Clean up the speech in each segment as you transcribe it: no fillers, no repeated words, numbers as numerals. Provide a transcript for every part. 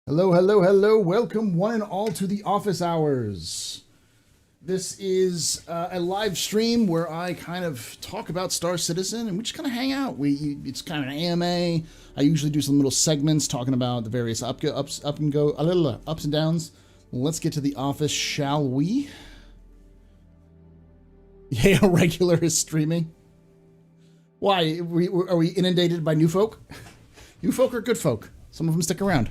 Hello, hello, hello. Welcome one and all to the office hours. This is a live stream where I kind of talk about Star Citizen and we just kind of hang out. It's kind of an AMA. I usually do some little segments talking about the various ups and downs. Let's get to the office, shall we? Yeah, regular is streaming. Why? Are we inundated by new folk? New folk are good folk. Some of them stick around.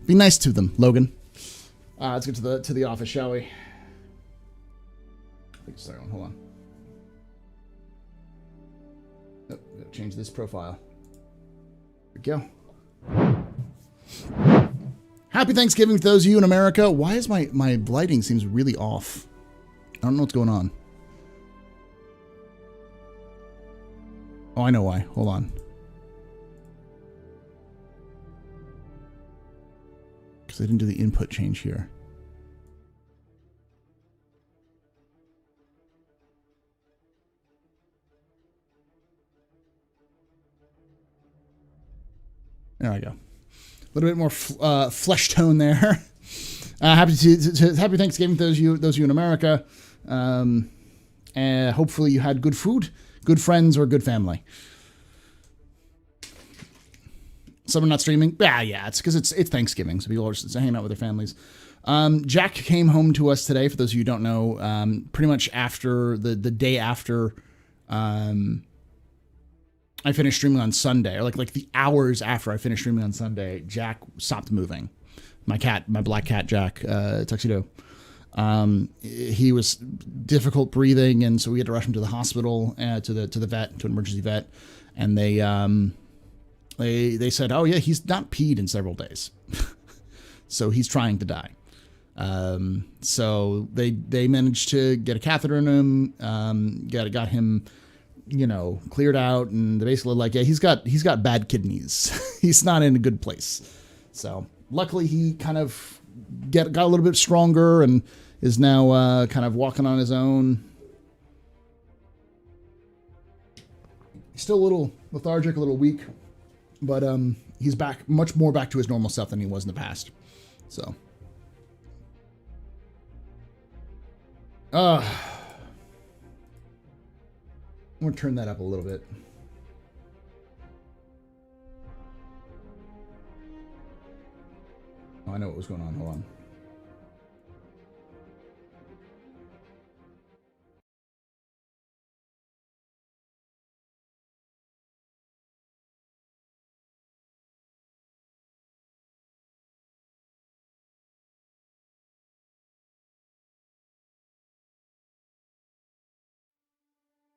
Be nice to them, Logan. Let's get to the office, shall we? Sorry, hold on. Oh, gotta change this profile. There we go. Happy Thanksgiving to those of you in America. Why is my lighting seems really off? I don't know what's going on. Oh, I know why. Hold on. Because I didn't do the input change here. There I go. A little bit more flesh tone there. Happy Thanksgiving to those of you in America. Hopefully you had good food, good friends, or good family. Some are not streaming. Yeah, it's because it's Thanksgiving, so people are just hanging out with their families. Jack came home to us today. For those of you who don't know, pretty much after the day after I finished streaming on Sunday, or like the hours after I finished streaming on Sunday, Jack stopped moving. My black cat, Jack, Tuxedo. He was difficult breathing, and so we had to rush him to the hospital, to the vet, to an emergency vet, and they said, oh yeah, he's not peed in several days, so he's trying to die. So they managed to get a catheter in him, got him, cleared out, and they basically like, yeah, he's got bad kidneys. He's not in a good place. So luckily he kind of got a little bit stronger and is now kind of walking on his own. He's still a little lethargic, a little weak, but he's much more back to his normal self than he was in the past. So I'm going to turn that up a little bit. Oh, I know what was going on. Hold on.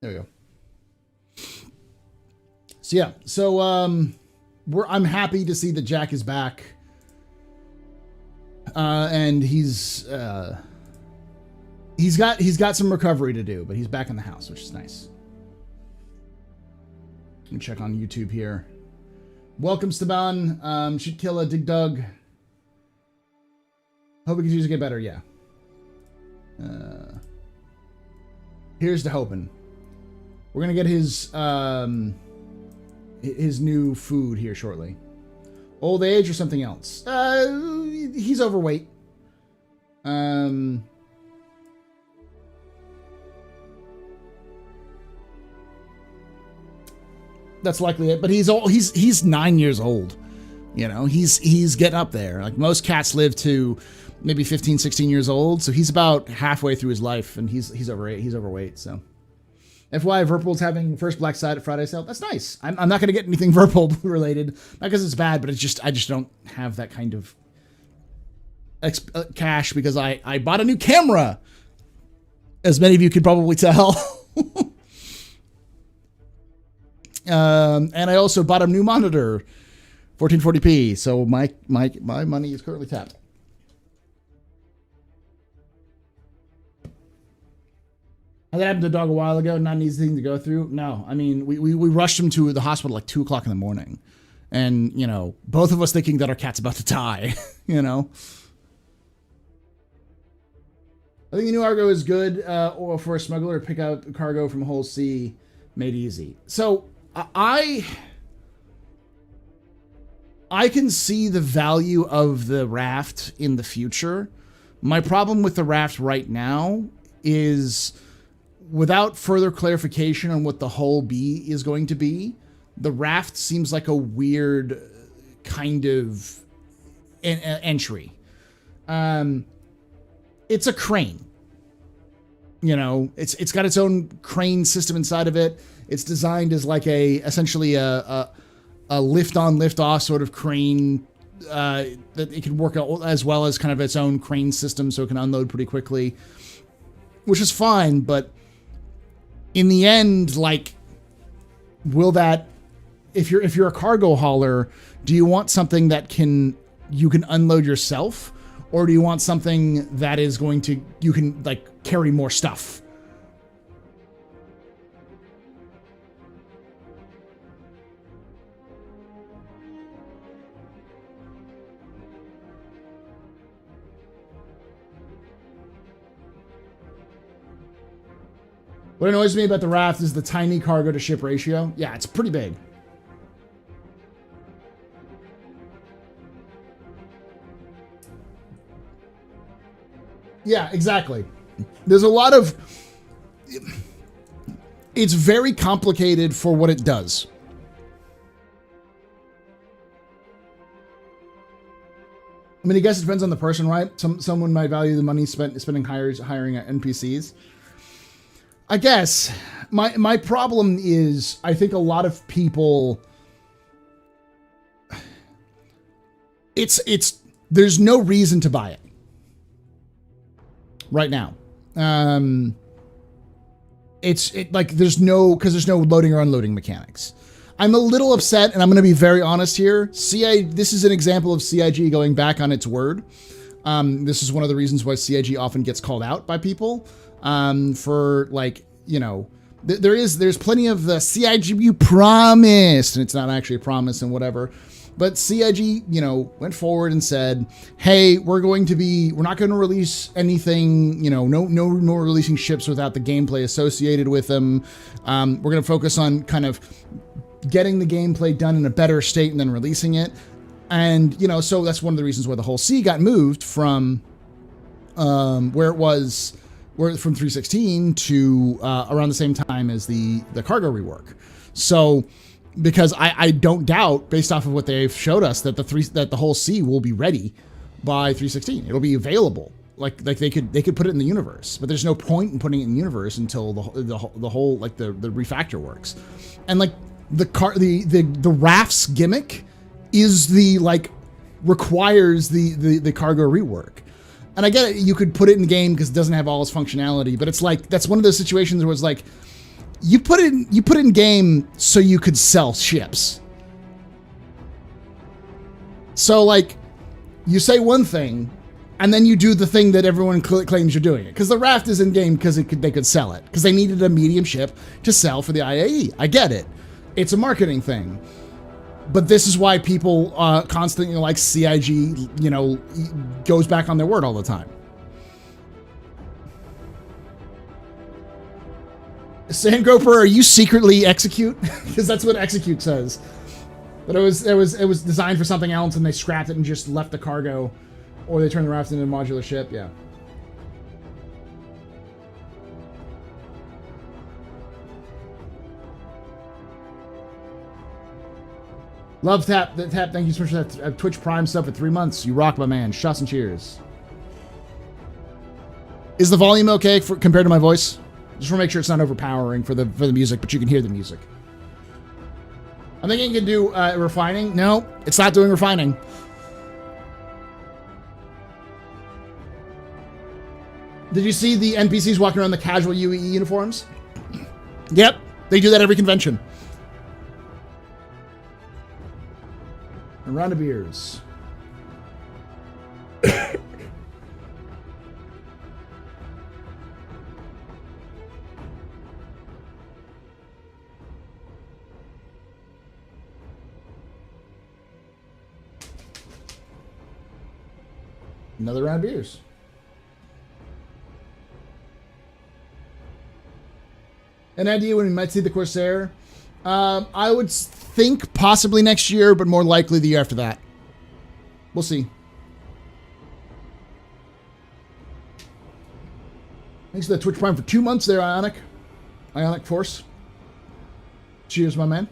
There we go. So yeah, I'm happy to see that Jack is back, and he's got some recovery to do, but he's back in the house, which is nice. Let me check on YouTube here. Welcome, Staban. Should kill a Dig Dug. Hope he continues to get better. Yeah. Here's to hoping. We're gonna get his new food here shortly. Old age or something else? He's overweight. That's likely it. But he's 9 years old. He's getting up there. Like most cats live to maybe 15, 16 years old. So he's about halfway through his life, and he's overweight. So. FYI, Verpul's having first Black Friday sale. That's nice. I'm not going to get anything Verpul related. Not because it's bad, but I just don't have that kind of cash because I bought a new camera. As many of you could probably tell. And I also bought a new monitor, 1440p. So my money is currently tapped. That happened to the dog a while ago. Not an easy thing to go through. No, I mean, we rushed him to the hospital like 2 o'clock in the morning. And, both of us thinking that our cat's about to die, I think the new Argo is good or for a smuggler to pick out cargo from a whole sea made easy. So, I can see the value of the raft in the future. My problem with the raft right now is, without further clarification on what the hull B is going to be, the raft seems like a weird kind of entry. It's a crane. You know, it's got its own crane system inside of it. It's designed as like essentially a lift on, lift off sort of crane that it can work out, as well as kind of its own crane system, so it can unload pretty quickly, which is fine. But in the end, like, will that, if you're a cargo hauler, do you want something that you can unload yourself, or do you want something that is going to, you can like carry more stuff? What annoys me about the raft is the tiny cargo to ship ratio. Yeah, it's pretty big. Yeah, exactly. There's a lot of... It's very complicated for what it does. I mean, I guess it depends on the person, right? Someone might value the money spending hiring NPCs. I guess my problem is, I think a lot of people, there's no reason to buy it right now. There's no loading or unloading mechanics. I'm a little upset, and I'm going to be very honest here. This is an example of CIG going back on its word. This is one of the reasons why CIG often gets called out by people. For, like, you know, there's plenty of the CIG you promised, and it's not actually a promise and whatever. But CIG, you know, went forward and said, hey, we're not going to release anything, you know, no more releasing ships without the gameplay associated with them. We're going to focus on kind of getting the gameplay done in a better state and then releasing it. And, you know, so that's one of the reasons why the whole C got moved from where it was, from 316 to around the same time as the cargo rework. So, because I don't doubt, based off of what they've showed us, that the whole C will be ready by 316. It'll be available. Like they could put it in the universe, but there's no point in putting it in the universe until the whole like the refactor works. And like the rafts gimmick is requires the cargo rework. And I get it, you could put it in the game because it doesn't have all its functionality, but it's like, that's one of those situations where it's like, you put it in game so you could sell ships. So, like, you say one thing, and then you do the thing that everyone claims you're doing it. Because the raft is in game because they could sell it. Because they needed a medium ship to sell for the IAE. I get it. It's a marketing thing. But this is why people constantly, like, CIG, you know, goes back on their word all the time. Sandgroper, are you secretly Execute? Because that's what Execute says. But it was designed for something else, and they scrapped it and just left the cargo, or they turned the raft into a modular ship. Yeah. Love Tap. Thank you so much for that Twitch Prime sub for 3 months. You rock, my man. Shots and cheers. Is the volume okay compared to my voice? Just want to make sure it's not overpowering for the music, but you can hear the music. I'm thinking you can do refining. No, it's not doing refining. Did you see the NPCs walking around the casual UE uniforms? Yep, they do that every convention. A round of beers. Another round of beers. An idea when we might see the Corsair? I would think possibly next year, but more likely the year after that. We'll see. Thanks for the Twitch Prime for 2 months there, Ionic. Ionic Force. Cheers, my man.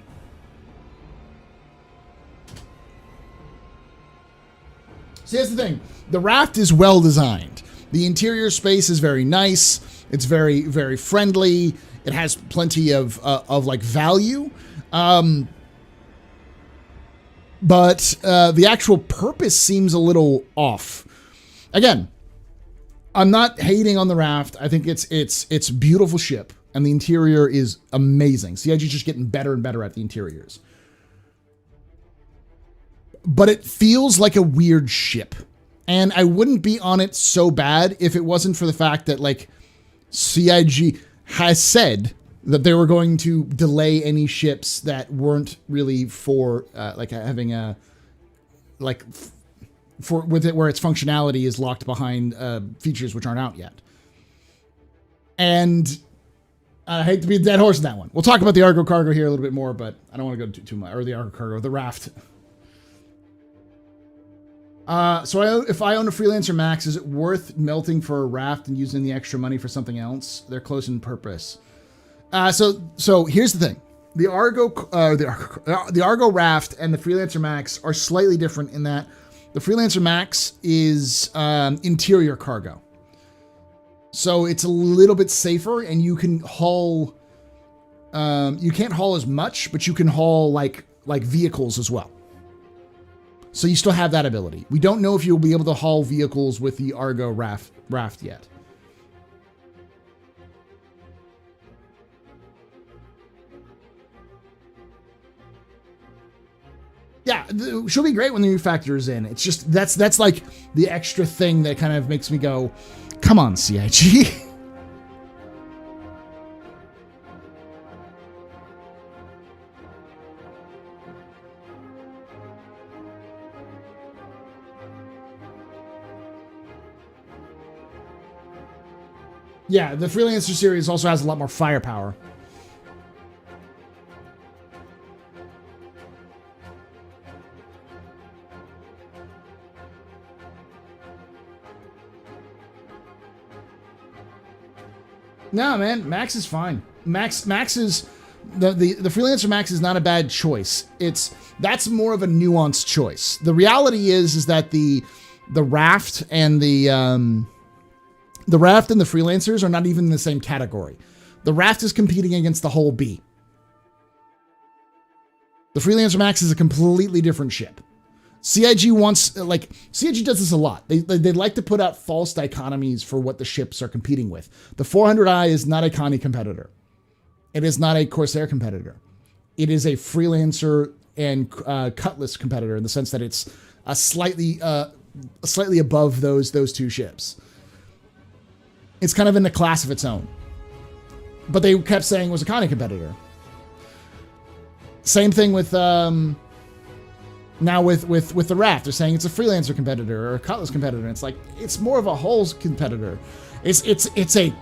See, that's the thing. The raft is well designed. The interior space is very nice. It's very, very friendly. It has plenty of like value. But the actual purpose seems a little off. Again, I'm not hating on the raft. I think it's a beautiful ship, and the interior is amazing. CIG is just getting better and better at the interiors. But it feels like a weird ship, and I wouldn't be on it so bad if it wasn't for the fact that like CIG has said that they were going to delay any ships that weren't really for like having a like for with it where its functionality is locked behind features which aren't out yet. And I hate to be a dead horse in that one. We'll talk about the Argo cargo here a little bit more, but I don't want to go too much. Or the Argo cargo, the raft. So if I own a Freelancer Max, is it worth melting for a raft and using the extra money for something else? They're close in purpose. So here's the thing: the Argo Raft and the Freelancer Max are slightly different in that the Freelancer Max is interior cargo, so it's a little bit safer, and you can haul. You can't haul as much, but you can haul like vehicles as well. So you still have that ability. We don't know if you'll be able to haul vehicles with the Argo Raft yet. Yeah, she'll be great when the new factor is in. It's just that's like the extra thing that kind of makes me go, come on, CIG. Yeah, the Freelancer series also has a lot more firepower. No, man, Max is fine. Max is the Freelancer Max is not a bad choice. That's more of a nuanced choice. The reality is that the raft and the Freelancers are not even in the same category. The raft is competing against the whole B. The Freelancer Max is a completely different ship. CIG wants, CIG does this a lot. They like to put out false dichotomies for what the ships are competing with. The 400i is not a Connie competitor. It is not a Corsair competitor. It is a Freelancer and Cutlass competitor in the sense that it's a slightly above those two ships. It's kind of in a class of its own. But they kept saying it was a Connie competitor. Same thing with now with the raft. They're saying it's a Freelancer competitor or a Cutlass competitor. It's like it's more of a hulls competitor. It's a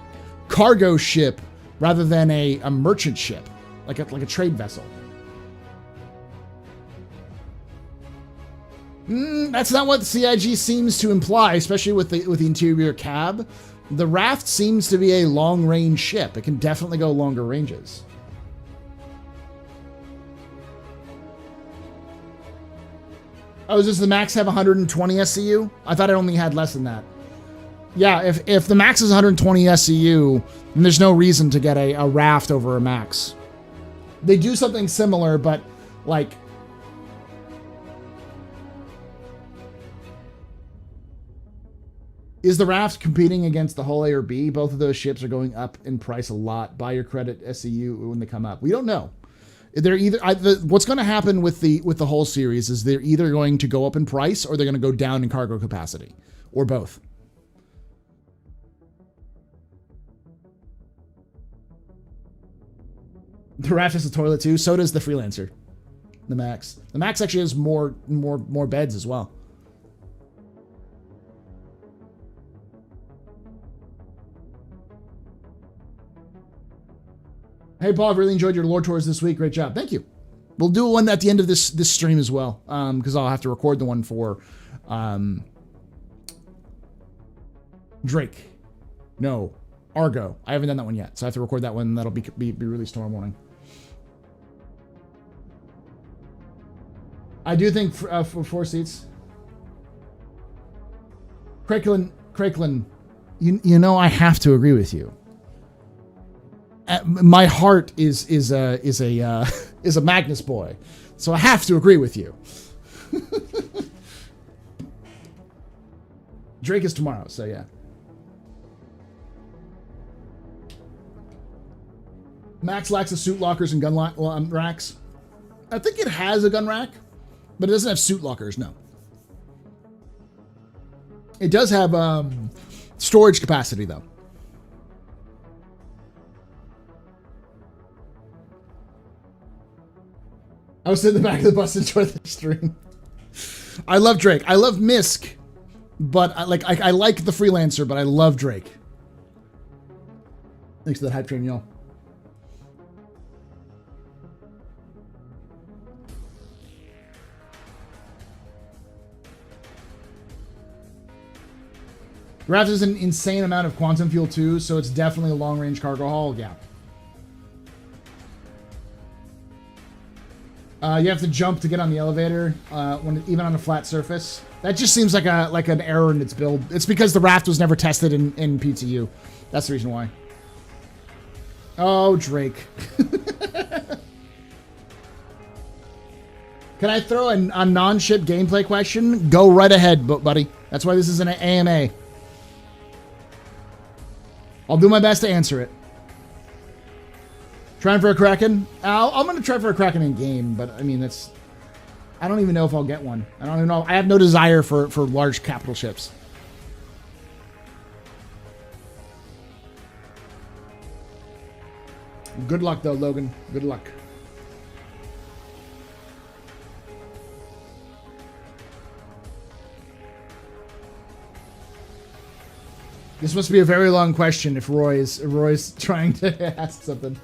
cargo ship rather than a merchant ship, like a trade vessel. That's not what the CIG seems to imply, especially with the interior cab. The raft seems to be a long-range ship. It can definitely go longer ranges. Oh, does the Max have 120 SCU? I thought it only had less than that. Yeah, if the Max is 120 SCU, then there's no reason to get a raft over a Max. They do something similar, but like... Is the raft competing against the hull A or B? Both of those ships are going up in price a lot. Buy your credit SCU when they come up. We don't know. They're either what's going to happen with the whole series is they're either going to go up in price or they're going to go down in cargo capacity, or both. The raft has a toilet too. So does the Freelancer. The Max. The Max actually has more beds as well. Hey, Paul, I've really enjoyed your lore tours this week. Great job. Thank you. We'll do one at the end of this stream as well, because I'll have to record the one for Drake. No, Argo. I haven't done that one yet, so I have to record that one. That'll be released tomorrow morning. I do think for 4 seats. Craiglin, you know I have to agree with you. My heart is a Magnus boy, so I have to agree with you. Drake is tomorrow, so yeah. Max lacks the suit lockers and gun racks. I think it has a gun rack, but it doesn't have suit lockers, no. It does have storage capacity, though. I was sitting in the back of the bus to enjoy the stream. I love Drake. I love Misk, but I like the Freelancer, but I love Drake. Thanks to the hype train, y'all. Raft is an insane amount of quantum fuel too, so it's definitely a long-range cargo haul. Yeah. You have to jump to get on the elevator, even on a flat surface. That just seems like an error in its build. It's because the raft was never tested in PTU. That's the reason why. Oh, Drake. Can I throw a non-ship gameplay question? Go right ahead, buddy. That's why this is an AMA. I'll do my best to answer it. Trying for a Kraken? I'm going to try for a Kraken in game, but I mean, I don't even know if I'll get one. I don't even know. I have no desire for large capital ships. Good luck, though, Logan. Good luck. This must be a very long question if Roy's trying to ask something.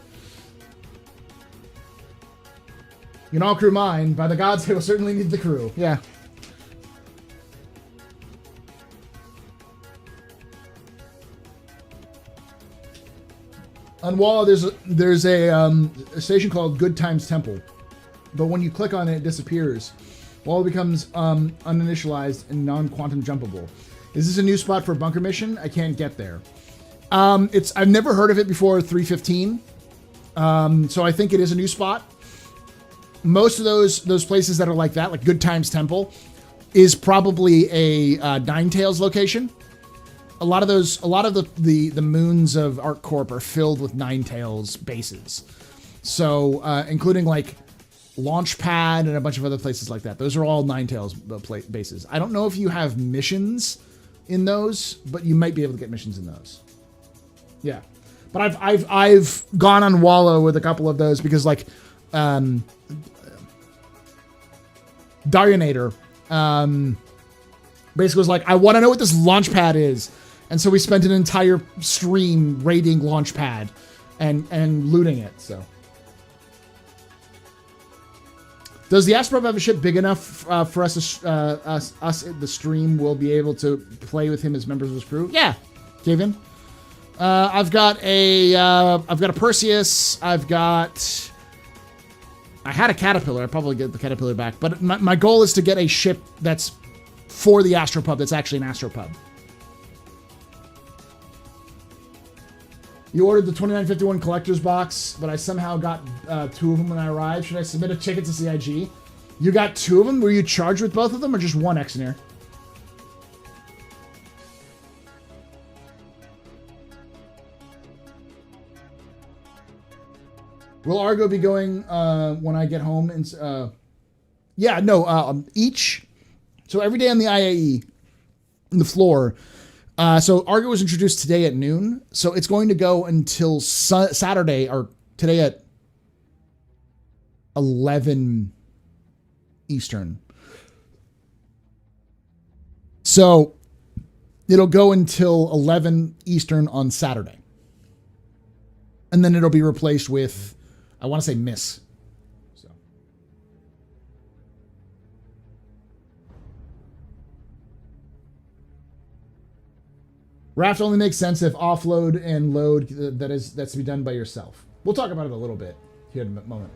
You can all crew mine. By the gods, I will certainly need the crew. Yeah. On Walla, there's a station called Good Times Temple, but when you click on it, it disappears. Walla becomes uninitialized and non-quantum jumpable. Is this a new spot for a bunker mission? I can't get there. I've never heard of it before 315, so I think it is a new spot. Most of those places that are like that, like Good Times Temple, is probably a Ninetales location. A lot of the moons of ArcCorp are filled with Ninetales bases. So, including like Launchpad and a bunch of other places like that. Those are all Ninetales bases. I don't know if you have missions in those, but you might be able to get missions in those. Yeah, but I've gone on Walla with a couple of those because like Darionator basically was like, I want to know what this Launchpad is, and so we spent an entire stream raiding Launchpad and looting it. So. Does the Astro have a ship big enough for us, the stream, will be able to play with him as members of his crew? Yeah, Kevin. I've got a Perseus. I had a Caterpillar. I'll probably get the Caterpillar back. But my goal is to get a ship that's for the Astropub that's actually an Astropub. You ordered the 2951 collector's box, but I somehow got 2 of them when I arrived. Should I submit a ticket to CIG? You got 2 of them? Were you charged with both of them or just one, Exoneer? Will Argo be going when I get home? Yeah, no, each. So every day on the IAE, on the floor. So Argo was introduced today at noon. So it's going to go until Saturday, or today at 11 Eastern. So it'll go until 11 Eastern on Saturday. And then it'll be replaced with I want to say miss. So. Raft only makes sense if offload and load that's to be done by yourself. We'll talk about it a little bit here in a moment.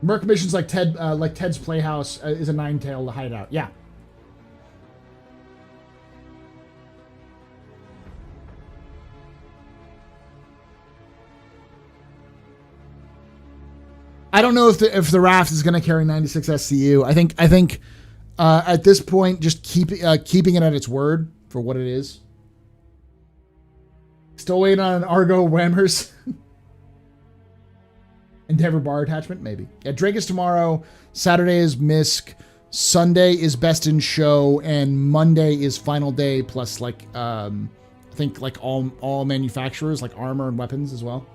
Merc missions like Ted's Playhouse is a nine-tailed hideout. Yeah. I don't know if the Raft is going to carry 96 SCU. I think at this point, just keeping it at its word for what it is. Still waiting on an Argo Whammers. Endeavor bar attachment, maybe. Yeah, Drake is tomorrow. Saturday is Misk. Sunday is Best in Show, and Monday is Final Day. Plus, I think all manufacturers, like armor and weapons as well.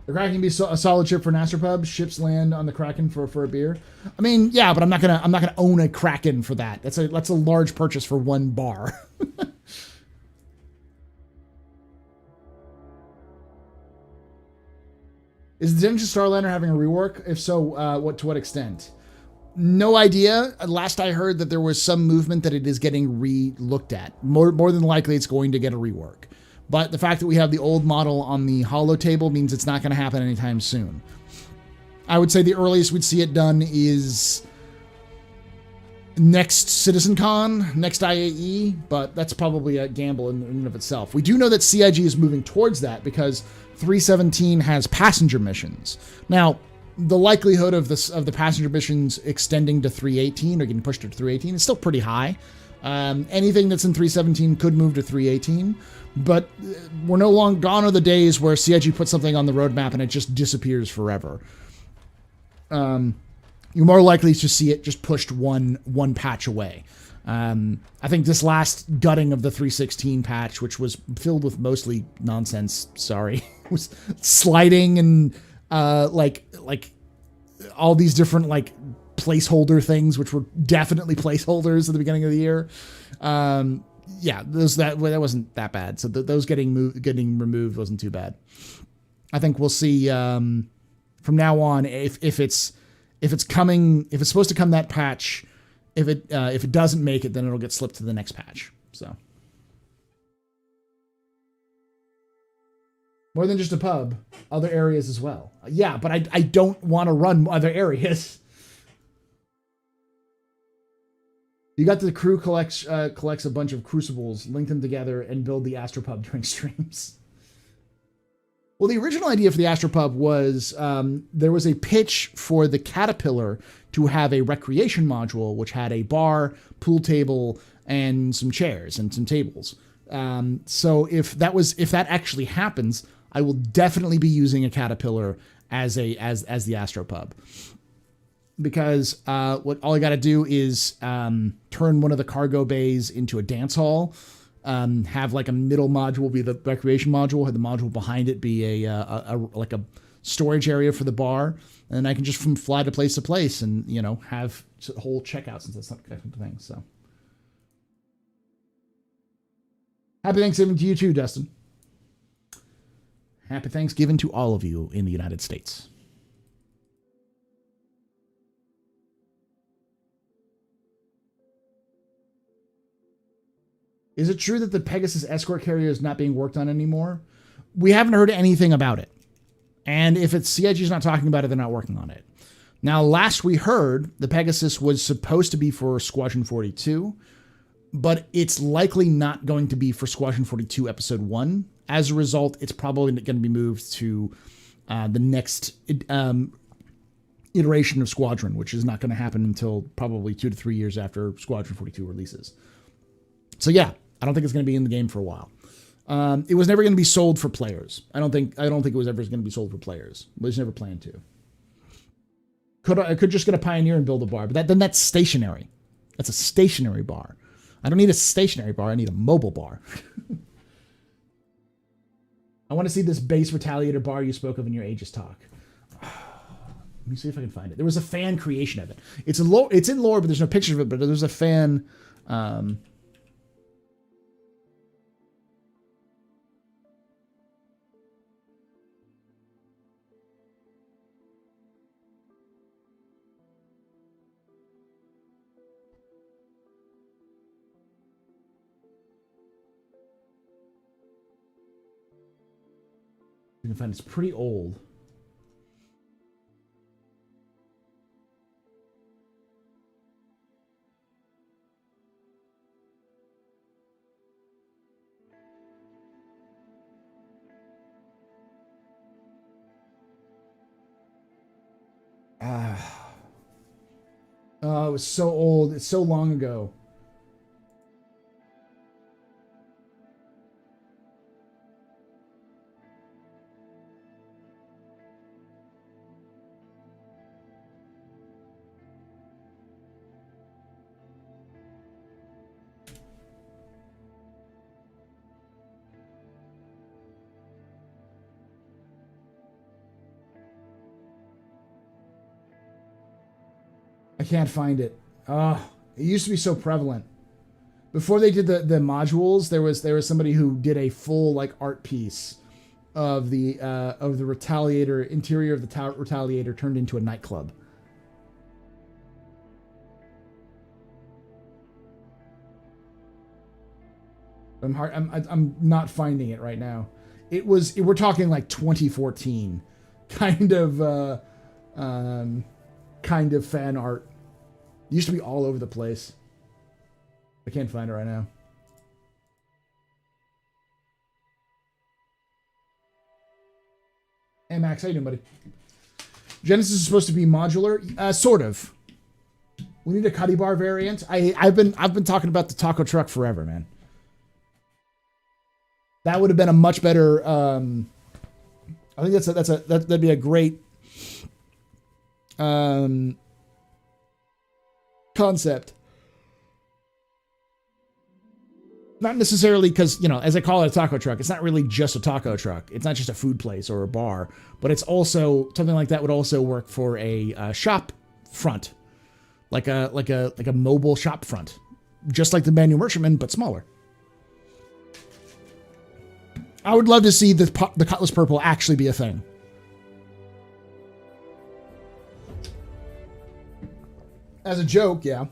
The Kraken can be a solid ship for an Astropub. Ships land on the Kraken for a beer. I mean, yeah, but I'm not gonna own a Kraken for that. That's a large purchase for one bar. Is the Dimension Starliner having a rework? If so, to what extent? No idea. Last I heard that there was some movement that it is getting re-looked at. More than likely, it's going to get a rework. But the fact that we have the old model on the holo table means it's not going to happen anytime soon. I would say the earliest we'd see it done is next CitizenCon, next IAE, but that's probably a gamble in and of itself. We do know that CIG is moving towards that because 317 has passenger missions. Now, the likelihood of the passenger missions extending to 318 or getting pushed to 318 is still pretty high. Anything that's in 317 could move to 318. But we're no longer gone are the days where CIG puts something on the roadmap and it just disappears forever. You're more likely to see it just pushed one patch away. I think this last gutting of the 316 patch, which was filled with mostly nonsense, was sliding and like all these different placeholder things, which were definitely placeholders at the beginning of the year. Yeah, that wasn't that bad. So those getting removed wasn't too bad. I think we'll see from now on if it's supposed to come that patch. If it doesn't make it, then it'll get slipped to the next patch. So more than just a pub, other areas as well. Yeah, but I don't want to run other areas. You got the crew collects a bunch of crucibles, link them together, and build the Astropub during streams. Well, the original idea for the Astropub was there was a pitch for the Caterpillar to have a recreation module, which had a bar, pool table, and some chairs and some tables. So if that actually happens, I will definitely be using a Caterpillar as the Astropub. Because all I got to do is turn one of the cargo bays into a dance hall, have a middle module be the recreation module, have the module behind it be a storage area for the bar, and then I can just fly to place and have a whole checkout since that's not connected to things. So happy Thanksgiving to you too, Dustin. Happy Thanksgiving to all of you in the United States. Is it true that the Pegasus escort carrier is not being worked on anymore? We haven't heard anything about it. And if it's CIG's not talking about it, they're not working on it. Now, last we heard, the Pegasus was supposed to be for Squadron 42, but it's likely not going to be for Squadron 42 Episode 1. As a result, it's probably going to be moved to the next iteration of Squadron, which is not going to happen until probably 2 to 3 years after Squadron 42 releases. So yeah, I don't think it's going to be in the game for a while. It was never going to be sold for players. I don't think it was ever going to be sold for players. It was never planned to. I could just get a Pioneer and build a bar, but then that's stationary. That's a stationary bar. I don't need a stationary bar. I need a mobile bar. I want to see this base Retaliator bar you spoke of in your Aegis talk. Let me see if I can find it. There was a fan creation of it. It's in lore, but there's no picture of it. But there's a fan. You can find it's pretty old. Oh, it was so old. It's so long ago. I can't find it. It used to be so prevalent. Before they did the modules, there was somebody who did a full like art piece of the Retaliator interior of the Retaliator turned into a nightclub. I'm not finding it right now. We're talking like 2014 kind of fan art. It used to be all over the place. I can't find it right now. Hey Max, how you doing, buddy? Genesis is supposed to be modular, sort of. We need a Cuddy Bar variant. I've been talking about the taco truck forever, man. That would have been a much better. I think that'd be a great concept. Not necessarily because, as I call it a taco truck, it's not really just a taco truck. It's not just a food place or a bar, but it's also something like that would also work for a shop front, like a mobile shop front, just like the Manual Merchantman, but smaller. I would love to see the Cutlass Purple actually be a thing. As a joke, yeah.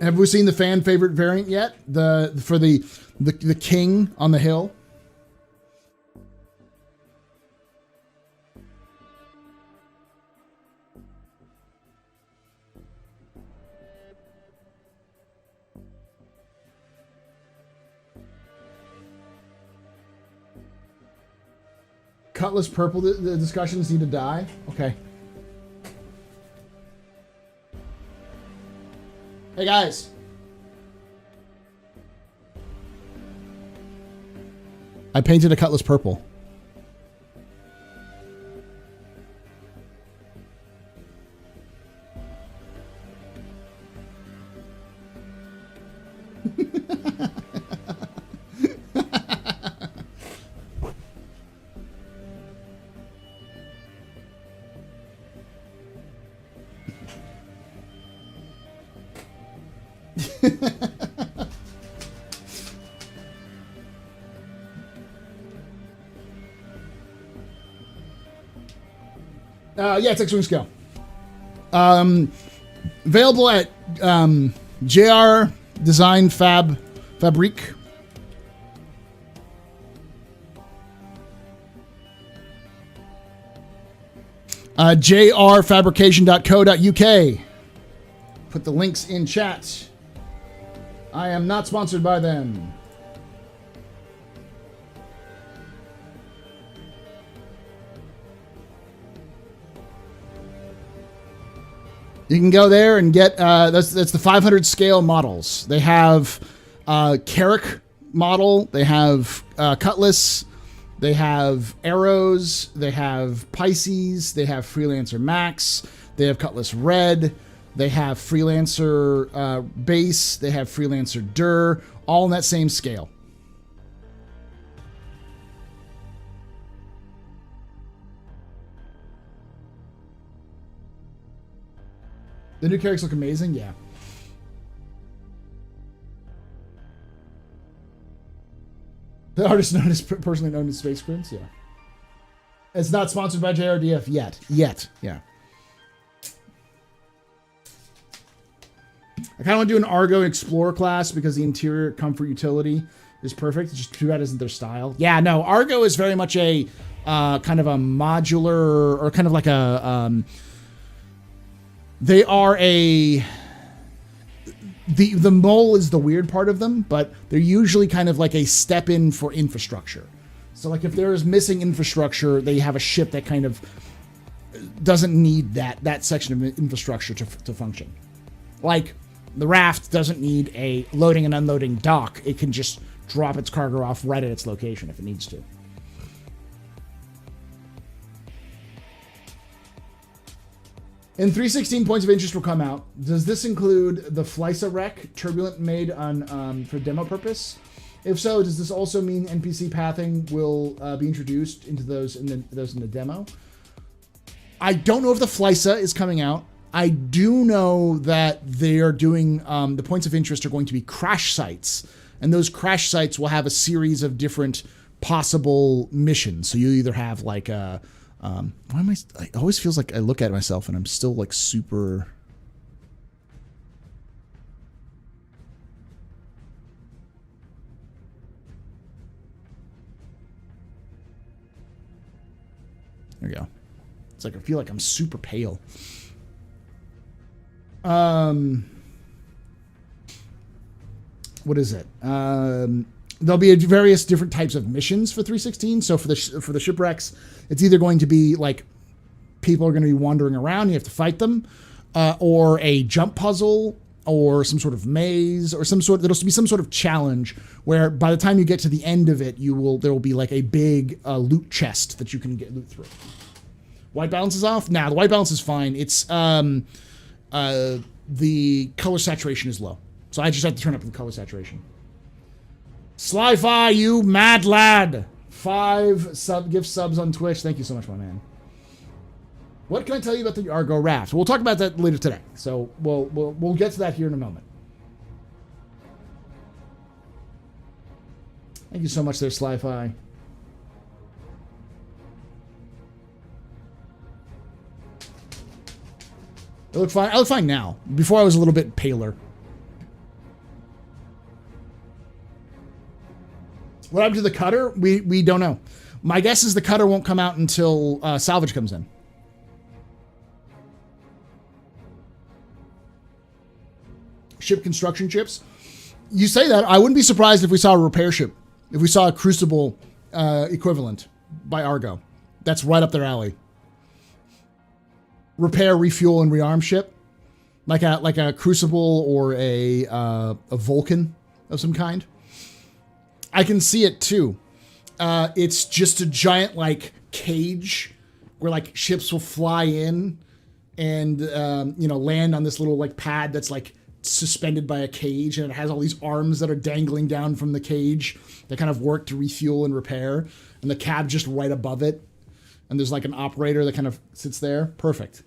Have we seen the fan favorite variant yet? For the king on the hill? Cutlass Purple, the discussions need to die? Okay. Hey guys. I painted a Cutlass Purple. Yeah, it's X-Wing scale. Available at JR Design Fabrique. jrfabrication.co.uk. Put the links in chat. I am not sponsored by them. You can go there and get that's the 500 scale models. They have Carrick model. They have Cutlass. They have Arrows. They have Pisces. They have Freelancer Max. They have Cutlass Red. They have Freelancer Base. They have Freelancer Dur. All in that same scale. The new characters look amazing. Yeah. The artist known as personally known as Space Prince. Yeah. It's not sponsored by JRDF yet. Yeah. I kind of want to do an Argo Explorer class because the interior comfort utility is perfect. It's just too bad isn't their style. Yeah, no, Argo is very much a kind of a modular or kind of like a. They are a. The mole is the weird part of them, but they're usually kind of like a step in for infrastructure. So like if there is missing infrastructure, they have a ship that kind of doesn't need that section of infrastructure to function. Like the raft doesn't need a loading and unloading dock. It can just drop its cargo off right at its location if it needs to. In 316, points of interest will come out. Does this include the Flysa wreck Turbulent made on for demo purpose? If so, does this also mean NPC pathing will be introduced into those in the demo? I don't know if the Flysa is coming out. I do know that they are doing the points of interest are going to be crash sites, and those crash sites will have a series of different possible missions. So you either have like a why am I? It always feels like I look at myself and I'm still like super. There we go. It's like I feel like I'm super pale. What is it? There'll be various different types of missions for 316. So for the shipwrecks, it's either going to be like people are going to be wandering around, you have to fight them, or a jump puzzle, or some sort of maze, or there'll be some sort of challenge where by the time you get to the end of it, there will be like a big loot chest that you can get loot through. White balance is off? Nah, the white balance is fine. It's the color saturation is low. So I just have to turn up the color saturation. Sci-fi, you mad lad. 5 gift subs on Twitch. Thank you so much, my man. What can I tell you about the Argo Raft? We'll talk about that later today. So we'll get to that here in a moment. Thank you so much there, Sci-fi. I look fine. I look fine now. Before I was a little bit paler. What happened to the cutter? We don't know. My guess is the cutter won't come out until salvage comes in. Ship construction chips. You say that. I wouldn't be surprised if we saw a repair ship. If we saw a Crucible equivalent by Argo. That's right up their alley. Repair, refuel, and rearm ship, like a Crucible or a Vulcan of some kind. I can see it too. It's just a giant like cage where like ships will fly in and land on this little like pad that's like suspended by a cage, and it has all these arms that are dangling down from the cage that kind of work to refuel and repair, and the cab just right above it. And there's like an operator that kind of sits there. Perfect.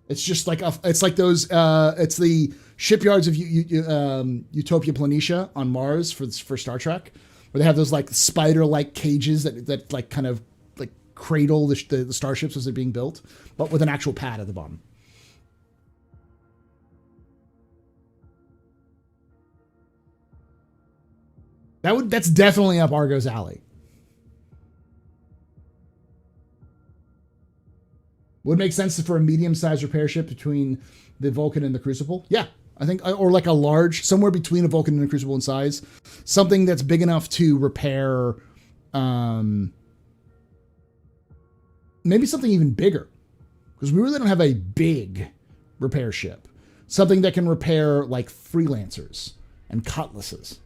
It's just like it's like those. It's the shipyards of Utopia Planitia on Mars for Star Trek, where they have those like spider-like cages that like kind of like cradle the starships as they're being built, but with an actual pad at the bottom. That's definitely up Argo's alley. Would make sense for a medium-sized repair ship between the Vulcan and the Crucible. Yeah, I think, or like a large, somewhere between a Vulcan and a Crucible in size. Something that's big enough to repair, maybe something even bigger. Because we really don't have a big repair ship. Something that can repair like freelancers and cutlasses.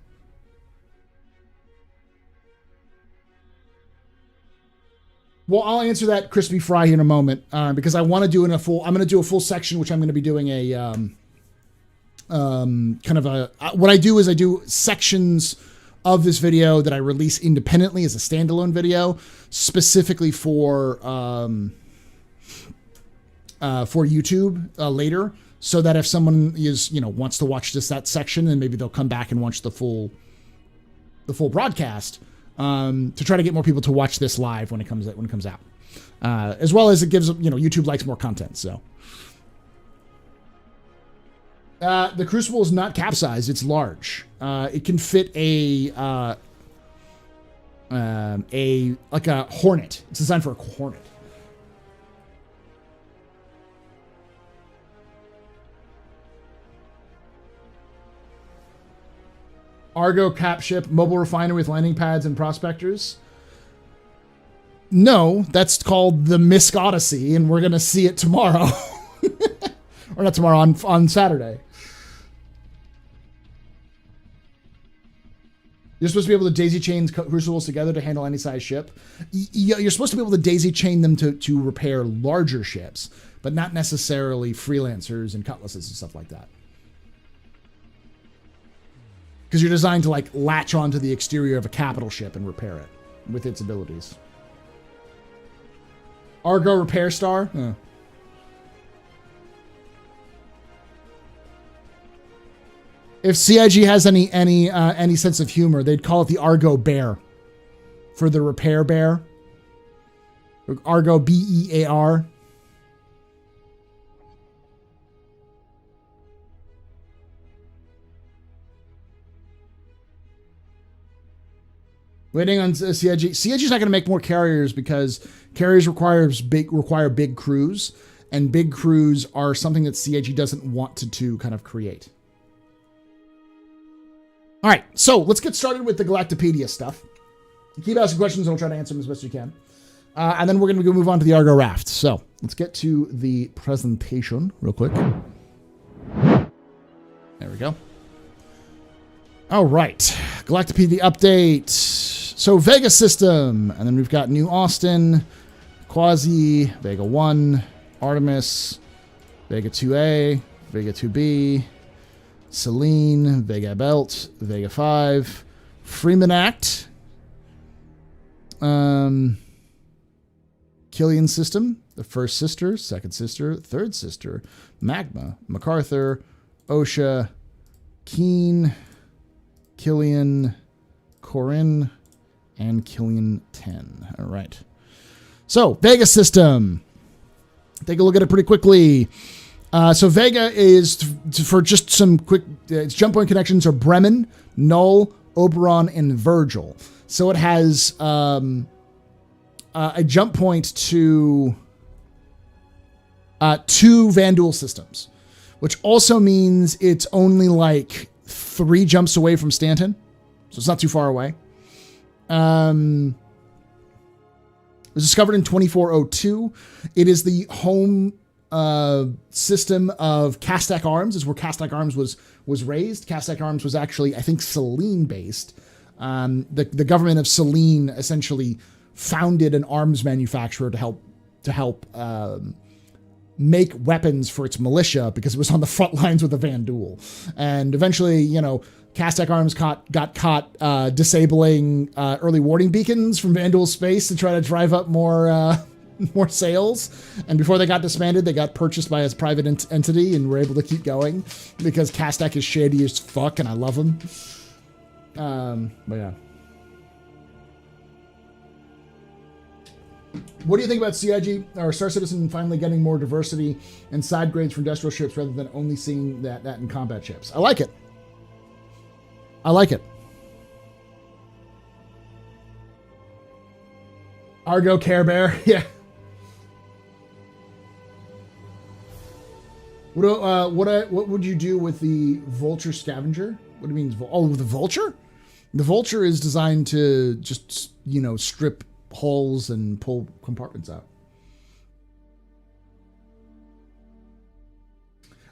Well, I'll answer that crispy fry here in a moment because I want to do I'm going to do a full section, which I'm going to be doing a kind of a. What I do is I do sections of this video that I release independently as a standalone video, specifically for for YouTube later, so that if someone is wants to watch just that section, then maybe they'll come back and watch the full broadcast to try to get more people to watch this live when it comes out, as well as it gives YouTube likes more content. So the Crucible is not capsized; it's large. It can fit a Hornet. It's designed for a Hornet. Argo cap ship, mobile refinery with landing pads and prospectors. No, that's called the Misk Odyssey, and we're gonna see it tomorrow, or not tomorrow, on Saturday. You're supposed to be able to daisy chain crucibles together to handle any size ship. You're supposed to be able to daisy chain them to repair larger ships, but not necessarily freelancers and cutlasses and stuff like that. Because you're designed to latch onto the exterior of a capital ship and repair it with its abilities. Argo Repair Star. If CIG has any sense of humor, they'd call it the Argo Bear for the repair bear. Argo BEAR. Waiting on CIG. CIG's not going to make more carriers because carriers require big crews, and big crews are something that CIG doesn't want to kind of create. All right, so let's get started with the Galactipedia stuff. Keep asking questions, and I'll try to answer them as best we can. And then we're going to move on to the Argo Raft. So let's get to the presentation real quick. There we go. All right, Galactipedia Update. So Vega system, and then we've got New Austin, Quasi, Vega 1, Artemis, Vega 2A, Vega 2B, Selene, Vega Belt, Vega 5, Freeman Act, Killian system, the first sister, second sister, third sister, Magma, MacArthur, OSHA, Keen, Killian, Corinne, and Killian 10. All right. So, Vega system. Take a look at it pretty quickly. So, Vega is, for just some quick, its jump point connections are Bremen, Null, Oberon, and Virgil. So, it has a jump point to 2 Vanduul systems, which also means it's only 3 jumps away from Stanton. So, it's not too far away. It was discovered in 2402. It is the home system of Castak Arms, is where Castak Arms was raised. Castak Arms was actually, I think, Selene based. The government of Selene essentially founded an arms manufacturer to help make weapons for its militia because it was on the front lines with the Vanduul. And eventually, Castak Arms got caught disabling early warning beacons from Vanduul space to try to drive up more sales. And before they got disbanded, they got purchased by a private entity and were able to keep going because Castak is shady as fuck, and I love him. But yeah. What do you think about CIG or Star Citizen finally getting more diversity and side grades for industrial ships rather than only seeing that in combat ships? I like it. I like it. Argo Care Bear, yeah. What would you do with the Vulture Scavenger? What do you mean? Oh, the Vulture? The Vulture is designed to just strip hulls and pull compartments out.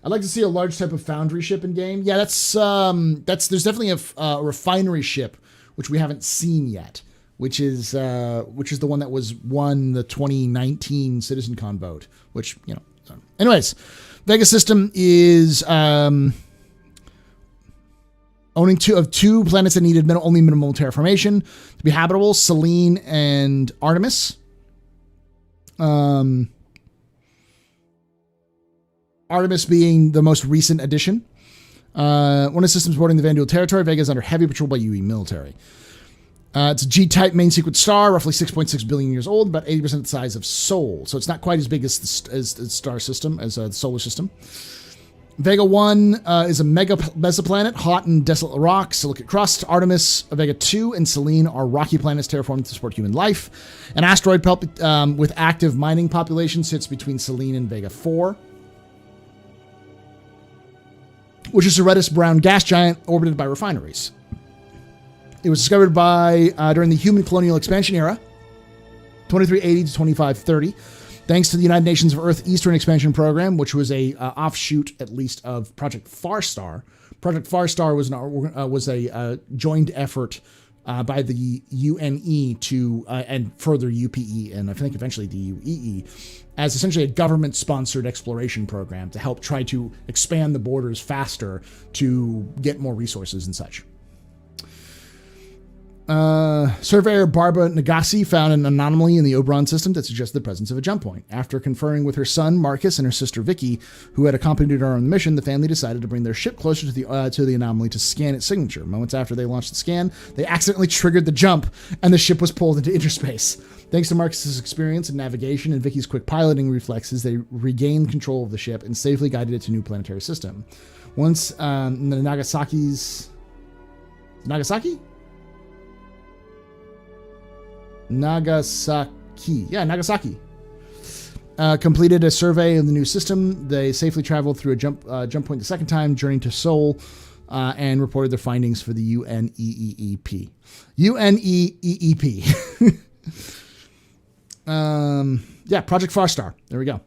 I'd like to see a large type of foundry ship in game. Yeah, that's there's definitely a refinery ship which we haven't seen yet, which is the one that won the 2019 CitizenCon vote. Which So. Anyways, Vega system is owning 2 planets that needed only minimal terraformation to be habitable: Selene and Artemis. Artemis being the most recent addition. One of the systems bordering the Vanduul territory, Vega is under heavy patrol by UE military. It's a G-type main sequence star, roughly 6.6 billion years old, about 80% the size of Sol. So it's not quite as big as the star system, as the solar system. Vega 1 is a mesoplanet, hot and desolate rock, silicate crust. Artemis, Vega 2, and Selene are rocky planets terraformed to support human life. An asteroid belt with active mining population sits between Selene and Vega 4, which is a reddish-brown gas giant orbited by refineries. It was discovered during the human colonial expansion era, 2380 to 2530, thanks to the United Nations of Earth Eastern Expansion Program, which was a offshoot, at least, of Project Farstar. Project Farstar was a joined effort by the UNE and further UPE, and I think eventually the UEE, as essentially a government-sponsored exploration program to help try to expand the borders faster to get more resources and such. Surveyor Barbara Nagasi found an anomaly in the Oberon system that suggested the presence of a jump point. After conferring with her son Marcus and her sister Vicky, who had accompanied her on the mission, the family decided to bring their ship closer to the anomaly to scan its signature. Moments after they launched the scan, they accidentally triggered the jump, and the ship was pulled into interspace. Thanks to Marcus's experience in navigation and Vicky's quick piloting reflexes, they regained control of the ship and safely guided it to a new planetary system. Once Nagasaki? Yeah, Nagasaki. Completed a survey of the new system. They safely traveled through a jump point the second time, journeyed to Seoul, and reported their findings for the UNEEP. UNEEP. Yeah, Project Farstar. There we go.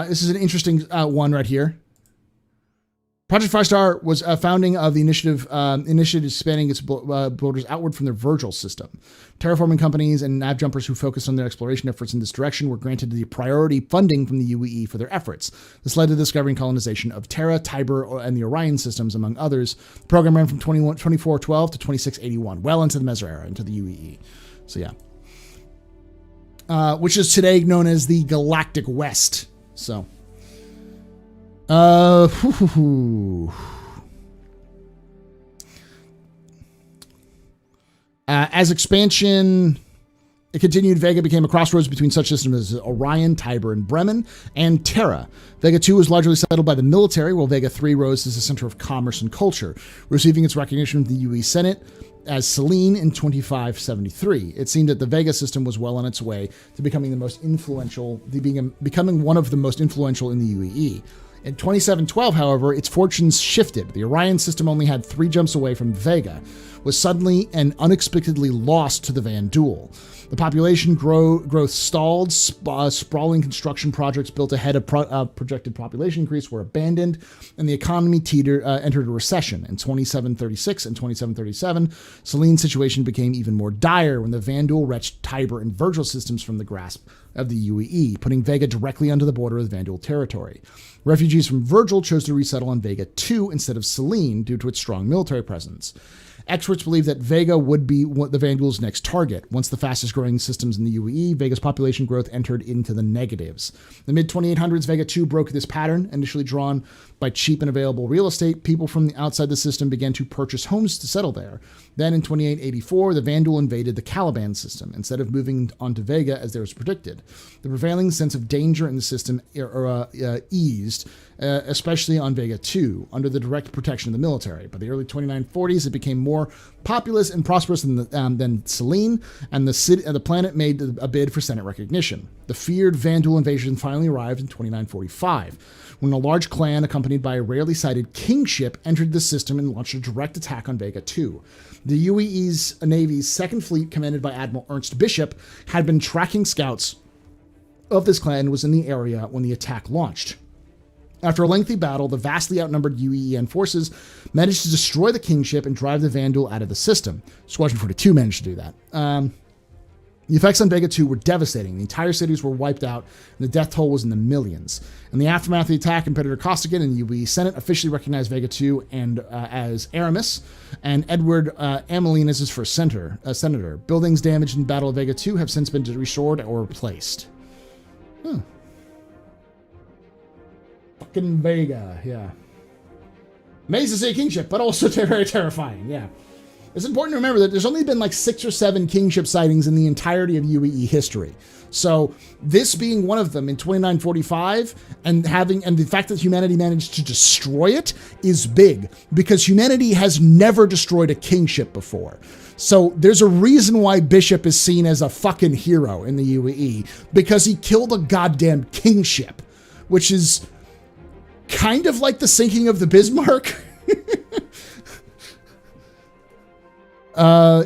This is an interesting one right here. Project Farstar was a founding of the initiative spanning its borders outward from the Virgil system. Terraforming companies and nav jumpers who focused on their exploration efforts in this direction were granted the priority funding from the UEE for their efforts. This led to the discovery and colonization of Terra, Tiber, and the Orion systems, among others. The program ran from 2412 to 2681, well into the Meso era, into the UEE. So yeah. Which is today known as the Galactic West. So... as expansion it continued, Vega became a crossroads between such systems as Orion, Tiber, and Bremen, and Terra. Vega 2 was largely settled by the military, while Vega 3 rose as a center of commerce and culture, receiving its recognition from the UE Senate as Selene in 2573. It seemed that the Vega system was well on its way to becoming becoming one of the most influential in the UEE. In 2712, however, its fortunes shifted. The Orion system only had 3 jumps away from Vega, was suddenly and unexpectedly lost to the Vanduul. The population growth stalled, sprawling construction projects built ahead of projected population increase were abandoned, and the economy entered a recession. In 2736 and 2737, Selene's situation became even more dire when the Vanduul wrenched Tiber and Virgil systems from the grasp of the UEE, putting Vega directly under the border of the Vanduul territory. Refugees from Virgil chose to resettle on Vega 2 instead of Selene due to its strong military presence. Experts believe that Vega would be the Vanduul's next target. Once the fastest growing systems in the UEE, Vega's population growth entered into the negatives. In the mid-2800s, Vega 2 broke this pattern. Initially drawn by cheap and available real estate, people from the outside the system began to purchase homes to settle there. Then in 2884, the Vanduul invaded the Caliban system, instead of moving onto Vega as there was predicted. The prevailing sense of danger in the system eased, especially on Vega 2, under the direct protection of the military. By the early 2940s, it became more populous and prosperous than Selene, and the planet made a bid for Senate recognition. The feared Vanduul invasion finally arrived in 2945, when a large clan accompanied by a rarely sighted kingship entered the system and launched a direct attack on Vega 2. The UEE's Navy's Second Fleet, commanded by Admiral Ernst Bishop, had been tracking scouts of this clan and was in the area when the attack launched. After a lengthy battle, the vastly outnumbered UEEN forces managed to destroy the kingship and drive the Vanduul out of the system. Squadron 42 managed to do that. The effects on Vega 2 were devastating. The entire cities were wiped out, and the death toll was in the millions. In the aftermath of the attack, Imperator Costigan and the UEE Senate officially recognized Vega 2 as Aramis, and Edward Amelin as his first senator. Buildings damaged in the Battle of Vega 2 have since been restored or replaced. fucking Vega, yeah. Amazing to see a kingship, but also very terrifying, yeah. It's important to remember that there's only been like 6 or 7 kingship sightings in the entirety of UEE history. So this being one of them in 2945 and the fact that humanity managed to destroy it is big because humanity has never destroyed a kingship before. So there's a reason why Bishop is seen as a fucking hero in the UEE because he killed a goddamn kingship, which is kind of like the sinking of the Bismarck.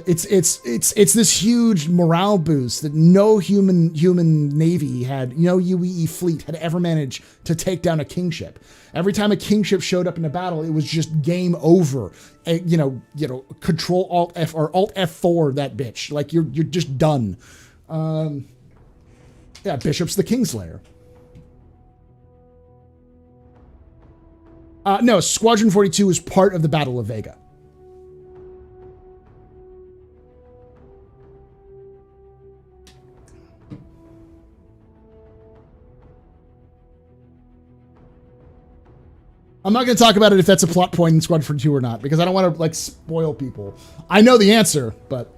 It's this huge morale boost that no human navy had, no UEE fleet had ever managed to take down a kingship. Every time a kingship showed up in a battle, it was just game over. Control Alt F or Alt F4 that bitch. Like you're just done. Yeah, Bishop's the Kingslayer. No, Squadron 42 is part of the Battle of Vega. I'm not going to talk about it if that's a plot point in Squadron 42 or not, because I don't want to, like, spoil people. I know the answer, but...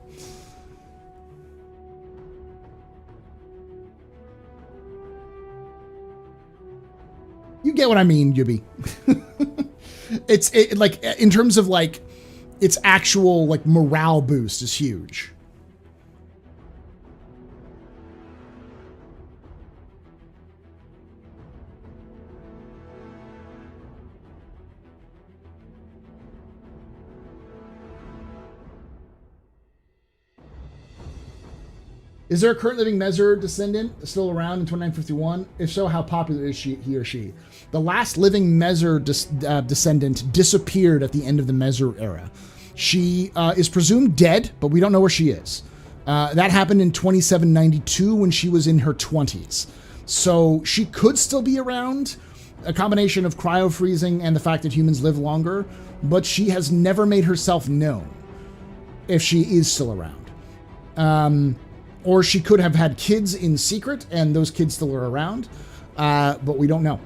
You get what I mean, Yubi. Like, in terms of, like, its actual, like, morale boost is huge. Is there a current living Mezzer descendant still around in 2951? If so, how popular is he or she? The last living Mezzer descendant disappeared at the end of the Mezzer era. She is presumed dead, but we don't know where she is. That happened in 2792 when she was in her 20s. So she could still be around, a combination of cryo-freezing and the fact that humans live longer, but she has never made herself known if she is still around. Or she could have had kids in secret, and those kids still are around, but we don't know.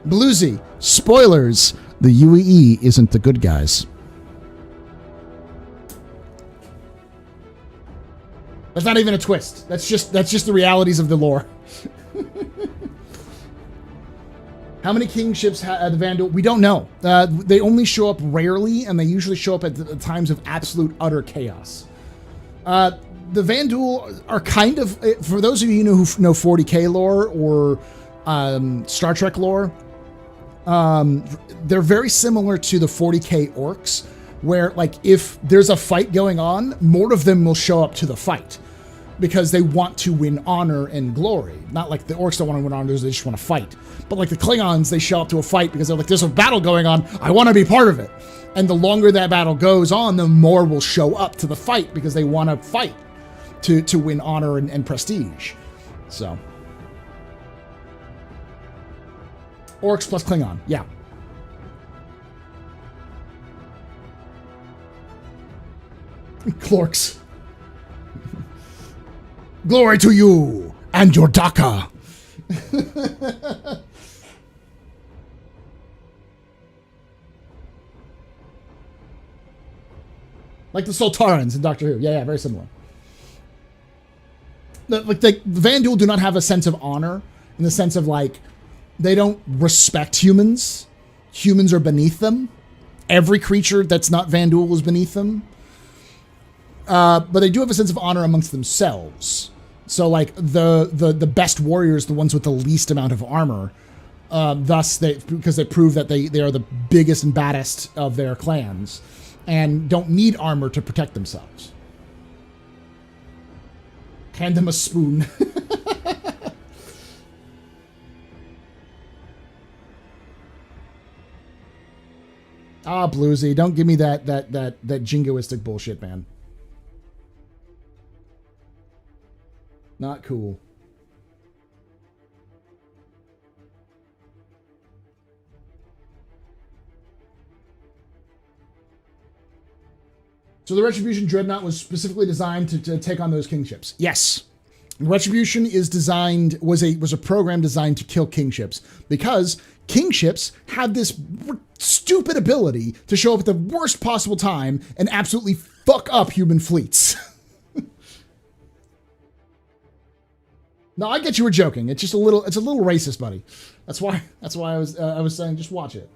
Bluesy, spoilers, the UEE isn't the good guys. That's not even a twist. That's just the realities of the lore. How many kingships the Vanduul? We don't know. They only show up rarely, and they usually show up at the times of absolute utter chaos. The Vanduul are kind of, for those of you who know 40k lore or Star Trek lore, they're very similar to the 40k orcs, where like if there's a fight going on, more of them will show up to the fight because they want to win honor and glory. Not like the orcs don't want to win honor, they just want to fight. But like the Klingons, they show up to a fight because they're like, there's a battle going on, I want to be part of it. And the longer that battle goes on, the more will show up to the fight because they want to fight to win honor and prestige. So. Orcs plus Klingon, yeah. Clorks. Glory to you and your Daka. Like the Soltarans in Doctor Who. Yeah, very similar. The Vanduul do not have a sense of honor in the sense of like, they don't respect humans. Humans are beneath them. Every creature that's not Vanduul is beneath them. But they do have a sense of honor amongst themselves. So like the best warriors, the ones with the least amount of armor, because they prove that they are the biggest and baddest of their clans and don't need armor to protect themselves. Hand them a spoon. Ah, Bluesy, don't give me that jingoistic bullshit, man. Not cool. So the Retribution Dreadnought was specifically designed to take on those kingships. Yes. Retribution was a program designed to kill kingships because kingships had this stupid ability to show up at the worst possible time and absolutely fuck up human fleets. No, I get you were joking. It's a little racist, buddy. That's why I was saying just watch it.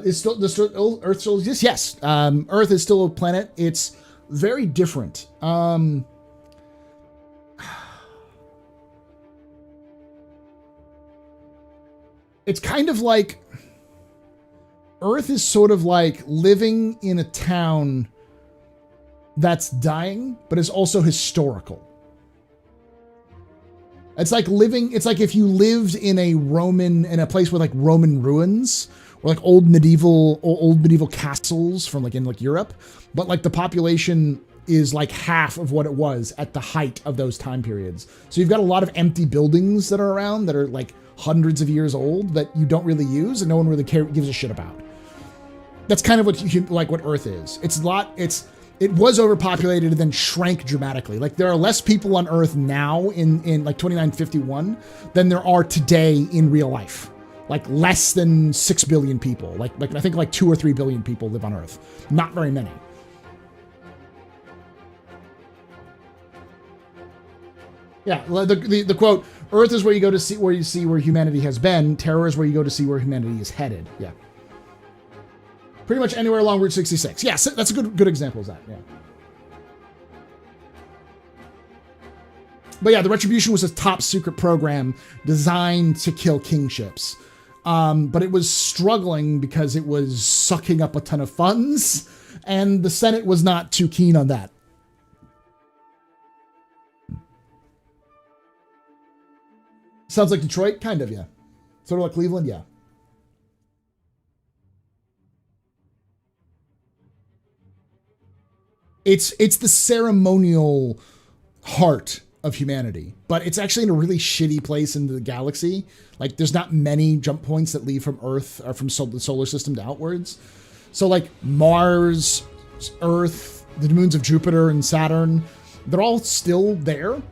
Is still Earth still exists? Yes. Earth is still a planet. It's very different. It's kind of like Earth is sort of like living in a town that's dying, but is also historical. It's like if you lived in a place with like Roman ruins or like old medieval castles from like in like Europe, but like the population is like half of what it was at the height of those time periods. So you've got a lot of empty buildings that are around that are like hundreds of years old that you don't really use and no one really gives a shit about. That's kind of what Earth is. It was overpopulated and then shrank dramatically. Like there are less people on Earth now in like 2951 than there are today in real life. Like less than 6 billion people. Like I think like 2 or 3 billion people live on Earth. Not very many. Yeah, the quote, Earth is where you go to see where humanity has been. Terror is where you go to see where humanity is headed. Yeah. Pretty much anywhere along Route 66. Yes, that's a good example of that, yeah. But yeah, the Retribution was a top secret program designed to kill kingships. But it was struggling because it was sucking up a ton of funds, and the Senate was not too keen on that. Sounds like Detroit? Kind of, yeah. Sort of like Cleveland, yeah. It's the ceremonial heart of humanity, but it's actually in a really shitty place in the galaxy. Like there's not many jump points that lead from Earth or from the solar system to outwards. So like Mars, Earth, the moons of Jupiter and Saturn, they're all still there,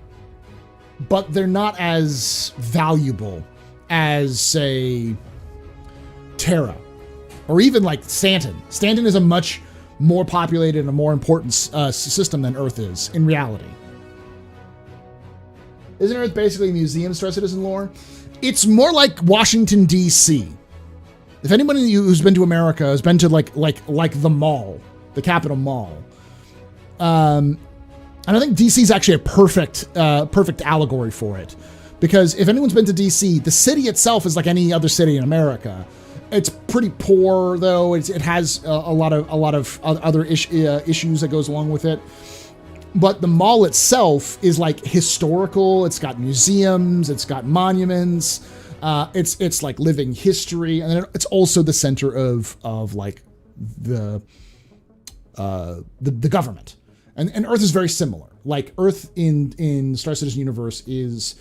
but they're not as valuable as, say, Terra or even like Stanton. Stanton is a much more populated and a more important system than Earth is in reality. Isn't Earth basically a museum, Star Citizen lore? It's more like Washington, D.C. If anybody who's been to America has been to like the mall, the Capitol Mall, and I think D.C. is actually a perfect allegory for it, because if anyone's been to D.C., the city itself is like any other city in America. It's pretty poor, though. It has a lot of other issues that goes along with it. But the mall itself is like historical. It's got museums. It's got monuments. It's like living history, and then it's also the center of like the government. And Earth is very similar. Like Earth in Star Citizen universe is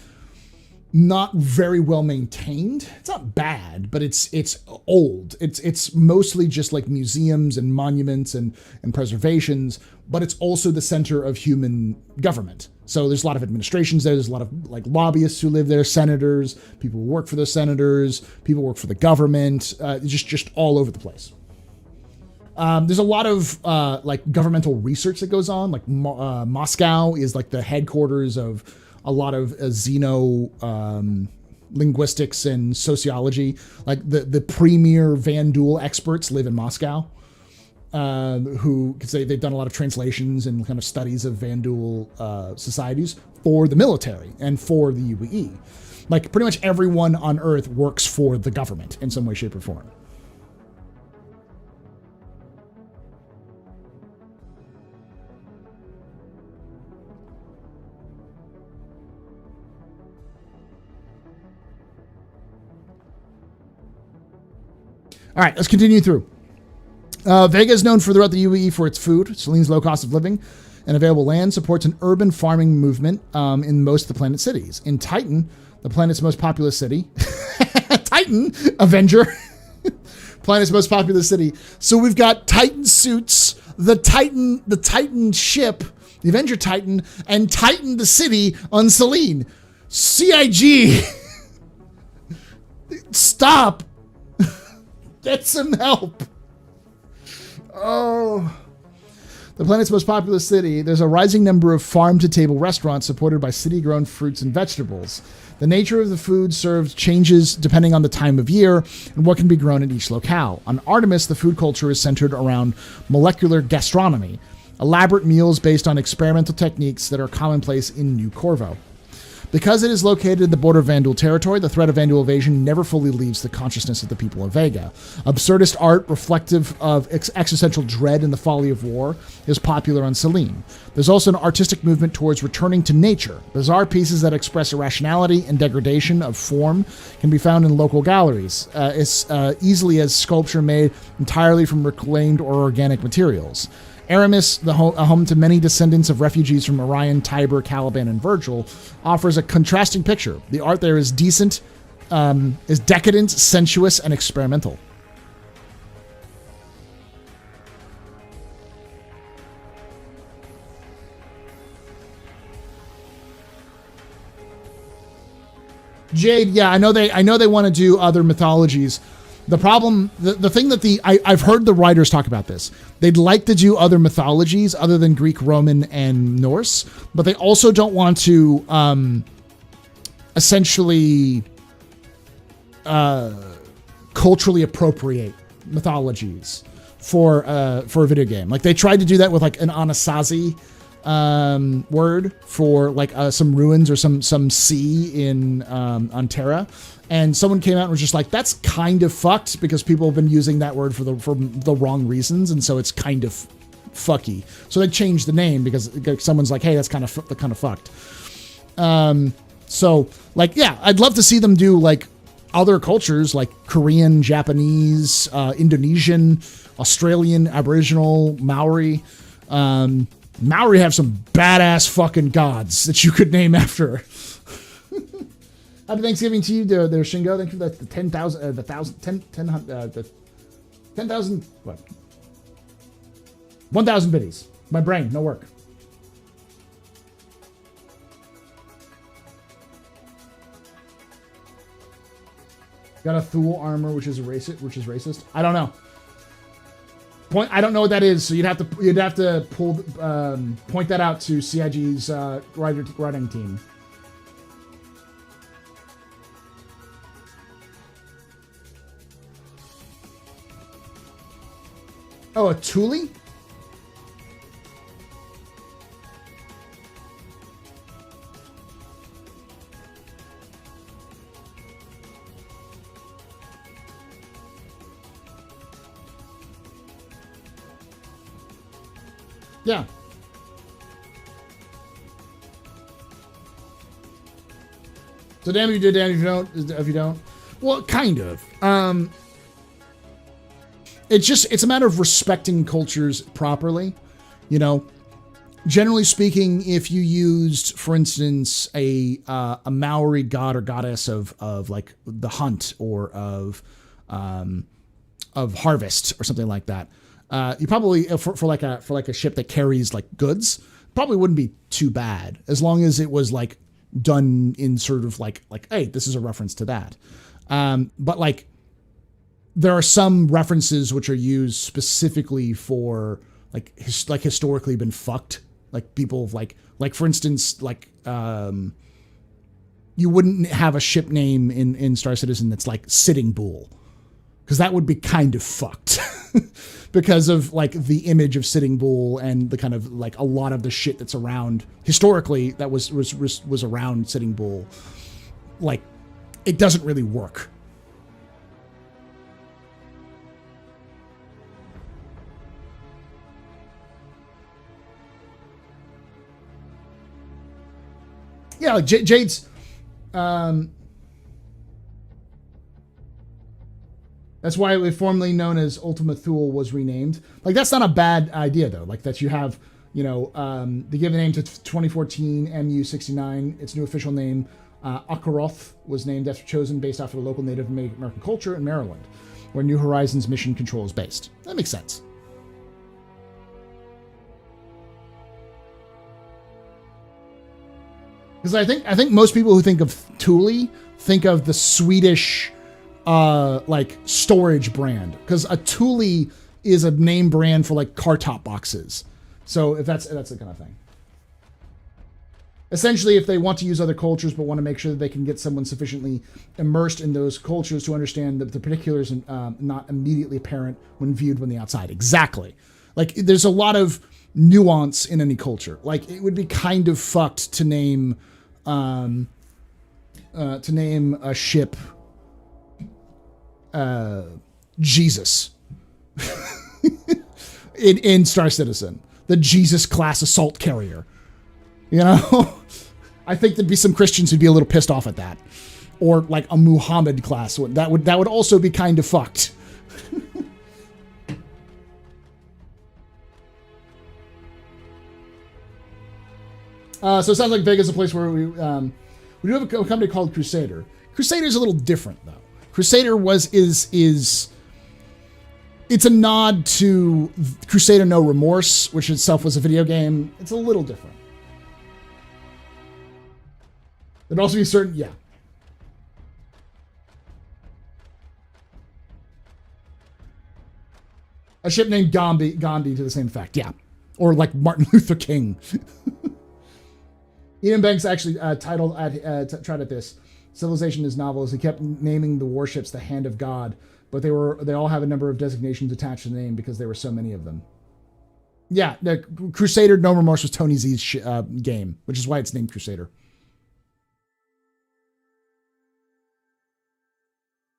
not very well maintained. It's not bad, but it's old. It's mostly just like museums and monuments and preservations, but it's also the center of human government. So there's a lot of administrations there. There's a lot of like lobbyists who live there, senators, people who work for those senators, people who work for the government, just all over the place. There's a lot of like governmental research that goes on. Like Moscow is like the headquarters of a lot of linguistics and sociology. Like the premier Van Duel experts live in Moscow, because they've done a lot of translations and kind of studies of Van Duel societies for the military and for the UEE. Like pretty much everyone on Earth works for the government in some way, shape, or form. All right, let's continue through. Vega is known throughout the UAE for its food. Selene's low cost of living and available land supports an urban farming movement in most of the planet's cities. In Titan, the planet's most populous city, Titan, Avenger, Planet's most populous city. So we've got Titan suits, the Titan ship, the Avenger Titan, and Titan the city on Selene. CIG, stop. Get some help. Oh. The planet's most populous city, there's a rising number of farm-to-table restaurants supported by city-grown fruits and vegetables. The nature of the food served changes depending on the time of year and what can be grown at each locale. On Artemis, the food culture is centered around molecular gastronomy, elaborate meals based on experimental techniques that are commonplace in New Corvo. Because it is located in the border of Vandal territory, the threat of Vandal invasion never fully leaves the consciousness of the people of Vega. Absurdist art reflective of existential dread and the folly of war is popular on Selene. There's also an artistic movement towards returning to nature. Bizarre pieces that express irrationality and degradation of form can be found in local galleries, as easily as sculpture made entirely from reclaimed or organic materials. Aramis, a home to many descendants of refugees from Orion, Tiber, Caliban, and Virgil, offers a contrasting picture. The art there is decent, is decadent, sensuous, and experimental. Jade, yeah, I know they want to do other mythologies. The problem, the thing that I've heard the writers talk about this. They'd like to do other mythologies other than Greek, Roman, and Norse, but they also don't want to essentially culturally appropriate mythologies for a video game. Like they tried to do that with like an Anasazi word for like some ruins or some sea in on Terra. And someone came out and was just like, that's kind of fucked because people have been using that word for the wrong reasons. And so it's kind of fucky. So they changed the name because someone's like, hey, that's kind of fucked. So like, yeah, I'd love to see them do like other cultures like Korean, Japanese, Indonesian, Australian, Aboriginal, Maori. Maori have some badass fucking gods that you could name after. Happy Thanksgiving to you, there, Shingo. Thank you for the 10,000, the 10,000, what? 1,000 biddies. My brain, no work. Got a Thule armor, which is racist. I don't know. I don't know what that is, so you'd have to point that out to CIG's writing team. Oh, a Thule? Yeah. So damn if you did, damn if you don't. Well, kind of. It's a matter of respecting cultures properly, you know. Generally speaking, if you used, for instance, a Maori god or goddess of like the hunt or of harvest or something like that, you probably for like a ship that carries like goods probably wouldn't be too bad as long as it was like done in sort of like hey, this is a reference to that. But like there are some references which are used specifically for like historically been fucked. Like people like for instance, like you wouldn't have a ship name in Star Citizen that's like Sitting Bull, because that would be kind of fucked because of like the image of Sitting Bull and the kind of like a lot of the shit that's around historically that was around Sitting Bull. Like it doesn't really work. Yeah, like Jade's. That's why it was formerly known as Ultima Thule was renamed. Like that's not a bad idea though. Like that you have, you know, they give the name to 2014 MU69. Its new official name, Akaroth, was named after chosen based off of the local Native American culture in Maryland. where New Horizons mission control is based. That makes sense. Because I think most people who think of Thule think of the Swedish like storage brand. Because a Thule is a name brand for like car top boxes. So if that's the kind of thing. Essentially, if they want to use other cultures but want to make sure that they can get someone sufficiently immersed in those cultures to understand the particulars and not immediately apparent when viewed from the outside. Exactly. Like there's a lot of nuance in any culture. Like it would be kind of fucked to name a ship Jesus in Star Citizen, the Jesus class assault carrier. You know, I think there'd be some Christians who'd be a little pissed off at that, or like a Muhammad class. That would also be kind of fucked. So it sounds like Vega's a place where we do have a company called Crusader. Crusader is a little different though. Crusader is it's a nod to Crusader No Remorse, which itself was a video game. It's a little different. There'd also be certain, yeah. A ship named Gandhi to the same effect, yeah. Or like Martin Luther King. Ian Banks actually tried at this. Civilization is novel as he kept naming the warships the Hand of God, but they all have a number of designations attached to the name because there were so many of them. Yeah, the Crusader No Remorse was Tony Z's game, which is why it's named Crusader.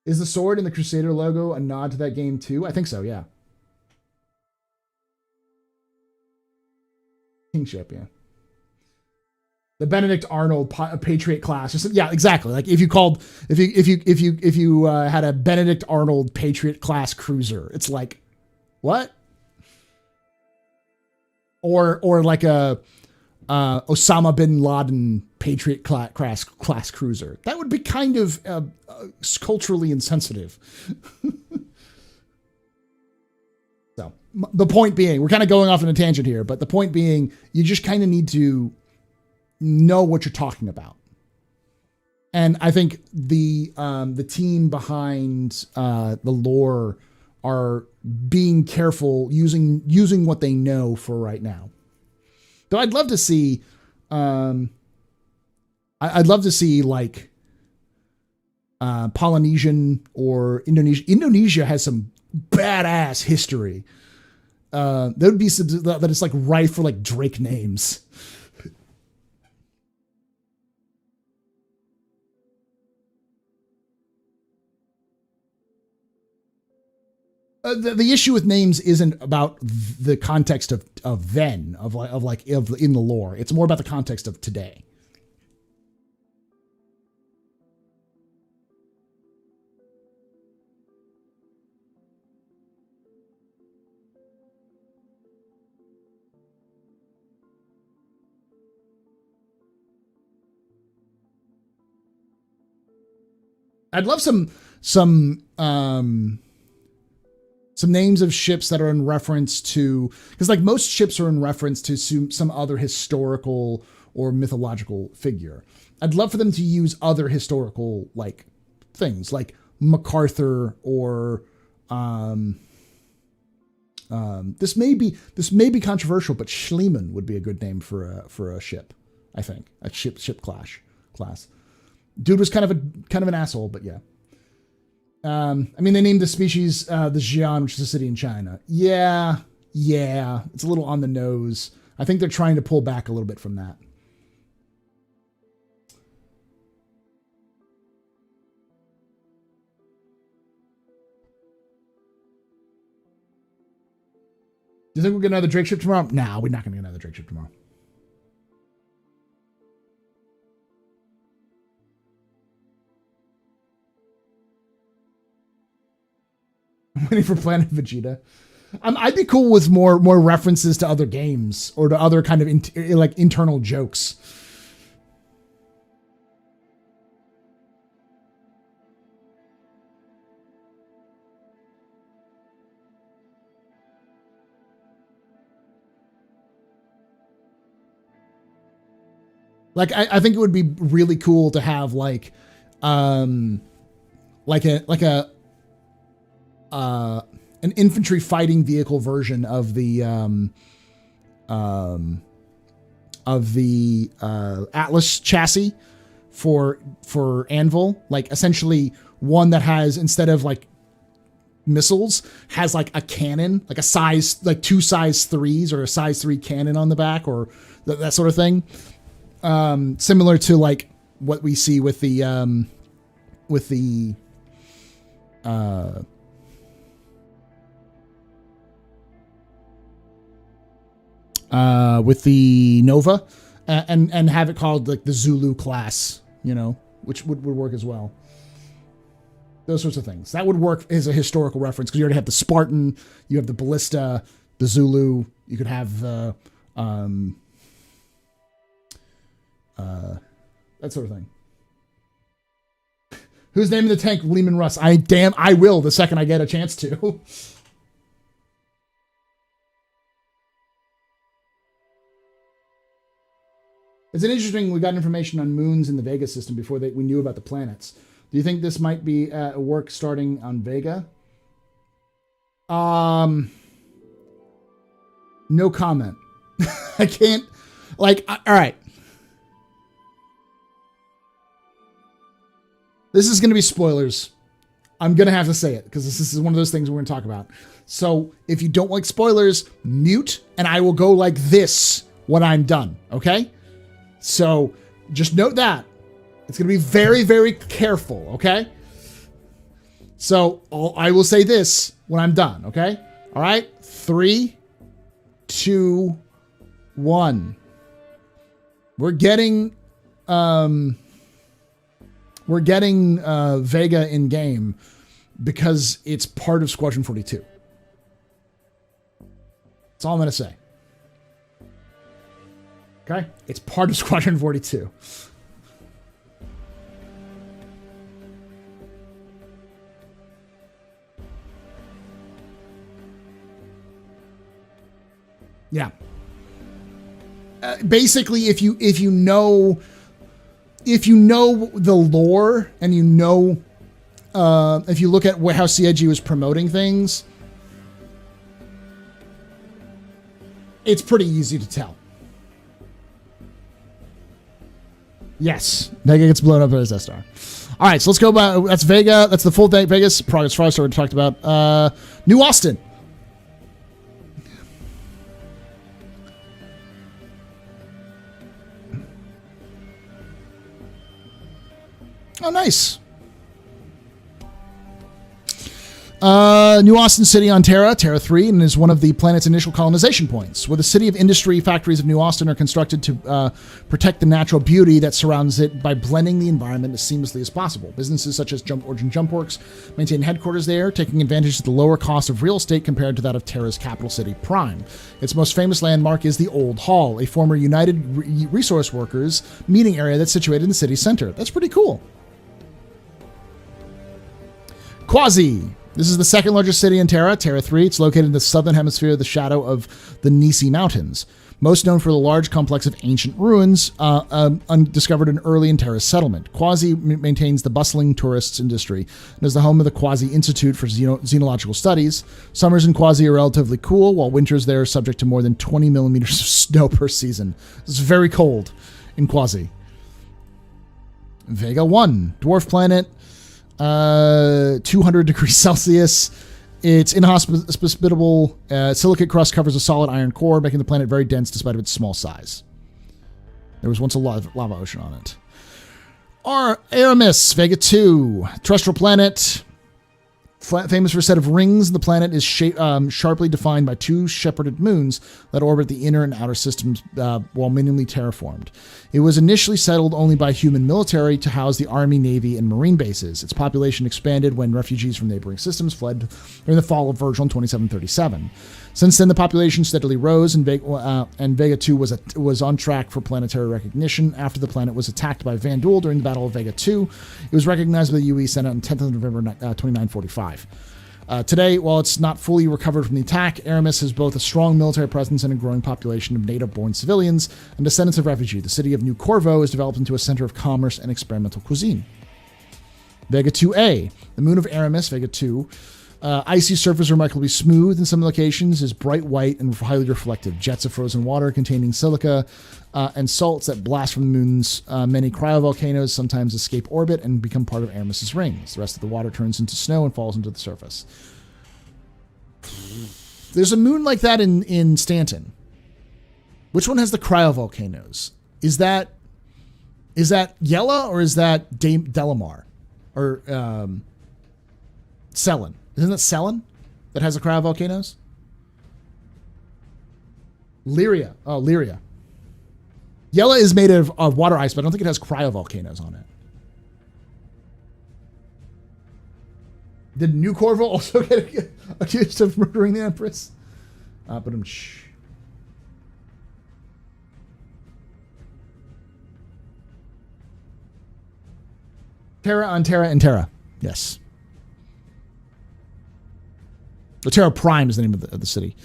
Is the sword in the Crusader logo a nod to that game too? I think so, yeah. Kingship, yeah. The Benedict Arnold Patriot class. Yeah, exactly. Like if you had a Benedict Arnold Patriot class cruiser, it's like, what? Or like a Osama bin Laden Patriot class cruiser. That would be kind of culturally insensitive. So the point being, we're kind of going off on a tangent here, but the point being, you just kind of need to know what you're talking about. And I think the team behind the lore are being careful using what they know for right now. Though I'd love to see, like Polynesian or Indonesia. Indonesia has some badass history. There would be some that is like rife for like Drake names. The issue with names isn't about the context of then of in the lore. It's more about the context of today. I'd love some names of ships that are in reference to, because like most ships are in reference to some other historical or mythological figure. I'd love for them to use other historical like things like MacArthur or this may be controversial, but Schliemann would be a good name for a ship. I think a ship class. Dude was kind of an asshole, but yeah. I mean, they named the species the Xi'an, which is a city in China. Yeah, it's a little on the nose. I think they're trying to pull back a little bit from that. Do you think we'll get another Drake ship tomorrow? Nah, we're not going to get another Drake ship tomorrow. I'm waiting for Planet Vegeta. I'd be cool with more references to other games or to other kind of internal jokes. Like, I think it would be really cool to have like an infantry fighting vehicle version of the Atlas chassis for Anvil, like essentially one that has, instead of like missiles, has like a cannon, like a size, like 2 size 3s or a size 3 cannon on the back, or that sort of thing. Similar to like what we see with the Nova, and have it called like the Zulu class, you know, which would work as well. Those sorts of things. That would work as a historical reference, because you already have the Spartan, you have the Ballista, the Zulu, you could have the that sort of thing. Who's naming the tank Lehman Russ? I will the second I get a chance to. It's an interesting, we got information on moons in the Vega system before we knew about the planets. Do you think this might be a work starting on Vega? No comment. I can't, like, all right. This is going to be spoilers. I'm going to have to say it, because this is one of those things we're going to talk about. So if you don't like spoilers, mute, and I will go like this when I'm done, okay? So just note that. It's going to be very, very careful, okay? So I will say this when I'm done, okay? All right? 3, 2, 1. We're getting Vega in game because it's part of Squadron 42. That's all I'm going to say. Okay? It's part of Squadron 42. Yeah. Basically, if you know the lore, and if you look at how CIG was promoting things, it's pretty easy to tell. Yes, Vega gets blown up by his Death Star. All right, so let's go by. That's Vega. That's the full day. Vegas, Progress Firestar we talked about. New Austin. Oh, nice. New Austin City on Terra 3, and is one of the planet's initial colonization points, where the city of industry factories of New Austin are constructed to protect the natural beauty that surrounds it by blending the environment as seamlessly as possible. Businesses such as Origin Jumpworks maintain headquarters there, taking advantage of the lower cost of real estate compared to that of Terra's capital city, Prime. Its most famous landmark is the Old Hall, a former United Resource Workers meeting area that's situated in the city center. That's pretty cool. Quasi. This is the second largest city in Terra 3. It's located in the southern hemisphere of the shadow of the Nisi Mountains. Most known for the large complex of ancient ruins undiscovered in early in Terra's settlement. Quasi maintains the bustling tourist industry and is the home of the Quasi Institute for Xenological Studies. Summers in Quasi are relatively cool, while winters there are subject to more than 20 millimeters of snow per season. It's very cold in Quasi. Vega 1, dwarf planet. 200 degrees Celsius. Its inhospitable silicate crust covers a solid iron core, making the planet very dense despite of its small size. There was once a lava ocean on it. Aramis, Vega 2, terrestrial planet. Famous for a set of rings, the planet is sharply defined by 2 shepherded moons that orbit the inner and outer systems while minimally terraformed. It was initially settled only by human military to house the Army, Navy, and Marine bases. Its population expanded when refugees from neighboring systems fled during the fall of Virgil in 2737. Since then, the population steadily rose, and Vega 2 was on track for planetary recognition. After the planet was attacked by Vanduul during the Battle of Vega 2, it was recognized by the UE Senate on 10th of November 2945. Today, while it's not fully recovered from the attack, Aramis has both a strong military presence and a growing population of native-born civilians and descendants of refugees. The city of New Corvo is developed into a center of commerce and experimental cuisine. Vega 2A, the moon of Aramis, Vega 2. Icy surface remarkably smooth in some locations, is bright white and highly reflective. Jets of frozen water containing silica and salts that blast from the moon's many cryovolcanoes sometimes escape orbit and become part of Aramis's rings. The rest of the water turns into snow and falls into the surface. There's a moon like that in Stanton. Which one has the cryovolcanoes? Is that Yella or is that Delamar? Or Cellin? Isn't it Cellin that has the cryovolcanoes? Lyria. Oh, Lyria. Yella is made of water ice, but I don't think it has cryovolcanoes on it. Did New Corvo also get accused of murdering the Empress? Terra on Terra and Terra. Yes. The Terra Prime is the name of the city.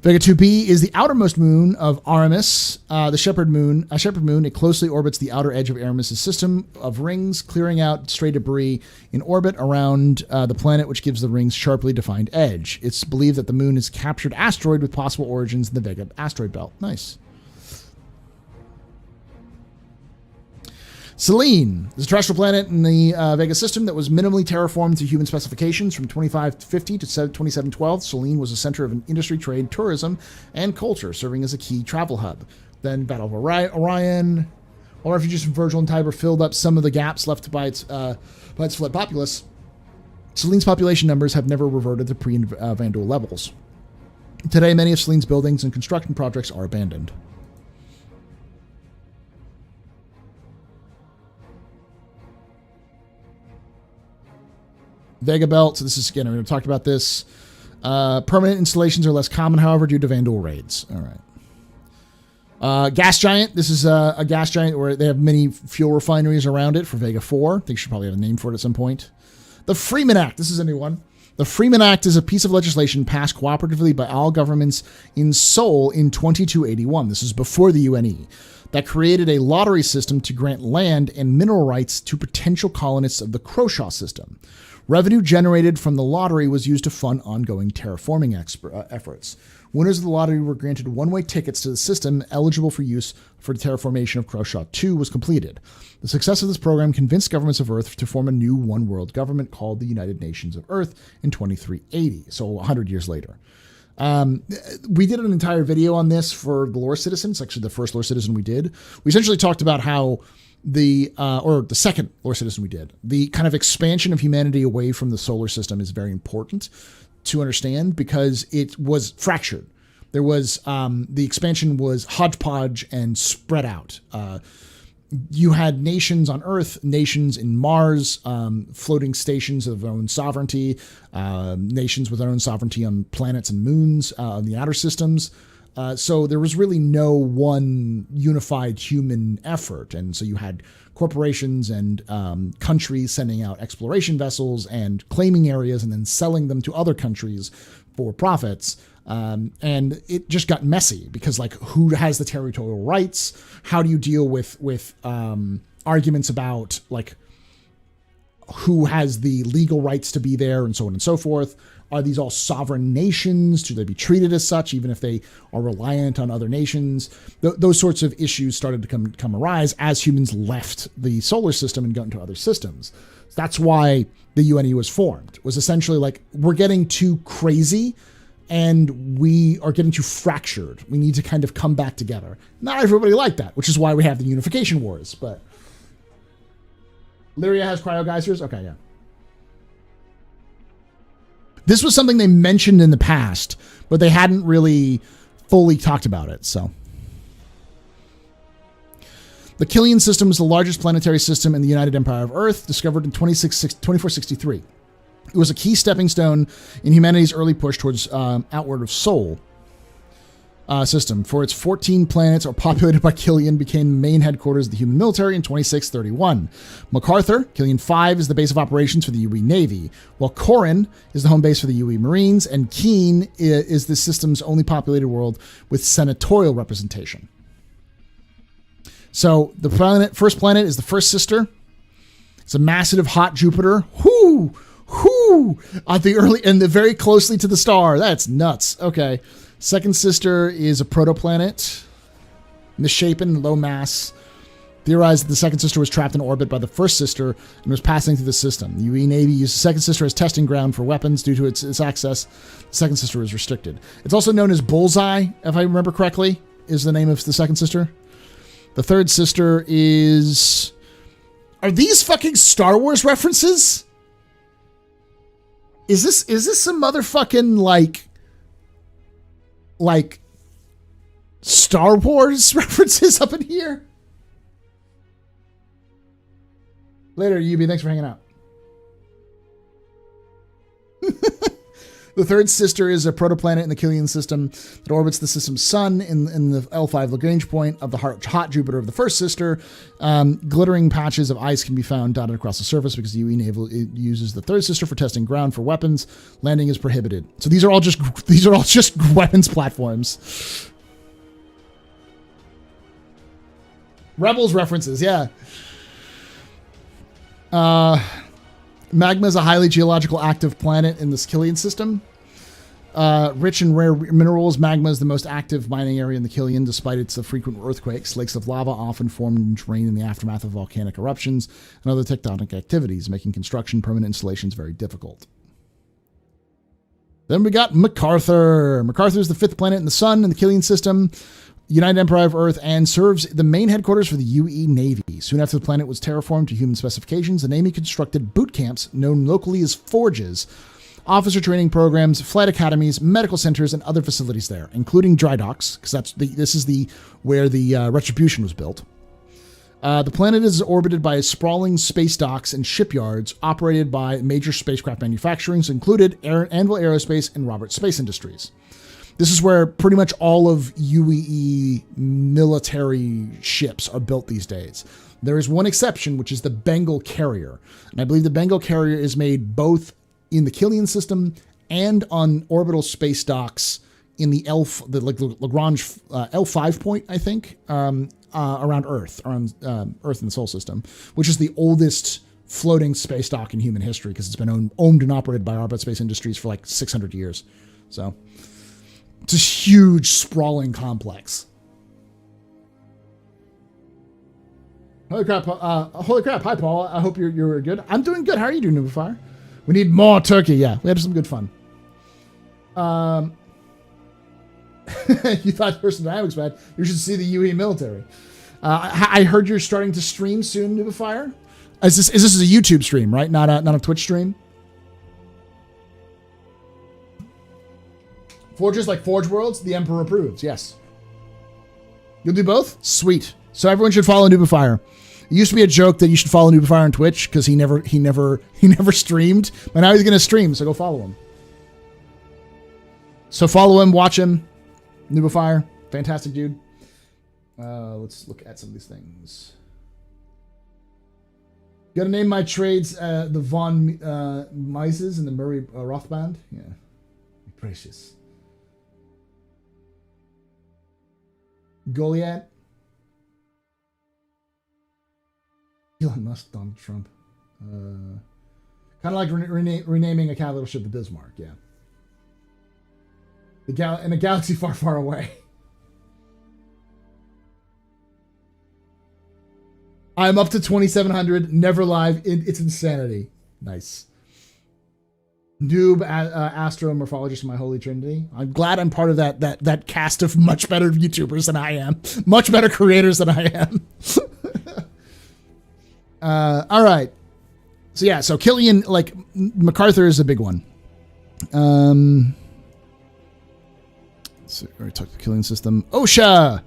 Vega 2b is the outermost moon of Aramis, the Shepherd Moon. It closely orbits the outer edge of Aramis' system of rings, clearing out stray debris in orbit around the planet, which gives the rings sharply defined edge. It's believed that the moon is a captured asteroid with possible origins in the Vega asteroid belt. Nice. Selene is a terrestrial planet in the Vega system that was minimally terraformed to human specifications from 2550 to 2712. Selene was a center of industry, trade, tourism, and culture, serving as a key travel hub. Then Battle of Orion, or refugees from Virgil and Tiber filled up some of the gaps left by its fled populace. Selene's population numbers have never reverted to pre-Vandal levels. Today, many of Selene's buildings and construction projects are abandoned. Vega Belt, so this is, again, we talked about this. Permanent installations are less common, however, due to Vandal raids. All right. Gas Giant, this is a gas giant where they have many fuel refineries around it for Vega 4. I think you should probably have a name for it at some point. The Freeman Act, this is a new one. The Freeman Act is a piece of legislation passed cooperatively by all governments in Seoul in 2281. This is before the UNE. That created a lottery system to grant land and mineral rights to potential colonists of the Croshaw system. Revenue generated from the lottery was used to fund ongoing terraforming efforts. Winners of the lottery were granted one-way tickets to the system eligible for use for the terraformation of Croshaw 2 was completed. The success of this program convinced governments of Earth to form a new one-world government called the United Nations of Earth in 2380, so 100 years later. We did an entire video on this for the Lore Citizen. It's actually the first Lore Citizen we did. We essentially talked about how or the second Lore Citizen we did, the kind of expansion of humanity away from the solar system is very important to understand because it was fractured. There was, the expansion was hodgepodge and spread out. You had nations on Earth, nations in Mars, floating stations of their own sovereignty, nations with their own sovereignty on planets and moons, on the outer systems. So there was really no one unified human effort. And so you had corporations and countries sending out exploration vessels and claiming areas and then selling them to other countries for profits. And it just got messy because, like, who has the territorial rights? How do you deal with arguments about, like, who has the legal rights to be there and so on and so forth? Are these all sovereign nations? Should they be treated as such, even if they are reliant on other nations? Those sorts of issues started to come arise as humans left the solar system and got into other systems. That's why the UNE was formed. It was essentially like, we're getting too crazy and we are getting too fractured. We need to kind of come back together. Not everybody liked that, which is why we have the unification wars. But Lyria has cryo geysers? Okay, yeah. This was something they mentioned in the past, but they hadn't really fully talked about it, so. The Killian system is the largest planetary system in the United Empire of Earth, discovered in 2463. It was a key stepping stone in humanity's early push towards outward of Sol. system. For its 14 planets are populated by Killian, became the main headquarters of the human military in 2631. MacArthur, Killian 5, is the base of operations for the UE Navy, while Corin is the home base for the UE Marines, and Keen is the system's only populated world with senatorial representation. So the first planet is the First Sister. It's a massive hot Jupiter. At the early and very closely to the star. That's nuts. Okay. Second Sister is a protoplanet, misshapen, low mass. Theorized that the Second Sister was trapped in orbit by the First Sister and was passing through the system. The UE Navy used the Second Sister as testing ground for weapons due to its access. The Second Sister was restricted. It's also known as Bullseye, if I remember correctly, is the name of the Second Sister. The Third Sister is... Are these fucking Star Wars references? Is this some motherfucking, like Star Wars references up in here? Later, Yubi. Thanks for hanging out. The Third Sister is a protoplanet in the Killian system that orbits the system's sun in the L5 Lagrange point of the hot Jupiter of the First Sister. Glittering patches of ice can be found dotted across the surface because the UE Naval uses the Third Sister for testing ground for weapons. Landing is prohibited. So these are all just weapons platforms. Rebels references, yeah. Magma is a highly geological active planet in the Killian system. Rich in rare minerals, magma is the most active mining area in the Killian, despite its frequent earthquakes. Lakes of lava often form and drain in the aftermath of volcanic eruptions and other tectonic activities, making construction permanent installations very difficult. Then we got MacArthur. MacArthur is the fifth planet in the sun in the Killian system, United Empire of Earth, and serves the main headquarters for the UE Navy. Soon after the planet was terraformed to human specifications, the Navy constructed boot camps known locally as forges, officer training programs, flight academies, medical centers, and other facilities there, including dry docks, because this is where the Retribution was built. The planet is orbited by sprawling space docks and shipyards operated by major spacecraft manufacturers, included Anvil Aerospace and Roberts Space Industries. This is where pretty much all of UEE military ships are built these days. There is one exception, which is the Bengal carrier. And I believe the Bengal carrier is made both in the Killian system and on orbital space docks in the Lagrange L5 point, I think, around Earth in the Sol system, which is the oldest floating space dock in human history because it's been owned and operated by Roberts Space Industries for like 600 years. So... it's a huge, sprawling complex. Holy crap. Hi, Paul. I hope you're good. I'm doing good. How are you doing, Nubifire? We need more turkey. Yeah, we had some good fun. You thought Person Dynamics bad. You should see the UE military. I heard you're starting to stream soon, Nubifire. Is this a YouTube stream, right? Not a Twitch stream? Forges like Forge Worlds, the Emperor approves. Yes. You'll do both? Sweet. So everyone should follow Nubifire. It used to be a joke that you should follow Nubifire on Twitch because he never streamed, but now he's gonna stream, so go follow him. So follow him, watch him. Nubifire, fantastic dude. Let's look at some of these things. Gotta name my trades the Von Mises and the Murray Rothband. Yeah. Precious. Goliath. Elon Musk, Donald Trump. Kind of like renaming a capital ship the Bismarck, yeah. In a galaxy far, far away. I'm up to 2,700, never live. It's insanity. Nice. Noob, astromorphologist, my holy trinity. I'm glad I'm part of that cast of much better YouTubers than I am. Much better creators than I am. All right. So yeah, so Killian, like, MacArthur is a big one. So we already talked to the Killian system. OSHA!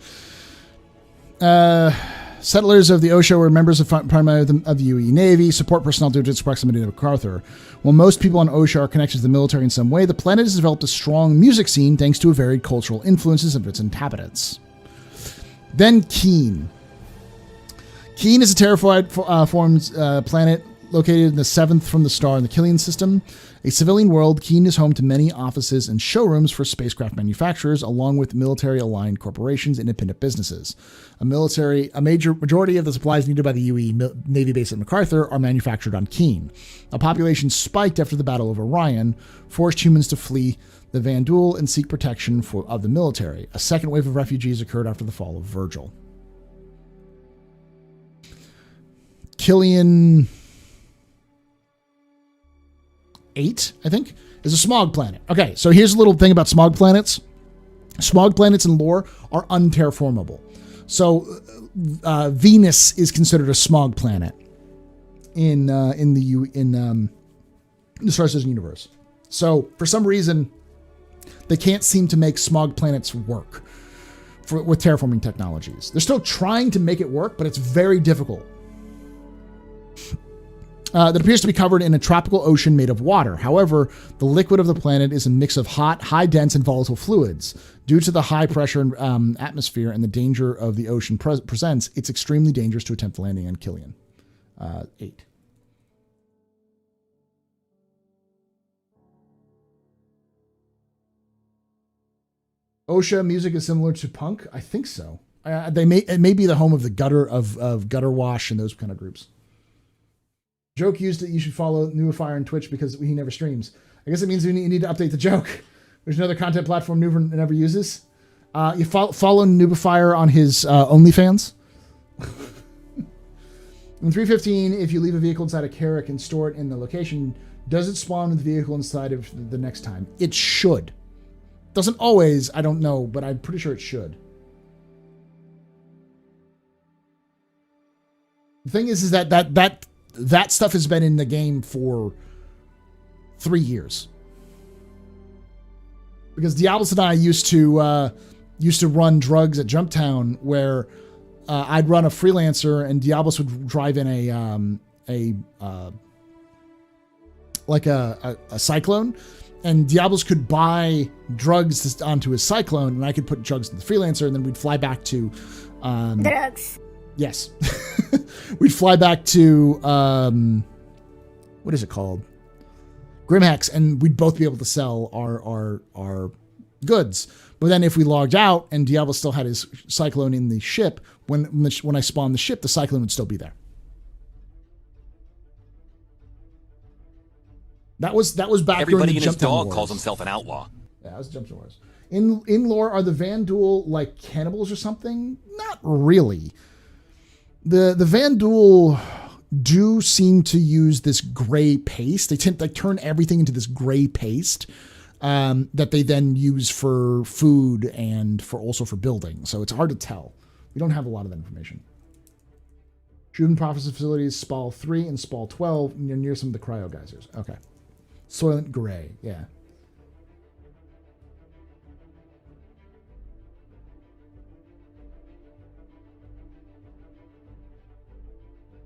Settlers of the Osha were members of primarily of the UE Navy, support personnel due to its proximity to MacArthur. While most people on Osha are connected to the military in some way, the planet has developed a strong music scene thanks to varied cultural influences of its inhabitants. Then Keen. Keen is a terraformed planet located in the 7th from the star in the Killian system. A civilian world, Keen is home to many offices and showrooms for spacecraft manufacturers, along with military-aligned corporations and independent businesses. A majority of the supplies needed by the UE Navy base at MacArthur are manufactured on Keen. A population spiked after the Battle of Orion, forced humans to flee the Vandul and seek protection of the military. A second wave of refugees occurred after the fall of Virgil. Killian 8, I think, is a smog planet. Okay, so here's a little thing about smog planets. Smog planets in lore are unterraformable. So Venus is considered a smog planet in the Star Citizen universe. So for some reason, they can't seem to make smog planets work with terraforming technologies. They're still trying to make it work, but it's very difficult. That appears to be covered in a tropical ocean made of water. However, the liquid of the planet is a mix of hot, high dense, and volatile fluids. Due to the high pressure atmosphere and the danger of the ocean presents, it's extremely dangerous to attempt landing on Killian. 8. Osha music is similar to punk? I think so. It may be the home of the gutter wash and those kind of groups. Joke used that you should follow Nubifier on Twitch because he never streams. I guess it means you need to update the joke. There's another content platform Nubifier never uses. You follow Nubifier on his OnlyFans. In 315, if you leave a vehicle inside a Carrack and store it in the location, does it spawn with the vehicle inside of the next time? It should. Doesn't always, I don't know, but I'm pretty sure it should. The thing is that stuff has been in the game for 3 years. Because Diablos and I used to run drugs at Jumptown, where I'd run a freelancer and Diablos would drive in a cyclone, and Diablos could buy drugs onto his cyclone, and I could put drugs in the freelancer, and then we'd fly back to drugs. Yes. We'd fly back to, what is it called? Grimhex, and we'd both be able to sell our goods. But then if we logged out and Diablo still had his cyclone in the ship, when I spawned the ship, the cyclone would still be there. That was back Everybody during the and his dog Wars. calls himself an outlaw. Yeah, that was Jumptown Wars. In lore, are the Vandul like cannibals or something? Not really. The Vandul do seem to use this gray paste. They turn everything into this gray paste that they then use for food and also for building. So it's hard to tell. We don't have a lot of that information. Shooting processing facilities, Spall 3 and Spall 12 near some of the cryo geysers. Okay. Soylent Gray, yeah.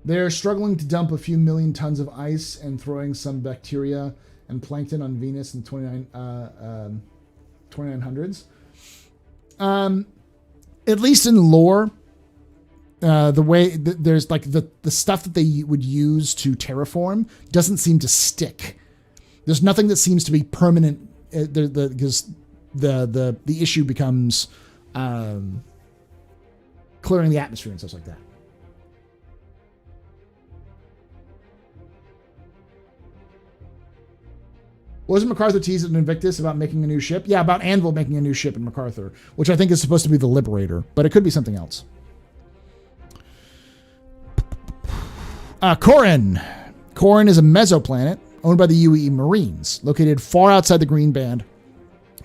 They're struggling to dump a few million tons of ice and throwing some bacteria and plankton on Venus in the 2900s. At least in lore, the way there's like the stuff that they would use to terraform doesn't seem to stick. There's nothing that seems to be permanent because the issue becomes clearing the atmosphere and stuff like that. Wasn't MacArthur teased in Invictus about making a new ship? Yeah, about Anvil making a new ship in MacArthur, which I think is supposed to be the Liberator, but it could be something else. Corin. Corin is a mesoplanet owned by the UE Marines, located far outside the Green Band.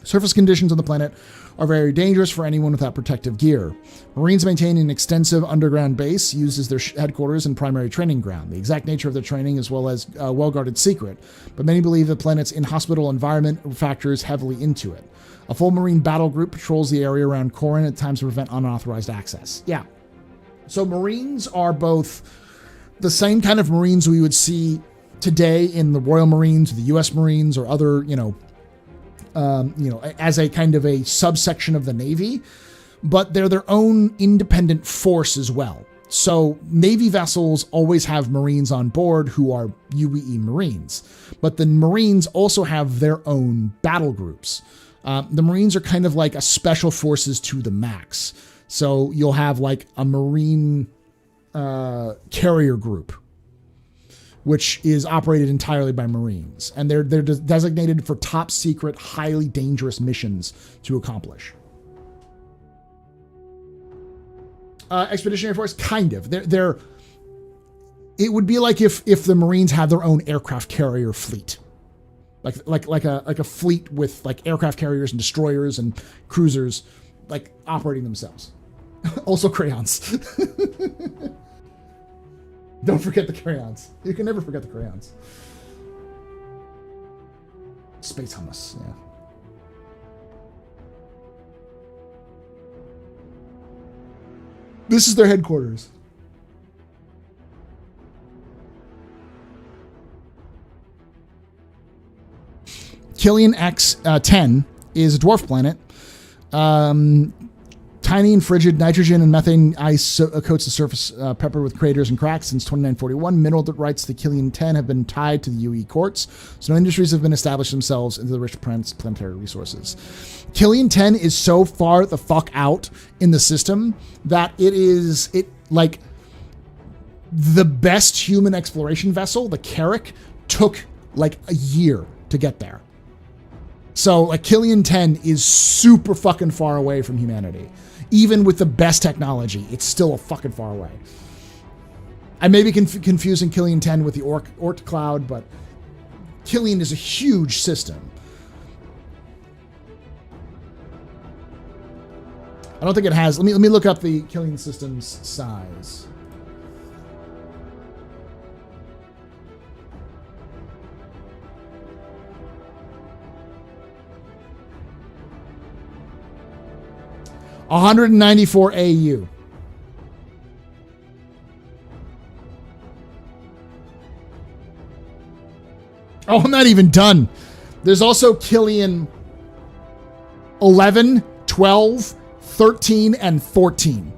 Surface conditions on the planet are very dangerous for anyone without protective gear. Marines maintain an extensive underground base used as their headquarters and primary training ground. The exact nature of their training is well as a well-guarded secret, but many believe the planet's inhospitable environment factors heavily into it. A full Marine battle group patrols the area around Corin at times to prevent unauthorized access. Yeah. So Marines are both the same kind of Marines we would see today in the Royal Marines or the U.S. Marines or other, as a kind of a subsection of the Navy, but they're their own independent force as well. So Navy vessels always have Marines on board who are UEE Marines, but the Marines also have their own battle groups. The Marines are kind of like a special forces to the max. So you'll have like a Marine carrier group, which is operated entirely by Marines, and they're designated for top secret, highly dangerous missions to accomplish. Expeditionary Force, kind of. They're. It would be like if the Marines had their own aircraft carrier fleet, like a fleet with like aircraft carriers and destroyers and cruisers, like operating themselves. Also crayons. Don't forget the crayons. You can never forget the crayons. Space hummus, yeah. This is their headquarters. Killian X-10 is a dwarf planet. Tiny and frigid, nitrogen and methane ice coats the surface, peppered with craters and cracks since 2941. Mineral rights to the Killian 10 have been tied to the UE courts, so no industries have been established themselves into the rich planetary resources. Killian 10 is so far the fuck out in the system that it like the best human exploration vessel, the Carrack, took like a year to get there. So like Killian 10 is super fucking far away from humanity. Even with the best technology, it's still a fucking far away. I may be confusing Killian 10 with the Oort cloud, but Killian is a huge system. I don't think it has. Let me look up the Killian system's size. $194 AU. Oh, I'm not even done. There's also Killian 11, 12, 13, and 14.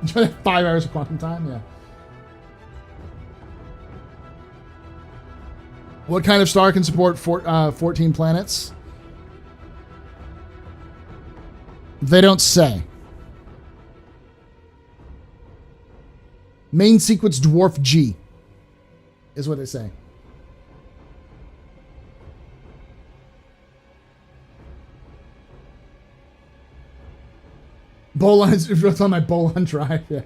Enjoy that 5 hours of quantum time, yeah. What kind of star can support 14 planets? They don't say. Main sequence dwarf G is what they say. Bolon is on my Bolon drive, yeah.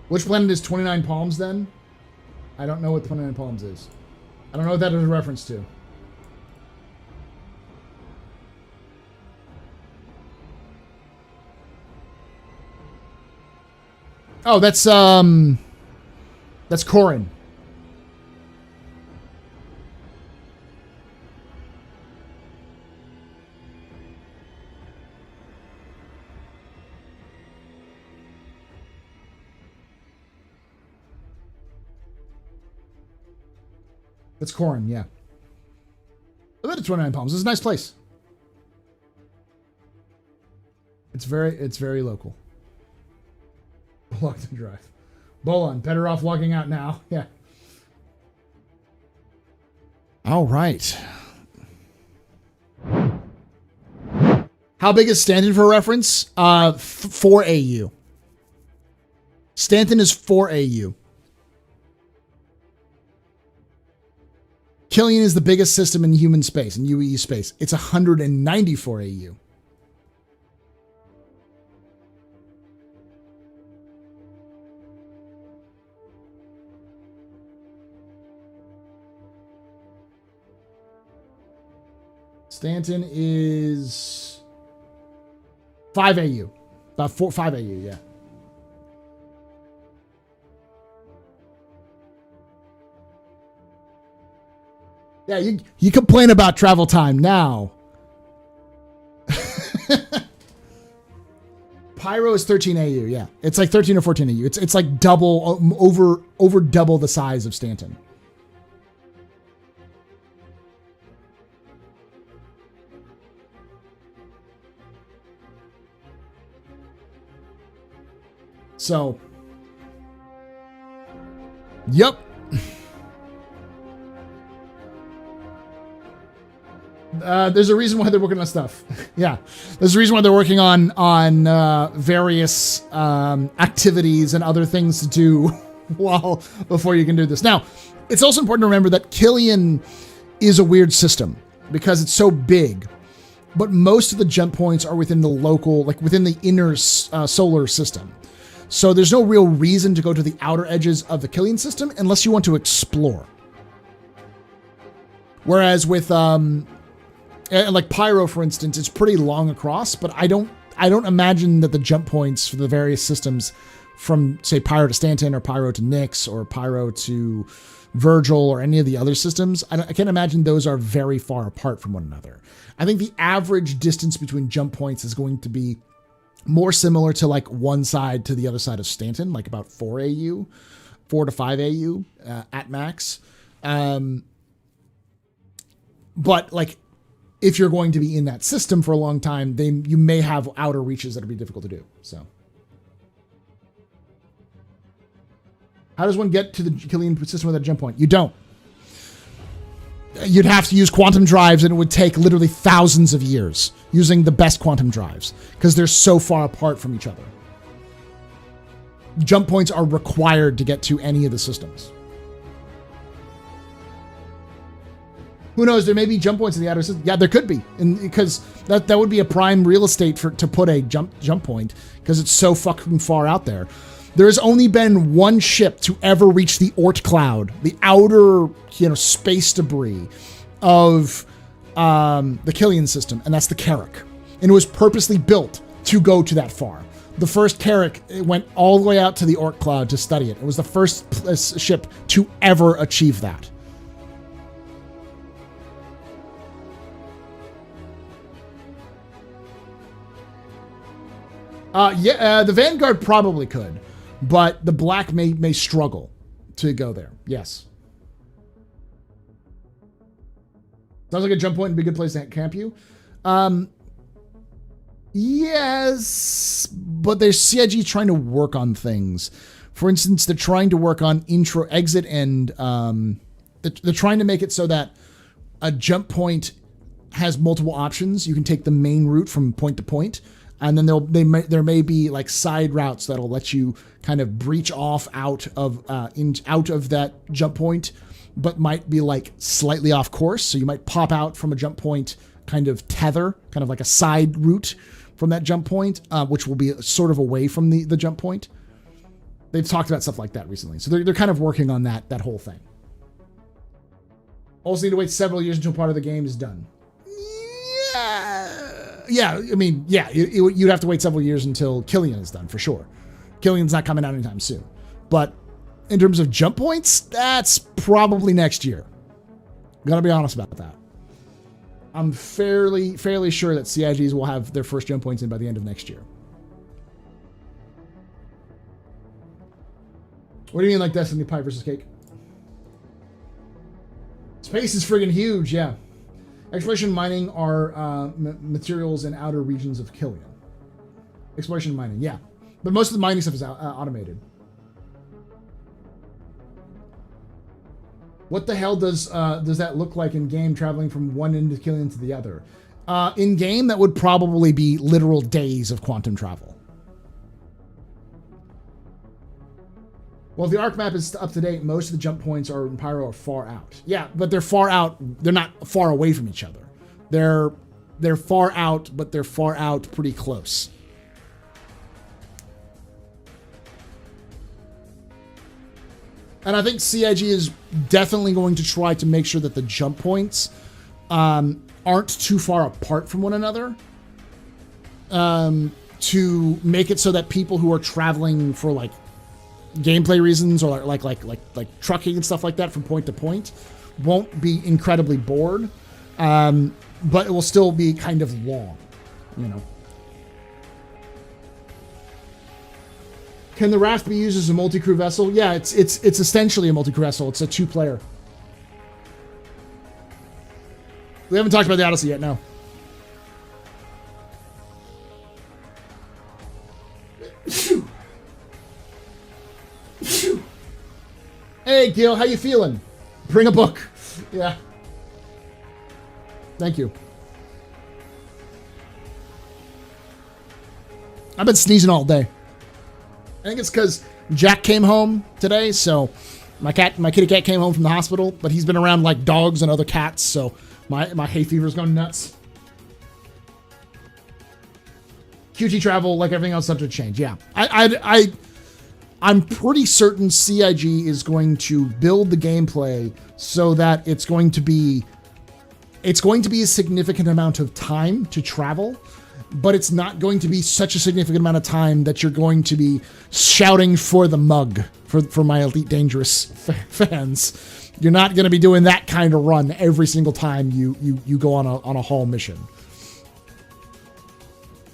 Which planet is 29 Palms then? I don't know what 29 Palms is. I don't know what that is a reference to. Oh, that's Corin. That's Corin, yeah. I bet it's 29 Palms. It's a nice place. It's very local. Locked in drive. Bolon, better off logging out now. Yeah. All right. How big is Stanton for reference? 4 AU. Stanton is 4 AU. Killian is the biggest system in human space, in UEE space. It's 194 AU. Stanton is 5 AU. About 5 AU, yeah. Yeah, you complain about travel time now. Pyro is 13 AU, yeah. It's like 13 or 14 AU. It's like double, over double the size of Stanton. So, yep. There's a reason why they're working on stuff. Yeah, there's a reason why they're working on various activities and other things to do before you can do this. Now, it's also important to remember that Killian is a weird system because it's so big, but most of the jump points are within the local, like within the inner solar system. So there's no real reason to go to the outer edges of the Killian system unless you want to explore. Whereas with like Pyro, for instance, it's pretty long across, but I don't imagine that the jump points for the various systems from, say, Pyro to Stanton or Pyro to Nyx or Pyro to Virgil or any of the other systems, I can't imagine those are very far apart from one another. I think the average distance between jump points is going to be more similar to like one side to the other side of Stanton, like about 4 AU, 4 to 5 AU at max. But like, if you're going to be in that system for a long time, you may have outer reaches that'll be difficult to do. So, how does one get to the Killian system with a jump point? You don't. You'd have to use quantum drives, and it would take literally thousands of years using the best quantum drives because they're so far apart from each other. Jump points are required to get to any of the systems. Who knows? There may be jump points in the outer system. Yeah, there could be, because that would be a prime real estate to put a jump point because it's so fucking far out there. There has only been one ship to ever reach the Oort cloud, the outer, space debris of the Killian system, and that's the Carrack. And it was purposely built to go to that far. The first Carrack went all the way out to the Oort cloud to study it. It was the first ship to ever achieve that. The Vanguard probably could, but the Black may struggle to go there. Yes. Sounds like a jump point would be a good place to camp you. Yes, but there's CIG trying to work on things. For instance, they're trying to work on intro, exit, and they're trying to make it so that a jump point has multiple options. You can take the main route from point to point. And then there may be like side routes that'll let you kind of breach off out of that jump point, but might be like slightly off course. So you might pop out from a jump point, kind of tether, kind of like a side route from that jump point, which will be sort of away from the jump point. They've talked about stuff like that recently, so they're kind of working on that whole thing. Also need to wait several years until part of the game is done. Yeah, I mean, yeah, you'd have to wait several years until Killian is done, for sure. Killian's not coming out anytime soon. But in terms of jump points, that's probably next year. Gotta be honest about that. I'm fairly sure that CIGs will have their first jump points in by the end of next year. What do you mean like Destiny pie versus cake? Space is friggin' huge, yeah. Exploration and mining are materials in outer regions of Killian. Exploration and mining, yeah. But most of the mining stuff is automated. What the hell does that look like in game, traveling from one end of Killian to the other? In game, that would probably be literal days of quantum travel. Well, if the arc map is up to date, most of the jump points in Pyro are far out. Yeah, but they're far out. They're not far away from each other. They're far out, but they're far out pretty close. And I think CIG is definitely going to try to make sure that the jump points aren't too far apart from one another, to make it so that people who are traveling for like gameplay reasons or like trucking and stuff like that from point to point won't be incredibly bored, but it will still be kind of long, you know. Can the Raft be used as a multi-crew vessel? Yeah, it's essentially a multi-crew vessel. It's a 2-player. We haven't talked about the Odyssey yet, no. Hey, Gil, how you feeling? Bring a book. Yeah. Thank you. I've been sneezing all day. I think it's because Jack came home today, so my kitty cat came home from the hospital, but he's been around like dogs and other cats, so my hay fever's going nuts. QT travel, like everything else, subject to change. Yeah, I'm pretty certain CIG is going to build the gameplay so that it's going to be a significant amount of time to travel, but it's not going to be such a significant amount of time that you're going to be shouting for the mug for my Elite Dangerous fans. You're not going to be doing that kind of run every single time you go on a haul mission.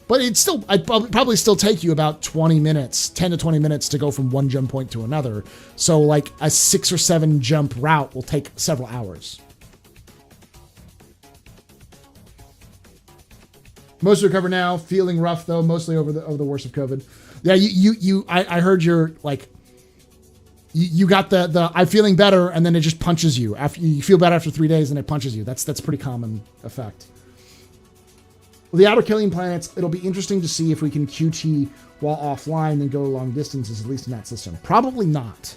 But I'd probably still take you about 20 minutes, 10 to 20 minutes to go from one jump point to another. So like a 6 or 7 jump route will take several hours. Most recover now, feeling rough though, mostly over the worst of COVID. Yeah, I heard you're like, you got the I'm feeling better, and then it just punches you. After you feel better after 3 days, and it punches you. That's a pretty common effect. The outer killing planets, it'll be interesting to see if we can QT while offline and go long distances, at least in that system. Probably not.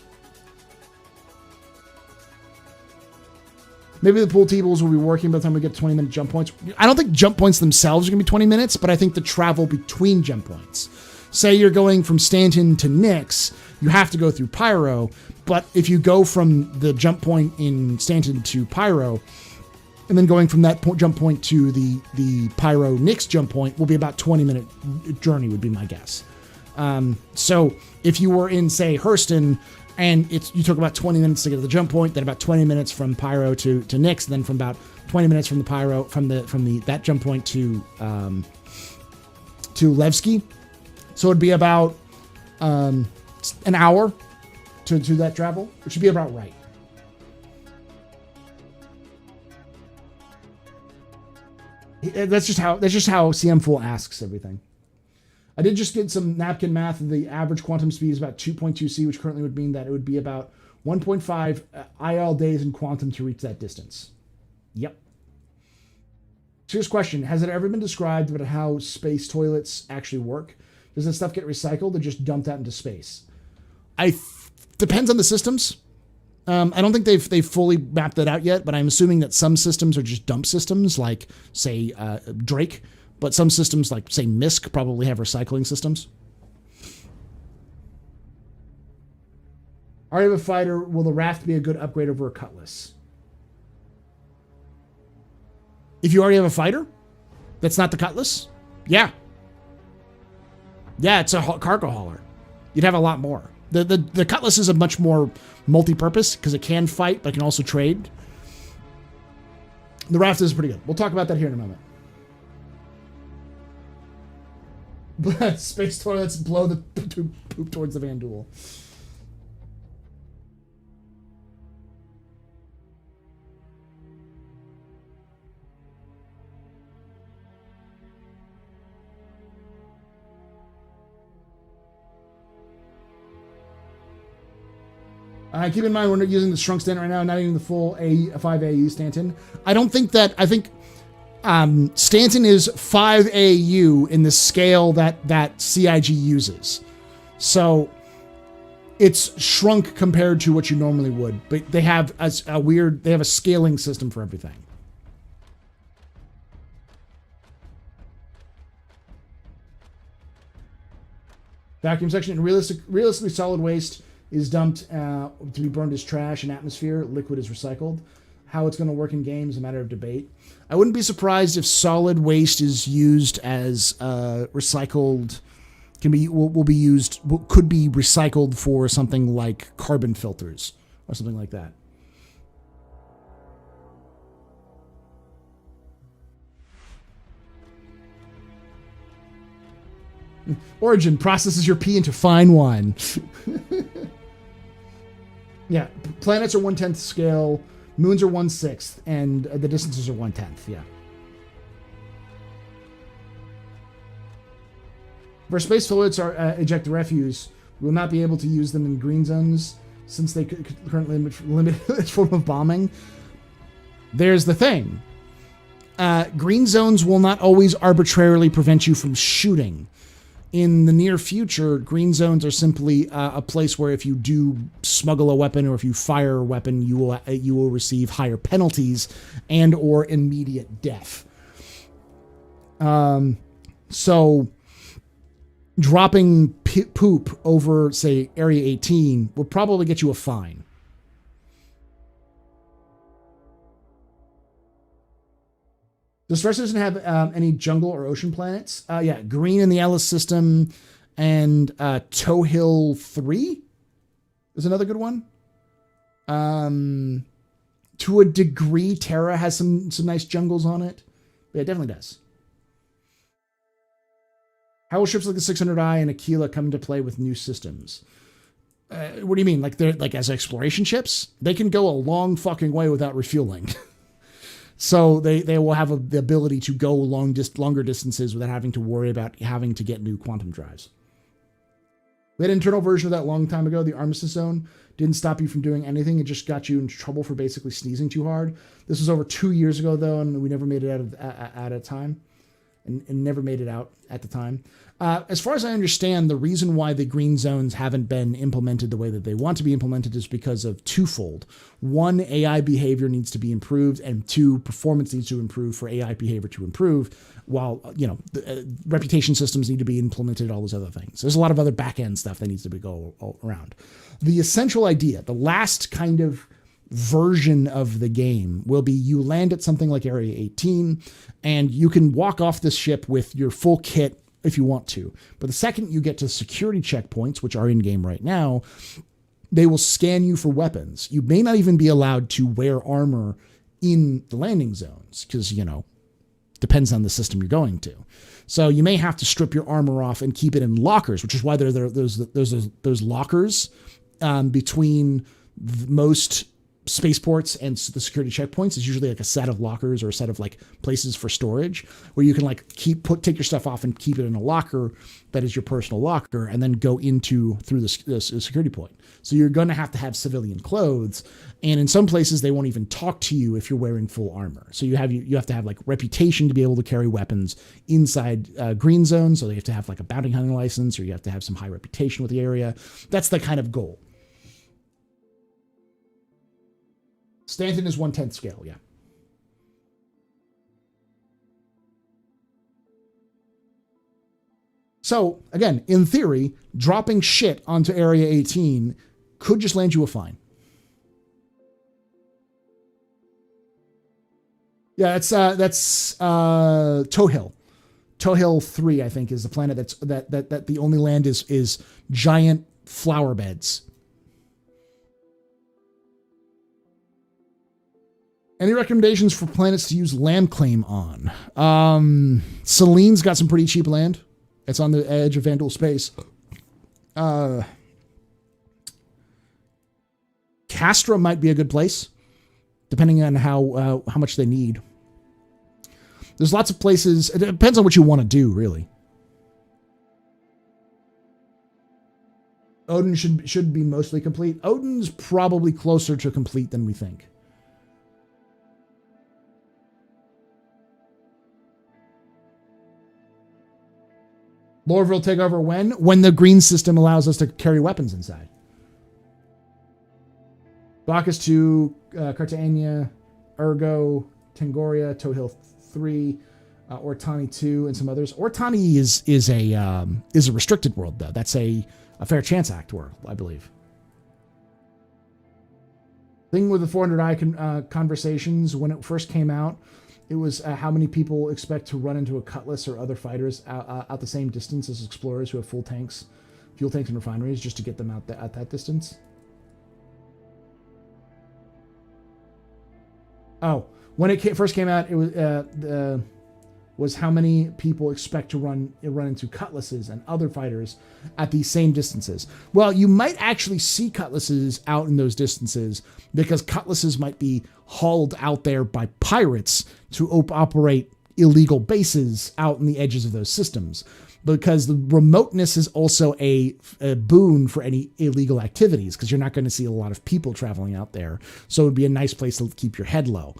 Maybe the pool tables will be working by the time we get 20-minute jump points. I don't think jump points themselves are going to be 20 minutes, but I think the travel between jump points. Say you're going from Stanton to Nyx, you have to go through Pyro, but if you go from the jump point in Stanton to Pyro, and then going from that jump point to the Pyro Nyx jump point will be about 20-minute journey would be my guess. So if you were in, say, Hurston, and you took about 20 minutes to get to the jump point, then about 20 minutes from Pyro to Nyx, and then from about 20 minutes from the Pyro from that jump point to Levski. So it'd be about an hour to do that travel, which would be about right. That's just how CM Fool asks everything. I did just get some napkin math. The average quantum speed is about 2.2 C, which currently would mean that it would be about 1.5 IL days in quantum to reach that distance. Yep. Serious question. Has it ever been described about how space toilets actually work? Does that stuff get recycled or just dumped out into space? Depends on the systems. I don't think they've fully mapped that out yet, but I'm assuming that some systems are just dump systems, like, say, Drake, but some systems, like, say, MISC, probably have recycling systems. Are you a fighter? Will the Raft be a good upgrade over a Cutlass? If you already have a fighter, that's not the Cutlass? Yeah. Yeah, it's a cargo hauler. You'd have a lot more. The Cutlass is a much more multi-purpose because it can fight, but it can also trade. The Raft is pretty good. We'll talk about that here in a moment. But space toilets blow the poop towards the Vanduul. Keep in mind, we're not using the shrunk Stanton right now, not even the full 5 AU Stanton. I think Stanton is 5 AU in the scale that CIG uses. So it's shrunk compared to what you normally would, but they have a scaling system for everything. Vacuum section, realistically solid waste is dumped to be burned as trash in atmosphere. Liquid is recycled. How it's going to work in games is a matter of debate. I wouldn't be surprised if solid waste is used as recycled, could be recycled for something like carbon filters or something like that. Origin processes your pee into fine wine. Yeah, planets are 1/10 scale, moons are 1/6, and the distances are 1/10. Yeah. For space fluids are eject refuse, we will not be able to use them in green zones since they could currently limit its form of bombing. There's the thing. Green zones will not always arbitrarily prevent you from shooting. In the near future, green zones are simply a place where if you do smuggle a weapon or if you fire a weapon, you will receive higher penalties and or immediate death. So dropping poop over, say, Area 18 will probably get you a fine. The Stress doesn't have any jungle or ocean planets. Yeah, green in the Ellis system, and Tohill 3 is another good one. To a degree, Terra has some nice jungles on it. Yeah, it definitely does. How will ships like the 600i and Aquila come into play with new systems? What do you mean? Like they're like as exploration ships? They can go a long fucking way without refueling. So they will have the ability to go longer distances without having to worry about having to get new quantum drives. We had an internal version of that a long time ago. The Armistice Zone didn't stop you from doing anything. It just got you in trouble for basically sneezing too hard. This was over 2 years ago, though, and we never made it out at a time. And never made it out at the time. As far as I understand, the reason why the green zones haven't been implemented the way that they want to be implemented is because of twofold. One, AI behavior needs to be improved, and two, performance needs to improve for AI behavior to improve, while, reputation systems need to be implemented, all those other things. There's a lot of other back-end stuff that needs to go around. The essential idea, the last kind of version of the game will be you land at something like Area 18 and you can walk off this ship with your full kit if you want to. But the second you get to security checkpoints, which are in game right now, they will scan you for weapons. You may not even be allowed to wear armor in the landing zones because, depends on the system you're going to. So you may have to strip your armor off and keep it in lockers, which is why there's those lockers between most spaceports and the security checkpoints. Is usually like a set of lockers or a set of like places for storage where you can like take your stuff off and keep it in a locker that is your personal locker, and then go through the security point. So you're going to have civilian clothes, and in some places they won't even talk to you if you're wearing full armor. So you have to have like reputation to be able to carry weapons inside green zones. So you have to have like a bounty hunting license, or you have to have some high reputation with the area. That's the kind of goal. Stanton is 1/10 scale, yeah. So, again, in theory, dropping shit onto Area 18 could just land you a fine. Yeah, that's Tohill. Tohill 3, I think, is the planet that the only land is giant flower beds. Any recommendations for planets to use land claim on? Selene's got some pretty cheap land. It's on the edge of Vandal space. Castra might be a good place, depending on how much they need. There's lots of places. It depends on what you want to do, really. Odin should be mostly complete. Odin's probably closer to complete than we think. Lorville take over when? When the green system allows us to carry weapons inside. Bacchus 2, Cartagena, Ergo, Tangoria, Tohill 3, Ortani 2, and some others. Ortani is a restricted world, though. That's a Fair Chance Act world, I believe. Thing with the 400i conversations, when it first came out, it was how many people expect to run into a Cutlass or other fighters out the same distance as explorers who have fuel tanks and refineries, just to get them out at that distance. Oh, when it first came out, it was how many people expect to run into Cutlasses and other fighters at these same distances. Well, you might actually see Cutlasses out in those distances because Cutlasses might be hauled out there by pirates to operate illegal bases out in the edges of those systems. Because the remoteness is also a boon for any illegal activities, because you're not going to see a lot of people traveling out there. So it would be a nice place to keep your head low,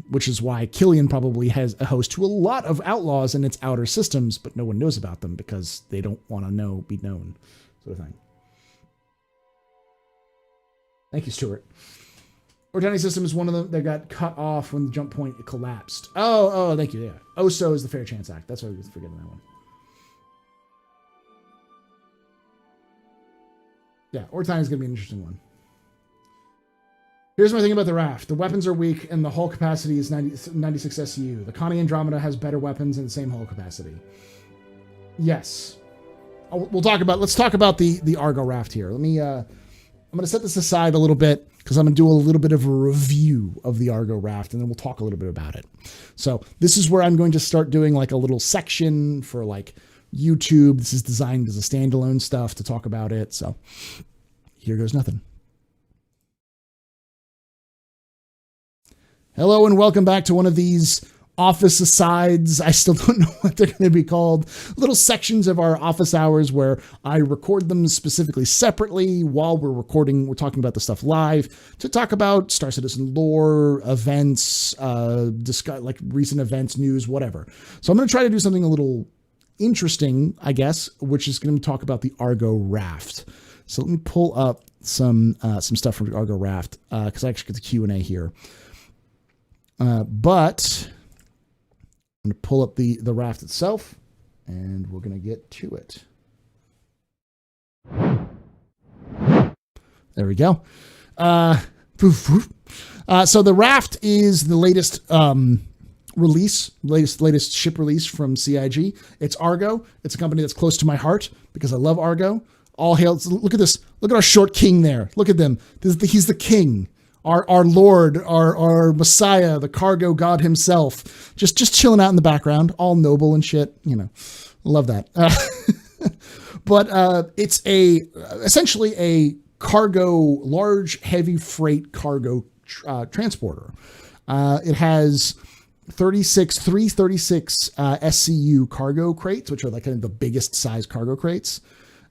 which is why Killian probably has a host to a lot of outlaws in its outer systems, but no one knows about them because they don't want to be known, sort of thing. Thank you, Stuart. Ortani system is one of them that got cut off when the jump point collapsed. Oh, thank you. Yeah. OSO is the Fair Chance Act. That's why I was forgetting that one. Yeah, Ortani is going to be an interesting one. Here's my thing about the raft. The weapons are weak, and the hull capacity is 96 SCU. The Connie Andromeda has better weapons and the same hull capacity. Yes. Let's talk about the Argo Raft here. I'm going to set this aside a little bit because I'm going to do a little bit of a review of the Argo Raft, and then we'll talk a little bit about it. So this is where I'm going to start doing like a little section for like YouTube. This is designed as a standalone stuff to talk about it. So here goes nothing. Hello and welcome back to one of these office asides. I still don't know what they're going to be called. Little sections of our office hours where I record them specifically separately while we're recording. We're talking about the stuff live to talk about Star Citizen lore, events, discuss like recent events, news, whatever. So I'm going to try to do something a little interesting, I guess, which is going to talk about the Argo Raft. So let me pull up some stuff from the Argo Raft because I actually get the Q&A here. But I'm going to pull up the raft itself, and we're going to get to it. There we go. So the raft is the latest latest ship release from CIG. It's Argo. It's a company that's close to my heart because I love Argo. All hail. Look at this. Look at our short king there. Look at them. He's the king. Our Lord, our Messiah, the cargo god himself, just chilling out in the background, all noble and shit. You know, love that. But it's essentially a large, heavy freight cargo transporter. It has 336 SCU cargo crates, which are like kind of the biggest size cargo crates.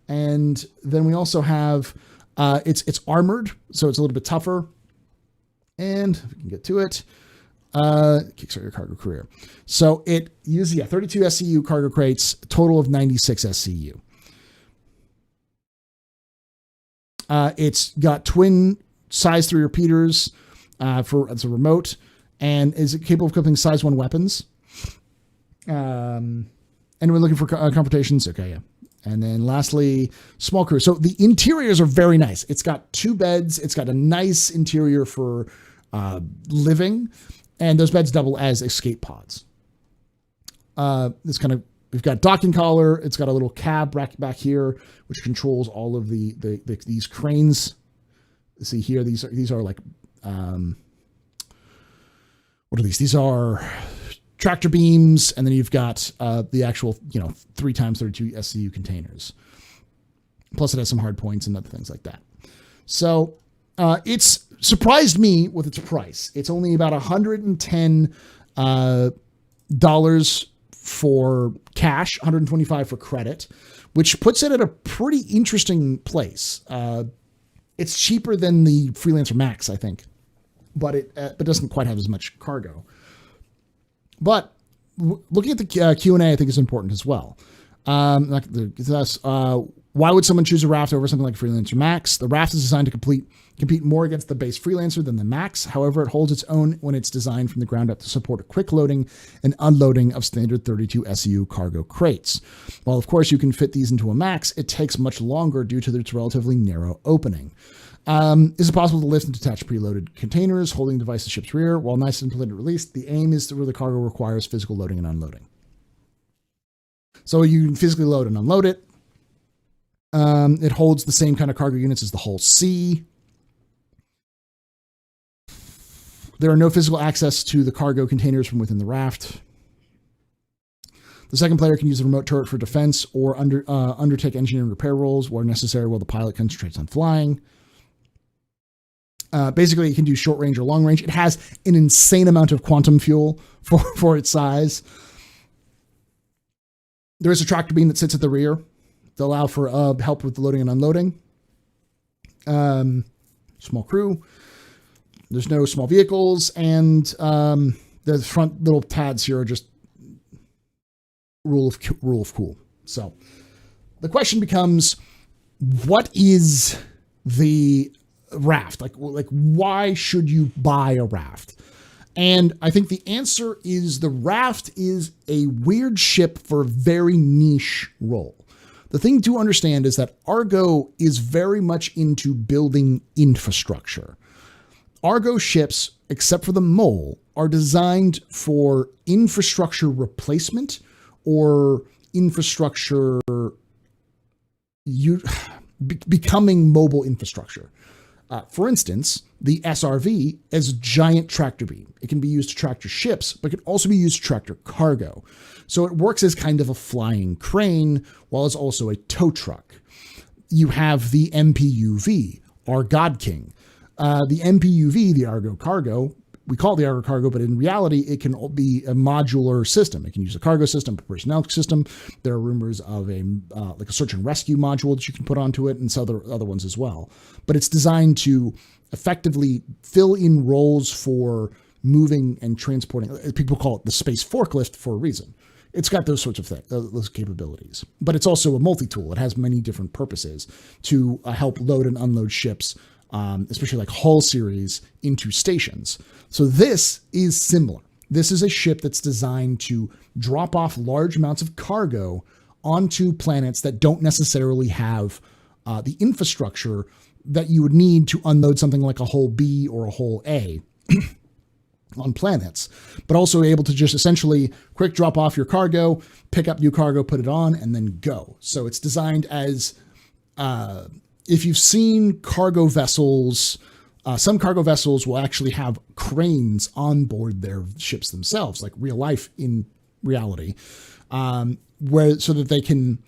And then we also have it's armored, so it's a little bit tougher. And if we can get to it, kickstart your cargo career. So it uses 32 SCU cargo crates, total of 96 SCU. It's got twin size 3 repeaters as a remote, and is capable of equipping size 1 weapons. And we're looking for confrontations. Okay, yeah. And then lastly, small crew. So the interiors are very nice. It's got 2 beds. It's got a nice interior for living, and those beds double as escape pods. We've got docking collar. It's got a little cab back here, which controls all of these cranes. See here, these are like what are these? These are tractor beams, and then you've got the actual 3x32 SCU containers. Plus, it has some hard points and other things like that. So it's surprised me with its price. It's only about $110 for cash, $125 for credit, which puts it at a pretty interesting place. It's cheaper than the Freelancer Max, I think, but it doesn't quite have as much cargo. But looking at the Q&A, I think is important as well. Why would someone choose a Raft over something like Freelancer Max? The Raft is designed to compete more against the base Freelancer than the Max. However, it holds its own when it's designed from the ground up to support a quick loading and unloading of standard 32 SCU cargo crates. While, of course, you can fit these into a Max, it takes much longer due to its relatively narrow opening. Is it possible to lift and detach preloaded containers holding device to ship's rear while nice and implemented released? The aim is to where the cargo requires physical loading and unloading. So you can physically load and unload it. It holds the same kind of cargo units as the Hull C. There are no physical access to the cargo containers from within the raft. The second player can use the remote turret for defense or undertake engineering repair roles where necessary while the pilot concentrates on flying. Basically, it can do short range or long range. It has an insane amount of quantum fuel for its size. There is a tractor beam that sits at the rear to allow for help with the loading and unloading. Small crew. There's no small vehicles, and the front little pads here are just rule of cool. So the question becomes, what is the raft? Like why should you buy a raft? And I think the answer is the raft is a weird ship for a very niche role. The thing to understand is that Argo is very much into building infrastructure. Argo ships, except for the Mole, are designed for infrastructure replacement or infrastructure becoming mobile infrastructure. For instance, the SRV is a giant tractor beam. It can be used to tractor ships, but can also be used to tractor cargo. So it works as kind of a flying crane, while it's also a tow truck. You have the MPUV, our God King. The MPUV, the Argo Cargo, we call it the Argo Cargo, but in reality, it can be a modular system. It can use a cargo system, a personnel system. There are rumors of a search and rescue module that you can put onto it, and some other ones as well. But it's designed to effectively fill in roles for moving and transporting. People call it the space forklift for a reason. It's got those sorts of things, those capabilities. But it's also a multi-tool. It has many different purposes to help load and unload ships, especially like Hull series, into stations. So this is similar. This is a ship that's designed to drop off large amounts of cargo onto planets that don't necessarily have the infrastructure that you would need to unload something like a Hull B or a Hull A on planets, but also able to just essentially quick drop off your cargo, pick up new cargo, put it on, and then go. So it's designed as, if you've seen cargo vessels, some cargo vessels will actually have cranes on board their ships themselves, like real life in reality, so that they can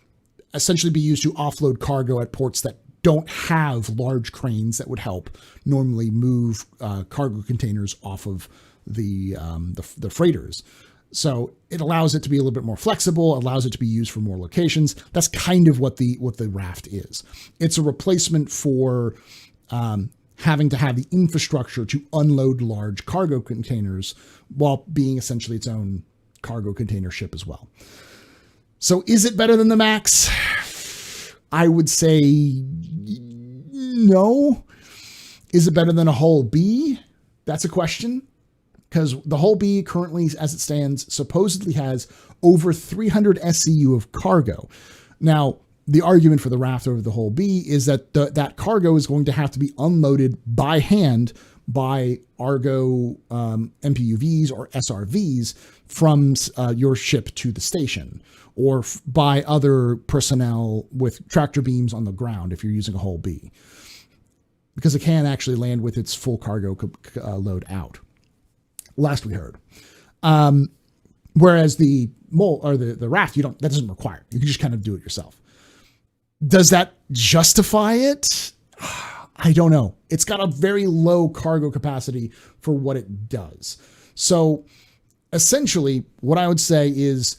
essentially be used to offload cargo at ports that don't have large cranes that would help normally move cargo containers off of the freighters. So it allows it to be a little bit more flexible, allows it to be used for more locations. That's kind of what the raft is. It's a replacement for having to have the infrastructure to unload large cargo containers while being essentially its own cargo container ship as well. So is it better than the Max? I would say no. Is it better than a Hull B? That's a question. Because the Hull B currently, as it stands, supposedly has over 300 SCU of cargo. Now, the argument for the raft over the Hull B is that that cargo is going to have to be unloaded by hand by Argo MPUVs or SRVs from your ship to the station, or by other personnel with tractor beams on the ground if you're using a Hull B, because it can actually land with its full cargo load out. Last we heard. Whereas the Mole or the raft, that doesn't require. You can just kind of do it yourself. Does that justify it? I don't know. It's got a very low cargo capacity for what it does. So essentially, what I would say is,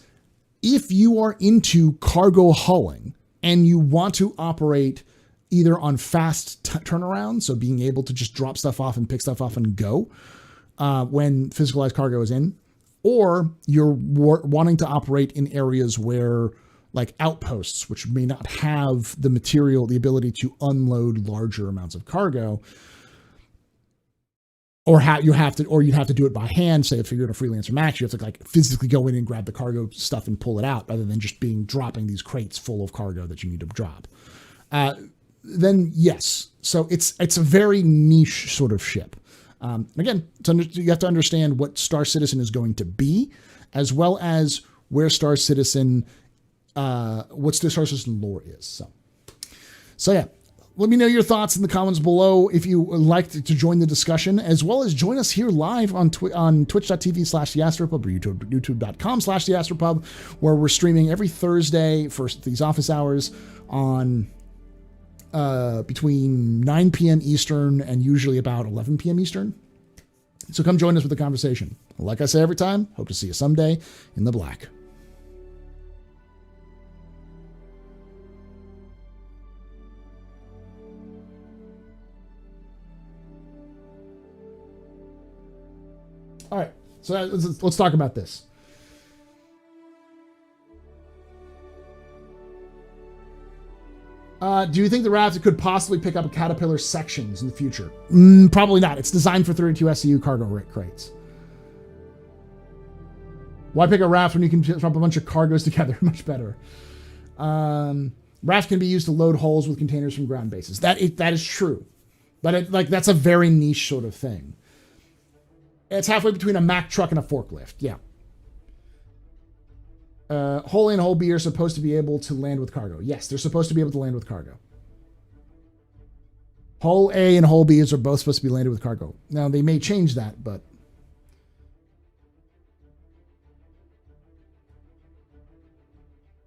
if you are into cargo hauling and you want to operate either on fast turnaround, so being able to just drop stuff off and pick stuff off and go when physicalized cargo is in, or you're wanting to operate in areas where, like outposts, which may not have the ability to unload larger amounts of cargo, or you'd have to do it by hand. Say if you're in a freelancer max, you have to like physically go in and grab the cargo stuff and pull it out, rather than just dropping these crates full of cargo that you need to drop. then yes. So it's a very niche sort of ship. Again, you have to understand what Star Citizen is going to be, as well as where Star Citizen, what the Star Citizen lore is. So yeah. Let me know your thoughts in the comments below if you would like to join the discussion, as well as join us here live on twitch.tv/theastropub or youtube.com/theastropub, where we're streaming every Thursday for these office hours on between 9 p.m. Eastern and usually about 11 p.m. Eastern. So come join us with the conversation. Like I say every time, hope to see you someday in the black. All right, so let's talk about this. Do you think the raft could possibly pick up Caterpillar sections in the future? Probably not. It's designed for 32 SCU cargo crates. Why pick a raft when you can drop a bunch of cargoes together? Much better. Raft can be used to load holes with containers from ground bases. That is true, but that's a very niche sort of thing. It's halfway between a Mack truck and a forklift. Yeah. Hull A and Hull B are supposed to be able to land with cargo. Yes, they're supposed to be able to land with cargo. Hull A and Hull B are both supposed to be landed with cargo. Now, they may change that, but...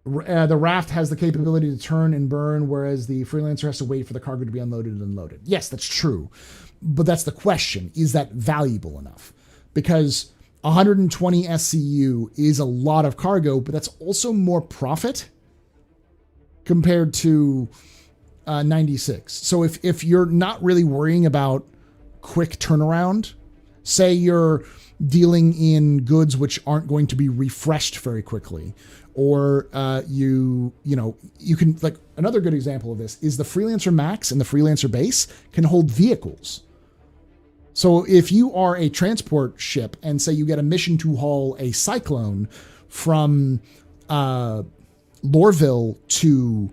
the raft has the capability to turn and burn, whereas the Freelancer has to wait for the cargo to be unloaded and unloaded. Yes, that's true. But that's the question. Is that valuable enough? Because 120 SCU is a lot of cargo, but that's also more profit compared to 96. So if you're not really worrying about quick turnaround, say you're dealing in goods which aren't going to be refreshed very quickly, or you can, like, another good example of this is the Freelancer Max and the Freelancer Base can hold vehicles. So if you are a transport ship and say you get a mission to haul a Cyclone from Lorville to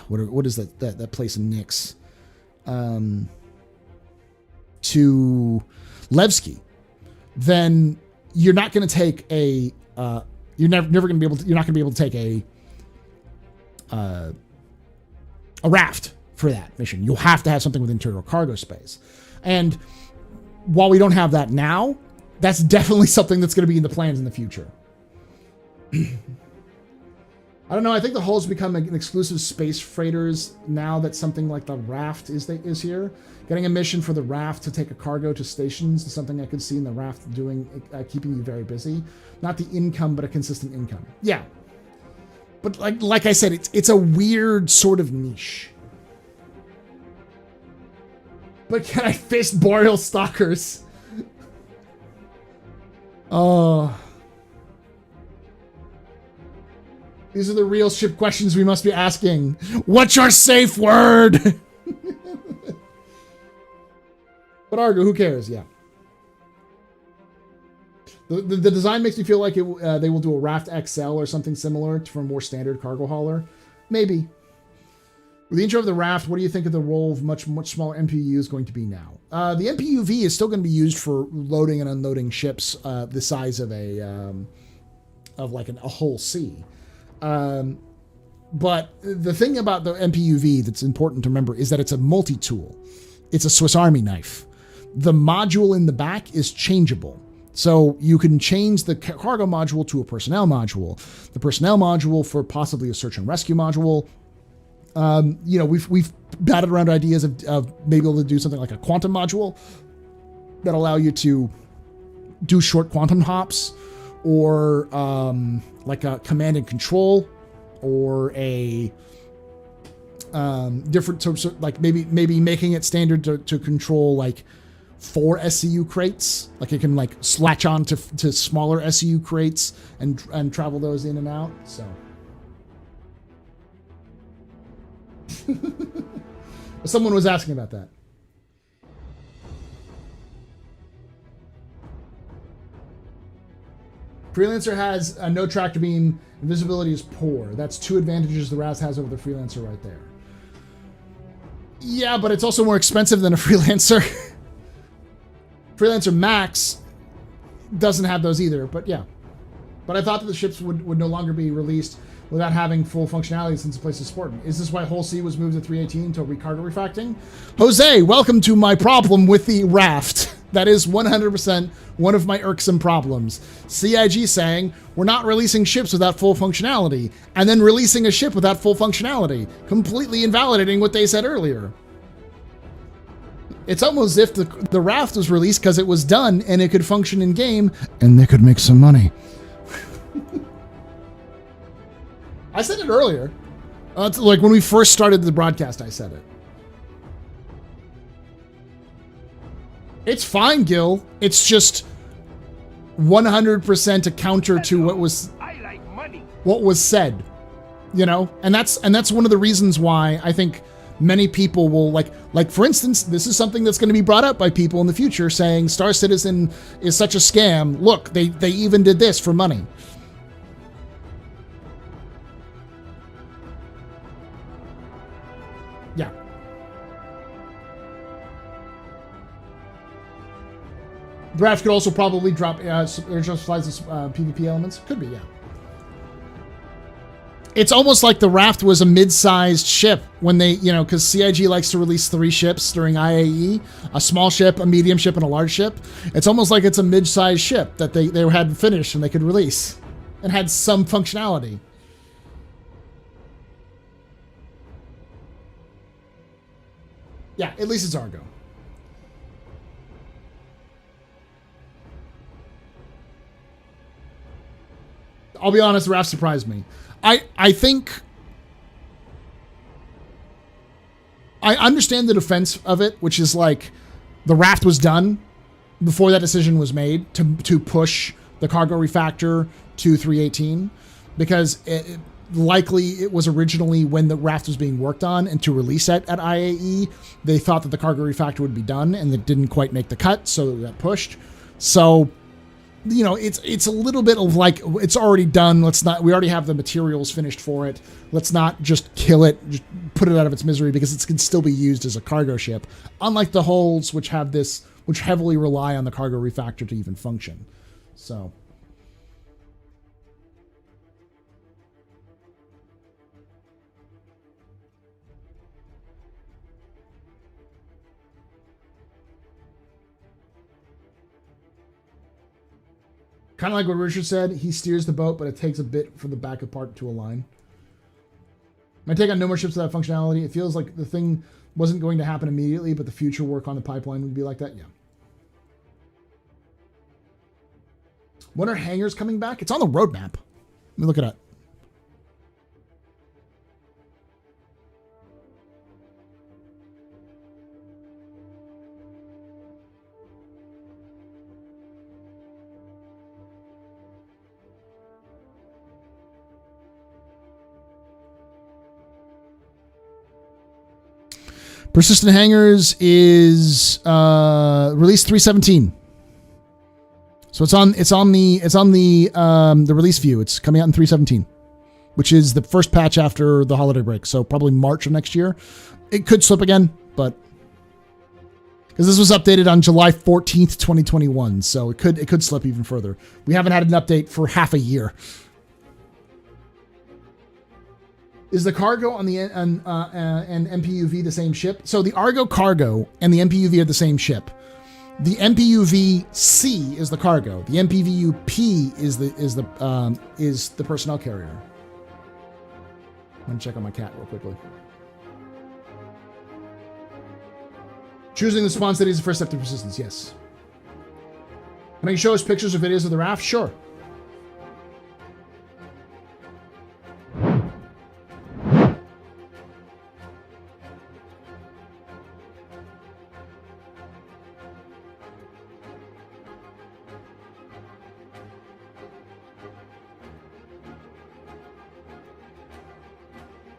what is that place in Nix? To Levski, then you're not going to take a you're not going to be able to take a raft for that mission. You'll have to have something with interior cargo space. And while we don't have that now, that's definitely something that's going to be in the plans in the future. I don't know. I think the Hull's become an exclusive space freighters now that something like the raft is here. Getting a mission for the raft to take a cargo to stations is something I could see in the raft doing, keeping you very busy. Not the income, but a consistent income. Yeah. But like I said, it's a weird sort of niche. But can I fish boreal stalkers? Oh. These are the real ship questions we must be asking. What's your safe word? But Argo, who cares? Yeah. The design makes me feel like they will do a Raft XL or something similar for a more standard cargo hauler. Maybe. With the intro of the Raft, what do you think of the role of much smaller MPU is going to be now? The MPUV is still going to be used for loading and unloading ships the size of a Hull C. But the thing about the MPUV that's important to remember is that it's a multi-tool. It's a Swiss Army knife. The module in the back is changeable. So you can change the cargo module to a personnel module. The personnel module for possibly a search and rescue module. We've batted around ideas of maybe able to do something like a quantum module that allow you to do short quantum hops, or like a command and control, or a different sorts of, like maybe making it standard to control like 4 SCU crates. Like it can like latch on to smaller SCU crates and travel those in and out. So someone was asking about that. Freelancer has no tractor beam. Invisibility is poor. That's 2 advantages the Raft has over the Freelancer right there. Yeah, but it's also more expensive than a Freelancer. Freelancer Max doesn't have those either, but yeah. But I thought that the ships would no longer be released without having full functionality since the place is supported. Is this why Hull C was moved to 318 to recargo refactoring? Jose, welcome to my problem with the Raft. That is 100% one of my irksome problems. CIG saying, we're not releasing ships without full functionality, and then releasing a ship without full functionality, completely invalidating what they said earlier. It's almost as if the Raft was released because it was done and it could function in game, and they could make some money. I said it earlier. Like when we first started the broadcast, I said it. It's fine, Gil. It's just 100% a counter to what was said, you know. And that's one of the reasons why I think many people will like for instance, this is something that's going to be brought up by people in the future saying Star Citizen is such a scam. Look, they even did this for money. Yeah. The Raft could also probably drop original supplies PvP elements. Could be, yeah. It's almost like the Raft was a mid-sized ship when they, you know, because CIG likes to release 3 ships during IAE, a small ship, a medium ship, and a large ship. It's almost like it's a mid-sized ship that they had finished and they could release and had some functionality. Yeah, at least it's Argo. I'll be honest, the Raft surprised me. I think I understand the defense of it, which is like the Raft was done before that decision was made to push the cargo refactor to 318, because likely it was originally when the Raft was being worked on, and to release it at IAE, they thought that the cargo refactor would be done, and it didn't quite make the cut, so it got pushed. So, you know, it's a little bit of like, it's already done. We already have the materials finished for it. Let's not just kill it, just put it out of its misery, because it can still be used as a cargo ship. Unlike the hulls, which heavily rely on the cargo refactor to even function. So. Kind of like what Richard said, he steers the boat, but it takes a bit for the back part to align. My take on no more ships without functionality, it feels like the thing wasn't going to happen immediately, but the future work on the pipeline would be like that, yeah. When are hangars coming back? It's on the roadmap. Let me look it up. Persistent Hangars is release 317. So it's on the release view. It's coming out in 317, which is the first patch after the holiday break. So probably March of next year. It could slip again, but because this was updated on July 14th, 2021, so it could slip even further. We haven't had an update for half a year. Is the cargo on the and MPUV the same ship? So the Argo cargo and the MPUV are the same ship. The MPUV-C is the cargo. The MPUV-P is the personnel carrier. I'm gonna check on my cat real quickly. Choosing the spawn city is the first step to persistence. Yes. Can you show us pictures or videos of the Raft? Sure.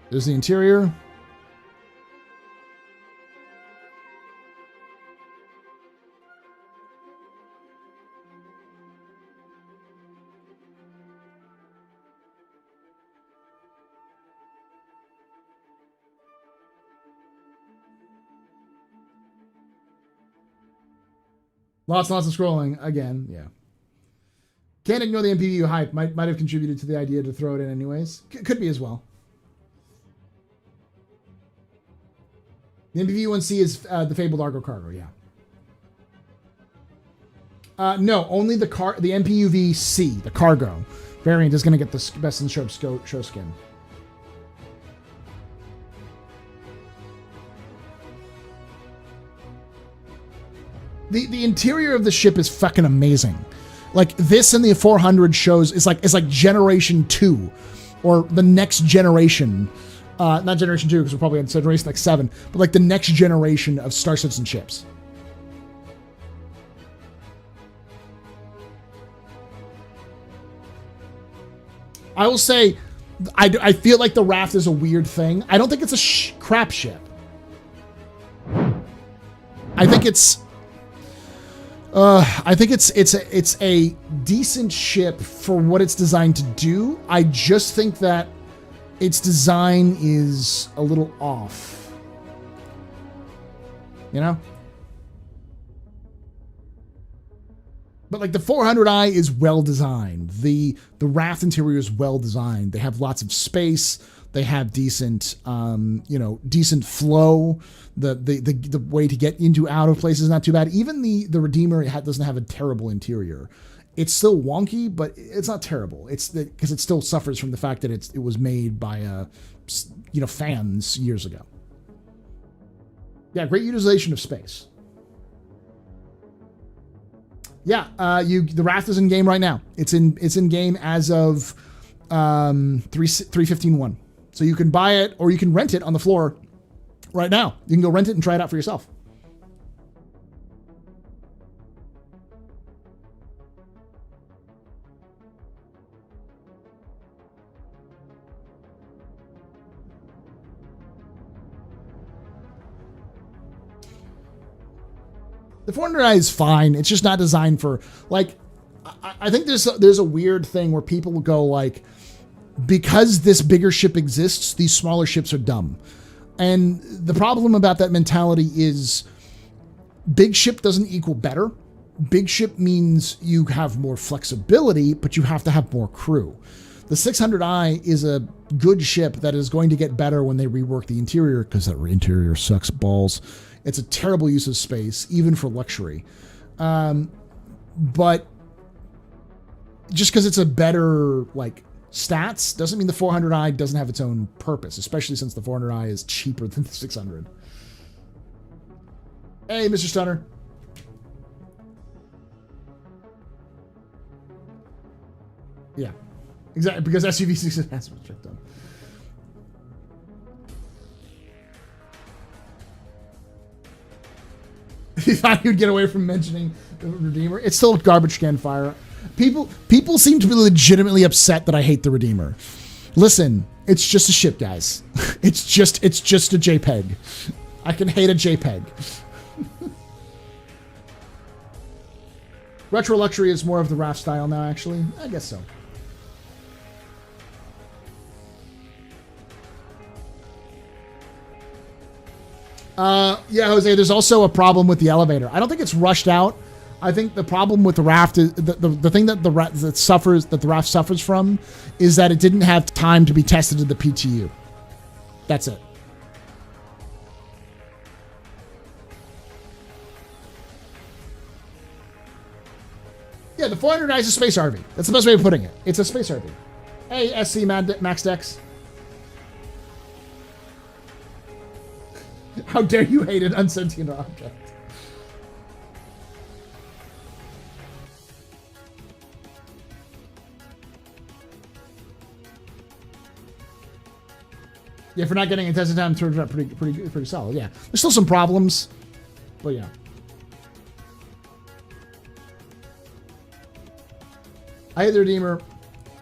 There's the interior. Lots and lots of scrolling again. Yeah. Can't ignore the MPVU hype. Might have contributed to the idea to throw it in anyways. Could be as well. The MPV-1C is the fabled Argo cargo. Yeah. No, only the MPUV-C, the cargo variant, is going to get the best in show skin. The interior of the ship is fucking amazing. Like this and the 400 shows it's like generation 2 or the next generation. Not generation 2 because we're probably on generation like 7, but like the next generation of Star Citizen ships. I will say, I feel like the Raft is a weird thing. I don't think it's a crap ship. I think it's a decent ship for what it's designed to do. I just think that its design is a little off. You know? But like the 400i is well designed. The Raft interior is well designed. They have lots of space. They have decent, decent flow. The way to get into out of places is not too bad. Even the Redeemer doesn't have a terrible interior. It's still wonky, but it's not terrible. It's because it still suffers from the fact that it was made by fans years ago. Yeah, great utilization of space. Yeah, the Raft is in game right now. It's in game as of 3:15:1. So you can buy it or you can rent it on the floor right now. You can go rent it and try it out for yourself. The 400i is fine. It's just not designed for, like, I think there's a weird thing where people will go like, because this bigger ship exists, these smaller ships are dumb. And the problem about that mentality is big ship doesn't equal better. Big ship means you have more flexibility, but you have to have more crew. The 600i is a good ship that is going to get better when they rework the interior, because that interior sucks balls. It's a terrible use of space, even for luxury. But just because it's a better, like, stats doesn't mean the 400i doesn't have its own purpose, especially since the 400i is cheaper than the 600. Hey, Mr. Stunner. Yeah, exactly, because SUV6 has been checked on. He thought he would get away from mentioning the Redeemer. It's still a garbage can fire. People seem to be legitimately upset that I hate the Redeemer. Listen, it's just a ship, guys. It's just a JPEG. I can hate a JPEG. Retro luxury is more of the Raft style now, actually. I guess so. Yeah, Jose, there's also a problem with the elevator. I don't think it's rushed out. I think the problem with the Raft is the thing that the Raft suffers from is that it didn't have time to be tested in the PTU. That's it. Yeah, the 400i is a space RV. That's the best way of putting it. It's a space RV. Hey, SC Max Dex. How dare you hate an unsentient object? Yeah, for not getting a tested time, turned out pretty solid. Yeah, there's still some problems, but yeah. I hate the Redeemer.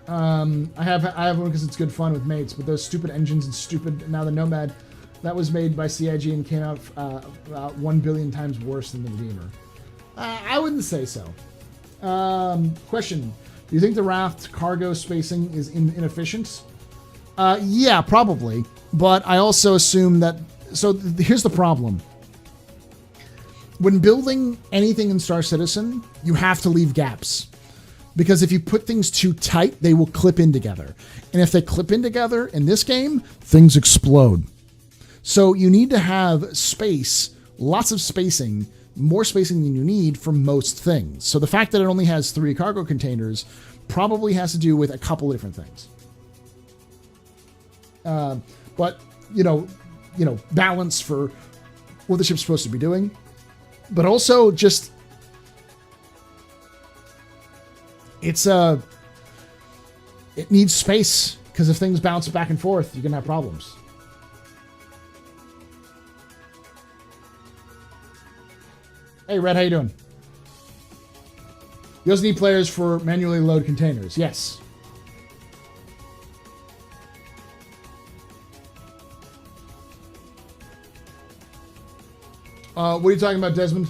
I have one because it's good fun with mates, but those stupid engines and stupid now the Nomad. That was made by CIG and came out about 1 billion times worse than the Redeemer. I wouldn't say so. Question. Do you think the Raft cargo spacing is inefficient? Yeah, probably. But I also assume that... So here's the problem. when building anything in Star Citizen, you have to leave gaps. Because if you put things too tight, they will clip in together. And if they clip in together in this game, things explode. So you need to have space, lots of spacing, more spacing than you need for most things. So the fact that it only has 3 cargo containers probably has to do with a couple of different things. But, balance for what the ship's supposed to be doing. But also just, it needs space, because if things bounce back and forth, you're going to have problems. Hey, Red, how you doing? You also need players for manually load containers. Yes. What are you talking about, Desmond?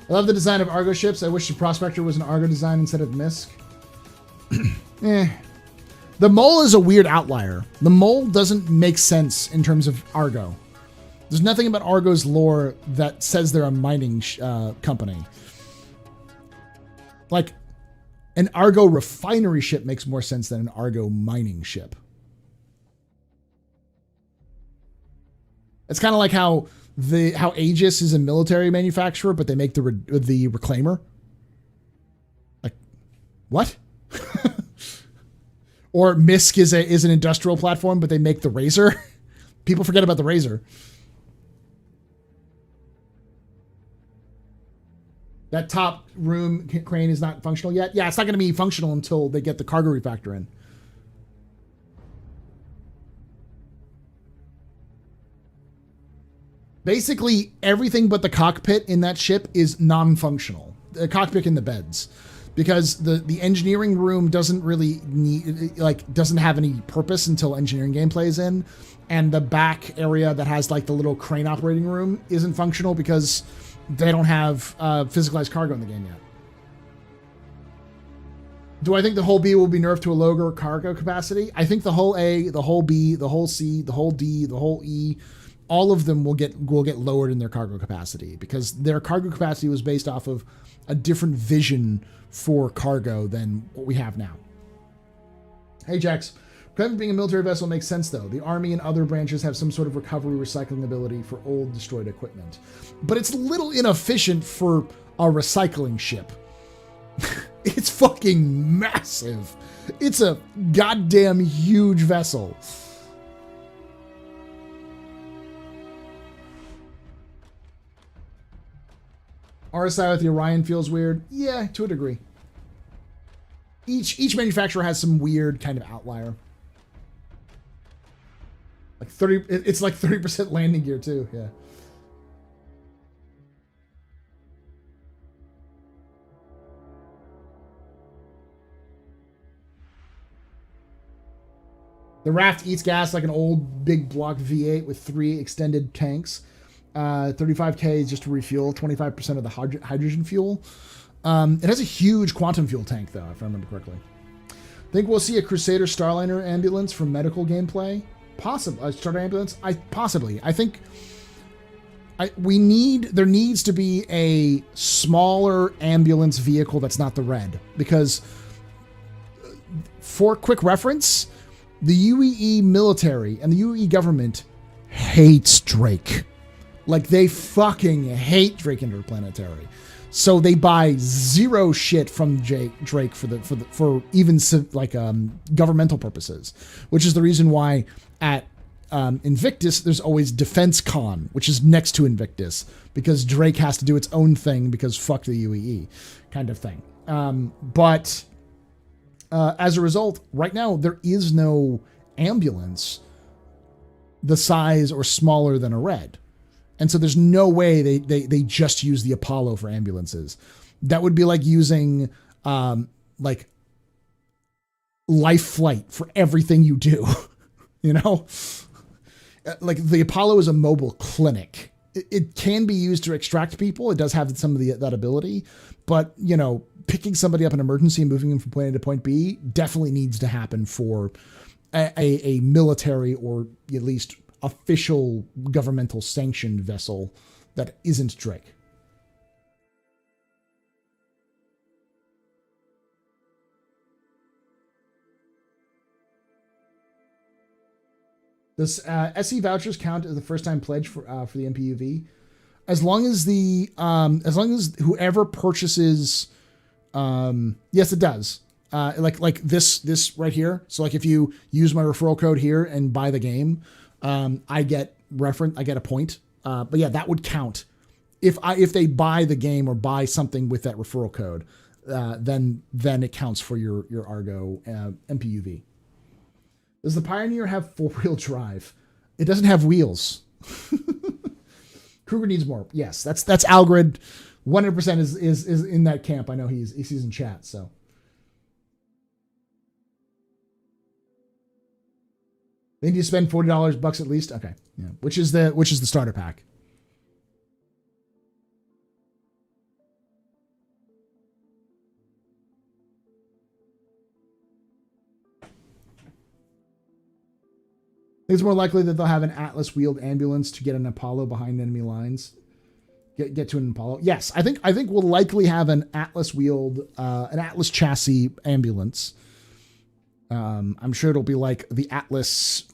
I love the design of Argo ships. I wish the Prospector was an Argo design instead of MISC. The Mole is a weird outlier. The Mole doesn't make sense in terms of Argo. There's nothing about Argo's lore that says they're a mining company. Like, an Argo refinery ship makes more sense than an Argo mining ship. It's kind of like how Aegis is a military manufacturer, but they make the Reclaimer. Like, what? Or MISC is an industrial platform, but they make the Razor. People forget about the Razor. That top room crane is not functional yet. Yeah, it's not going to be functional until they get the cargo refactor in. Basically, everything but the cockpit in that ship is non-functional. The cockpit and the beds. Because the engineering room doesn't really doesn't have any purpose until engineering gameplay is in. And the back area that has like the little crane operating room isn't functional because they don't have physicalized cargo in the game yet. Do I think the whole B will be nerfed to a lower cargo capacity? I think the whole A, the whole B, the whole C, the whole D, the whole E, all of them will get lowered in their cargo capacity because their cargo capacity was based off of a different vision for cargo than what we have now. Hey, Jax. Clement being a military vessel makes sense, though. The Army and other branches have some sort of recovery recycling ability for old destroyed equipment. But it's a little inefficient for a recycling ship. It's fucking massive. It's a goddamn huge vessel. RSI with the Orion feels weird. Yeah, to a degree. Each manufacturer has some weird kind of outlier. Like 30, it's like 30% landing gear too. Yeah. The Raft eats gas like an old big block V8 with 3 extended tanks. 35K is just to refuel 25% of the hydrogen fuel. It has a huge quantum fuel tank, though, if I remember correctly. Think we'll see a Crusader Starliner ambulance for medical gameplay? Possibly. A starter ambulance? Possibly. I think there needs to be a smaller ambulance vehicle that's not the Red. Because, for quick reference, the UEE military and the UEE government hates Drake. Like, they fucking hate Drake Interplanetary. So they buy zero shit from Drake for even governmental purposes, which is the reason why at Invictus there's always Defense Con, which is next to Invictus, because Drake has to do its own thing because fuck the UEE kind of thing. But as a result, right now there is no ambulance the size or smaller than a Red. And so there's no way they just use the Apollo for ambulances. That would be like using like life flight for everything you do. You know? Like the Apollo is a mobile clinic. It can be used to extract people. It does have some of that ability. But, you know, picking somebody up in emergency and moving them from point A to point B definitely needs to happen for a military or at least official governmental sanctioned vessel that isn't Drake. Does SE vouchers count as the first time pledge for the MPUV? As long as whoever purchases, yes, it does. Like this right here. So like if you use my referral code here and buy the game, I get a point. But yeah, that would count if they buy the game or buy something with that referral code. Then it counts for your Argo MPUV. Does the Pioneer have 4-wheel drive? It doesn't have wheels. Kruger needs more. Yes, that's Algrid. 100% is in that camp. I know he's in chat. So they need to spend $40 at least. Okay, yeah. Which is the starter pack. It's more likely that they'll have an Atlas wheeled ambulance to get an Apollo behind enemy lines. Get to an Apollo. Yes, I think we'll likely have an Atlas wheeled, an Atlas chassis ambulance. I'm sure it'll be like the Atlas.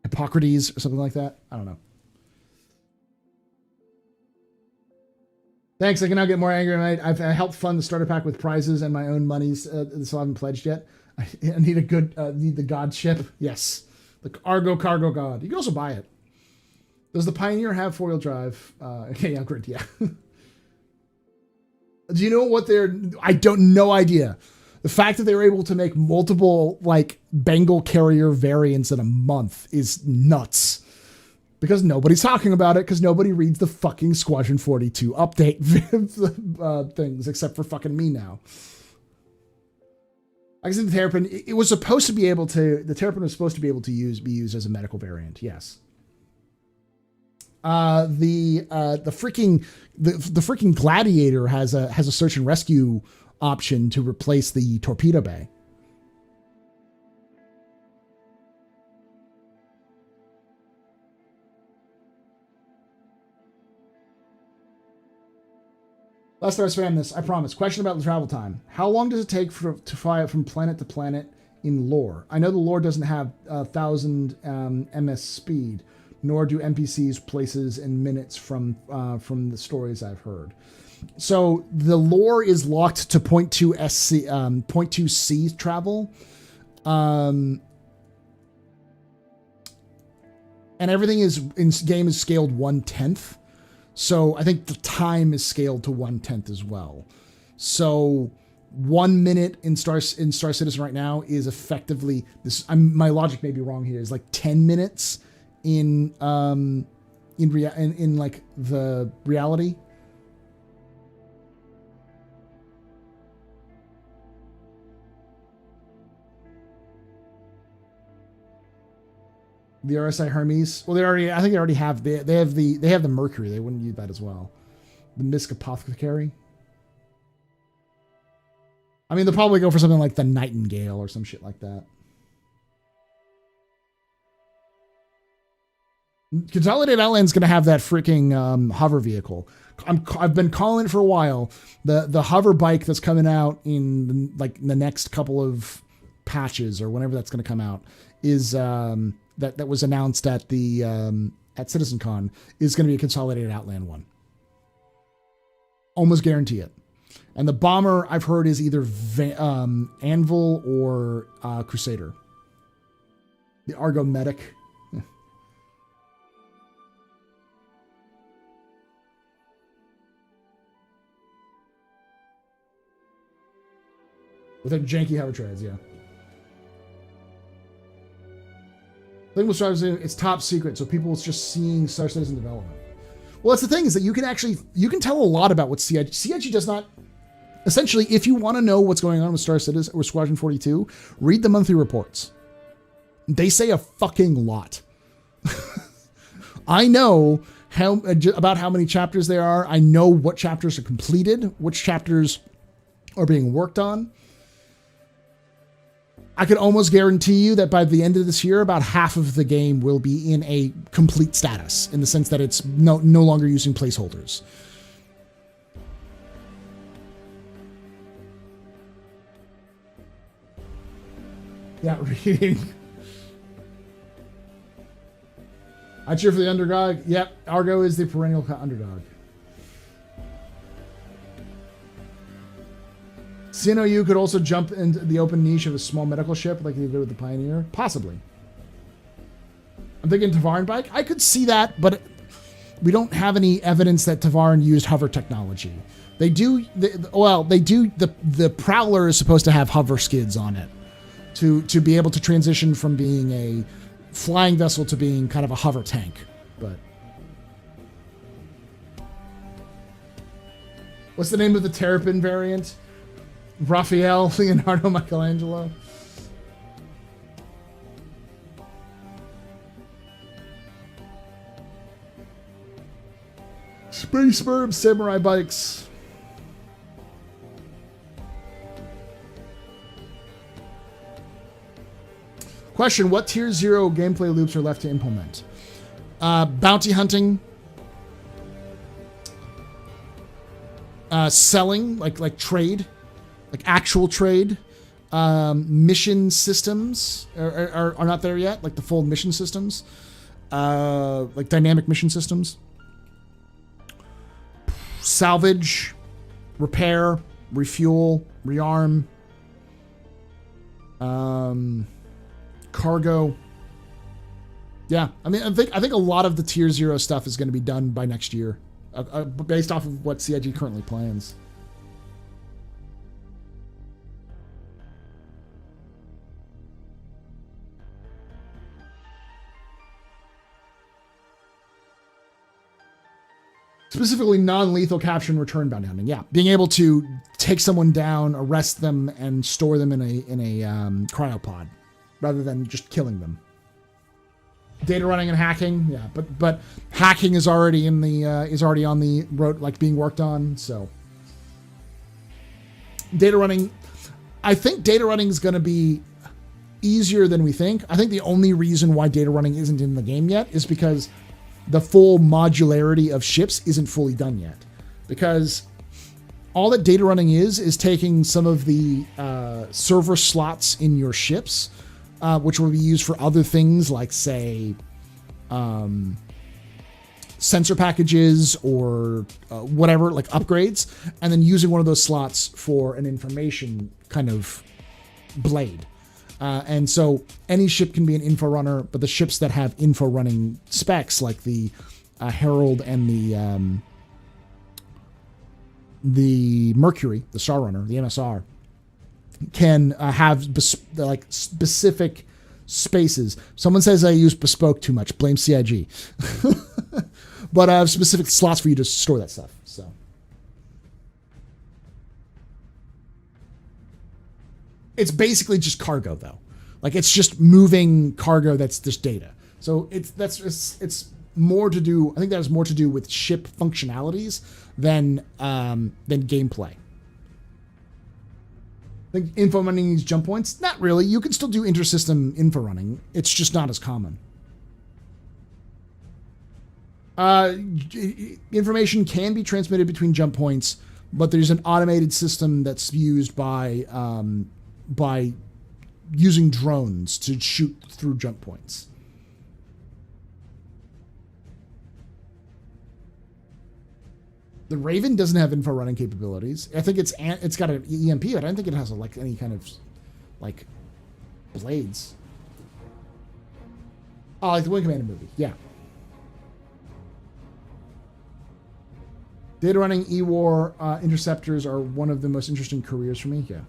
Hippocrates or something like that. I don't know. Thanks. I can now get more angry tonight. I've helped fund the starter pack with prizes and my own monies. So I haven't pledged yet. I need need the God ship. Yes. The Argo Cargo God. You can also buy it. Does the Pioneer have 4-wheel drive? Okay, yeah, great. Yeah. Do you know what no idea. The fact that they were able to make multiple like Bengal carrier variants in a month is nuts. Because nobody's talking about it, because nobody reads the fucking Squadron 42 update things, except for fucking me now. Like I said, the Terrapin, it was supposed to be able to, the Terrapin was supposed to be able to be used as a medical variant, yes. The freaking Gladiator has a search and rescue option to replace the torpedo bay. Last time I spam this, I promise. Question about the travel time. How long does it take to fly from planet to planet in lore? I know the lore doesn't have 1,000 ms speed, nor do NPCs places in minutes from the stories I've heard. So the lore is locked to 0.2 SC, 0.2 C travel. And everything in game is scaled 1/10. So I think the time is scaled to 1/10 as well. So 1 minute in Star Citizen right now is effectively this. My logic may be wrong here. Is like 10 minutes in like the reality. The RSI Hermes. Well, I think they already have. They have the Mercury. They wouldn't use that as well. The Misk Apothecary. I mean, they'll probably go for something like the Nightingale or some shit like that. Consolidated Outland's going to have that freaking hover vehicle. I've been calling it for a while. The hover bike that's coming out in the next couple of patches or whenever that's going to come out is that was announced at the at CitizenCon is going to be a Consolidated Outland one. Almost guarantee it. And the bomber I've heard is either Anvil or Crusader. The Argo Medic. With their janky hover treads, yeah. Thing with Star Citizen, it's top secret, so people are just seeing Star Citizen development. Well, that's the thing, is that you can tell a lot about what CIG. CIG does not. Essentially, if you want to know what's going on with Star Citizen or Squadron 42, read the monthly reports. They say a fucking lot. I know about how many chapters there are. I know what chapters are completed, which chapters are being worked on. I could almost guarantee you that by the end of this year, about half of the game will be in a complete status, in the sense that it's no longer using placeholders. Yeah, reading. I cheer for the underdog. Yep, Argo is the perennial underdog. CNOU could also jump into the open niche of a small medical ship like they did with the Pioneer. Possibly. I'm thinking Tavaran bike. I could see that, but we don't have any evidence that Tavaran used hover technology. They do. They do. The Prowler is supposed to have hover skids on it to be able to transition from being a flying vessel to being kind of a hover tank. But what's the name of the Terrapin variant? Raphael, Leonardo, Michelangelo. Space Verb, Samurai Bikes. Question, what Tier 0 gameplay loops are left to implement? Bounty hunting. Selling, like trade. Like actual trade. Mission systems are not there yet. Like the full mission systems. Like dynamic mission systems. Salvage. Repair. Refuel. Rearm. Cargo. Yeah, I mean, I think a lot of the Tier 0 stuff is going to be done by next year, based off of what CIG currently plans. Specifically, non-lethal capture and return bounty hunting. Yeah, being able to take someone down, arrest them, and store them in a cryopod, rather than just killing them. Data running and hacking, yeah, but hacking is already on the road, like being worked on. So data running, I think data running is going to be easier than we think. I think the only reason why data running isn't in the game yet is because the full modularity of ships isn't fully done yet. Because all that data running is taking some of the server slots in your ships, which will be used for other things like, say, sensor packages or whatever, like upgrades, and then using one of those slots for an information kind of blade. And so any ship can be an info runner, but the ships that have info running specs, like the Herald and the Mercury, the Star Runner, the MSR, can have specific spaces. Someone says I use bespoke too much. Blame CIG. But I have specific slots for you to store that stuff. So it's basically just cargo, though. Like, it's just moving cargo that's just data. So it's more to do. I think that has more to do with ship functionalities than gameplay. Like info running these jump points? Not really. You can still do intersystem info running. It's just not as common. Information can be transmitted between jump points, but there's an automated system that's used by using drones to shoot through jump points. The Raven doesn't have info running capabilities. I think it's got an EMP, but I don't think it has any kind of blades. Oh, like the Wing Commander movie. Yeah. Data running E-War interceptors are one of the most interesting careers for me. Yeah.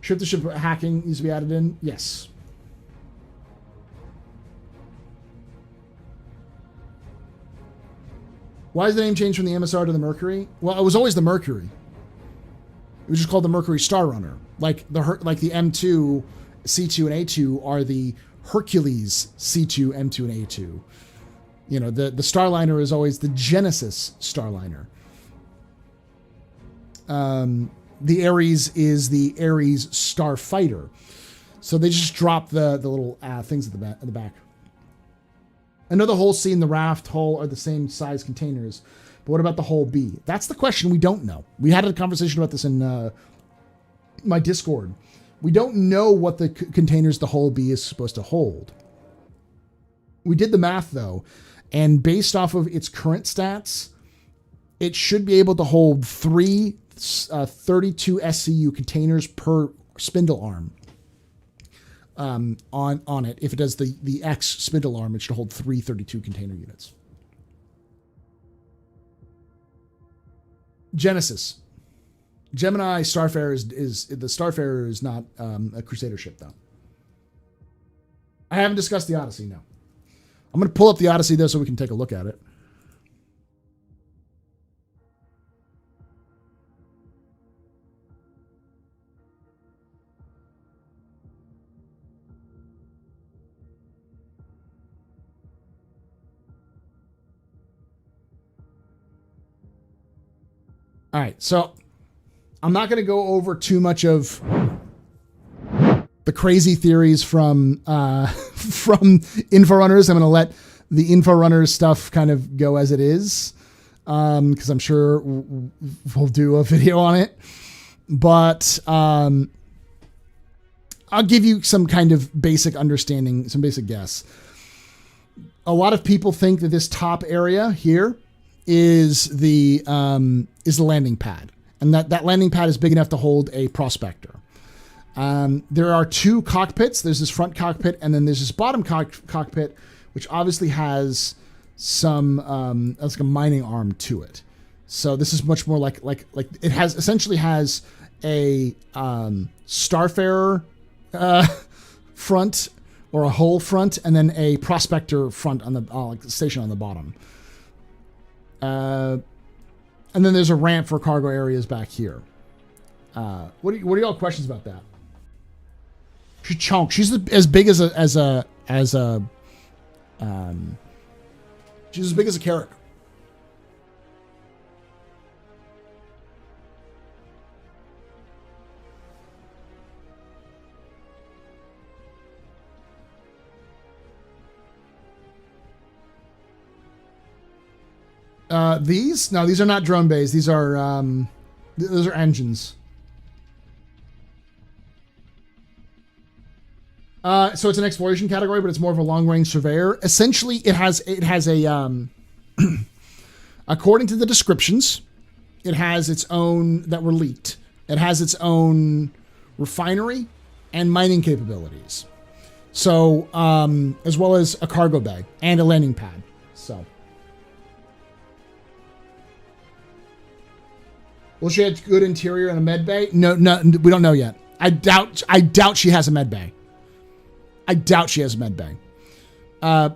Ship-to-ship hacking needs to be added in. Yes. Why is the name changed from the MSR to the Mercury? Well, it was always the Mercury. It was just called the Mercury Star Runner. Like the M2, C2, and A2 are the Hercules C2, M2, and A2. You know, the Starliner is always the Genesis Starliner. The Ares is the Ares Starfighter. So they just drop the little things at the back. I know the hull C and the raft hull are the same size containers, but what about the hull B? That's the question we don't know. We had a conversation about this in my Discord. We don't know what the containers the hull B is supposed to hold. We did the math though, and based off of its current stats, it should be able to hold 3 32 SCU containers per spindle arm. On it, if it does the X spindle arm, it should hold 3 32 container units. Genesis. Gemini Starfarer is the Starfarer is not a Crusader ship though. I haven't discussed the Odyssey, no. I'm going to pull up the Odyssey though so we can take a look at it. All right, so I'm not going to go over too much of the crazy theories from Inforunners. I'm going to let the Inforunners stuff kind of go as it is, because I'm sure we'll do a video on it. But I'll give you some kind of basic understanding, some basic guess. A lot of people think that this top area here is the landing pad, and that landing pad is big enough to hold a prospector. There are 2 cockpits. There's this front cockpit, and then there's this bottom cockpit, which obviously has some that's like a mining arm to it. So this is much more like it essentially has a Starfarer front or a hull front, and then a prospector front on the like station on the bottom. And then there's a ramp for cargo areas back here. What are y'all questions about that? She's chunk. She's as big as a she's as big as a carrack. These are not drone bays. These are those are engines. So it's an exploration category, but it's more of a long range surveyor. Essentially, it has a according to the descriptions, it has its own that were leaked. It has its own refinery and mining capabilities. So as well as a cargo bay and a landing pad. So. Will she have good interior and a med bay? No, we don't know yet. I doubt she has a med bay. I doubt she has a med bay.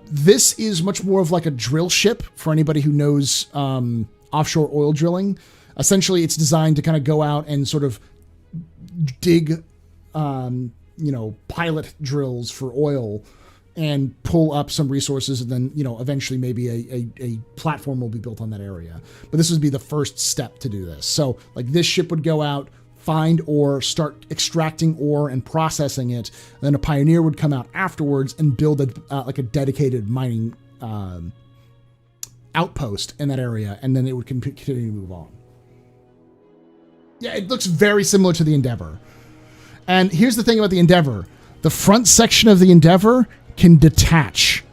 This is much more of like a drill ship for anybody who knows offshore oil drilling. Essentially, it's designed to kind of go out and sort of dig, pilot drills for oil and pull up some resources, and then, eventually maybe a platform will be built on that area. But this would be the first step to do this. So like this ship would go out, find ore, start extracting ore and processing it. And then a pioneer would come out afterwards and build a dedicated mining outpost in that area. And then it would continue to move on. Yeah, it looks very similar to the Endeavor. And here's the thing about the Endeavor. The front section of the Endeavor can detach.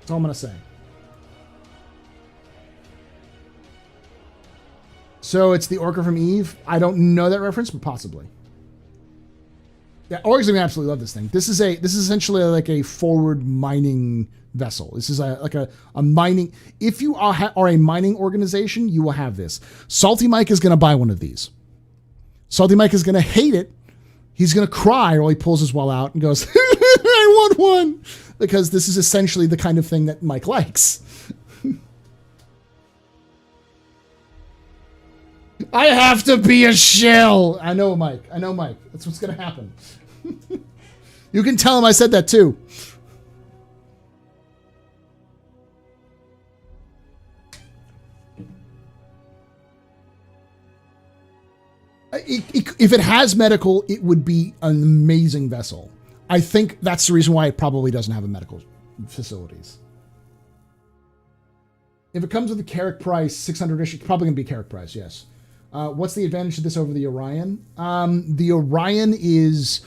That's all I'm going to say. So it's the Orca from Eve. I don't know that reference, but possibly. Yeah, Orcs gonna absolutely love this thing. This is essentially like a forward mining vessel. This is a mining. If you are a mining organization, you will have this. Salty Mike is going to buy one of these. Salty Mike is going to hate it. He's going to cry while he pulls his wall out and goes, I want one, because this is essentially the kind of thing that Mike likes. I have to be a shell. I know, Mike. That's what's going to happen. You can tell him I said that too. If it has medical, it would be an amazing vessel. I think that's the reason why it probably doesn't have a medical facilities. If it comes with a Carrick price, 600-ish, it's probably going to be Carrick price, yes. What's the advantage of this over the Orion? The Orion is...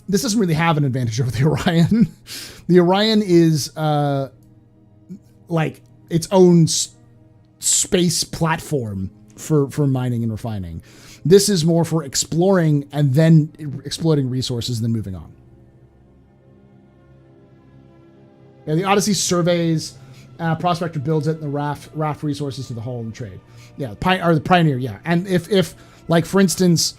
this doesn't really have an advantage over the Orion. The Orion is like its own space platform for mining and refining. This is more for exploring and then exploiting resources and then moving on. Yeah, the Odyssey surveys, Prospector builds it, and the raft resources to the hull and trade. Yeah, the Pioneer, yeah. And if like, for instance,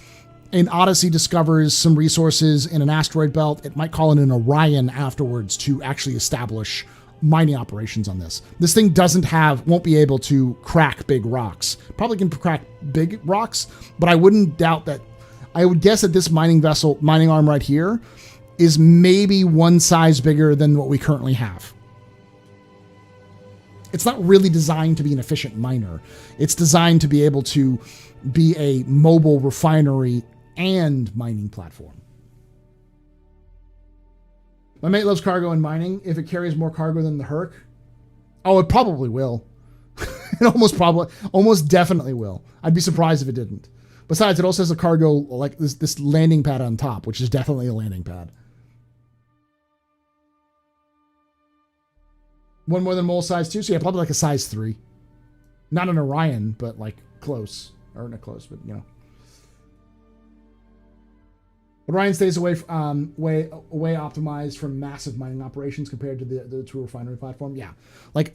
an Odyssey discovers some resources in an asteroid belt, it might call in an Orion afterwards to actually establish mining operations on this. This thing won't be able to crack big rocks. Probably can crack big rocks, but I wouldn't doubt that. I would guess that this mining arm right here is maybe one size bigger than what we currently have. It's not really designed to be an efficient miner. It's designed to be able to be a mobile refinery and mining platform. My mate loves cargo and mining. If it carries more cargo than the Herc, it probably will. It almost definitely will. I'd be surprised if it didn't. Besides, it also has a cargo, like this landing pad on top, which is definitely a landing pad. One more than mole size 2, so yeah, probably like a size 3. Not an Orion, but like close. Or not close, but you know. Orion stays way optimized from massive mining operations compared to the true refinery platform. Yeah, like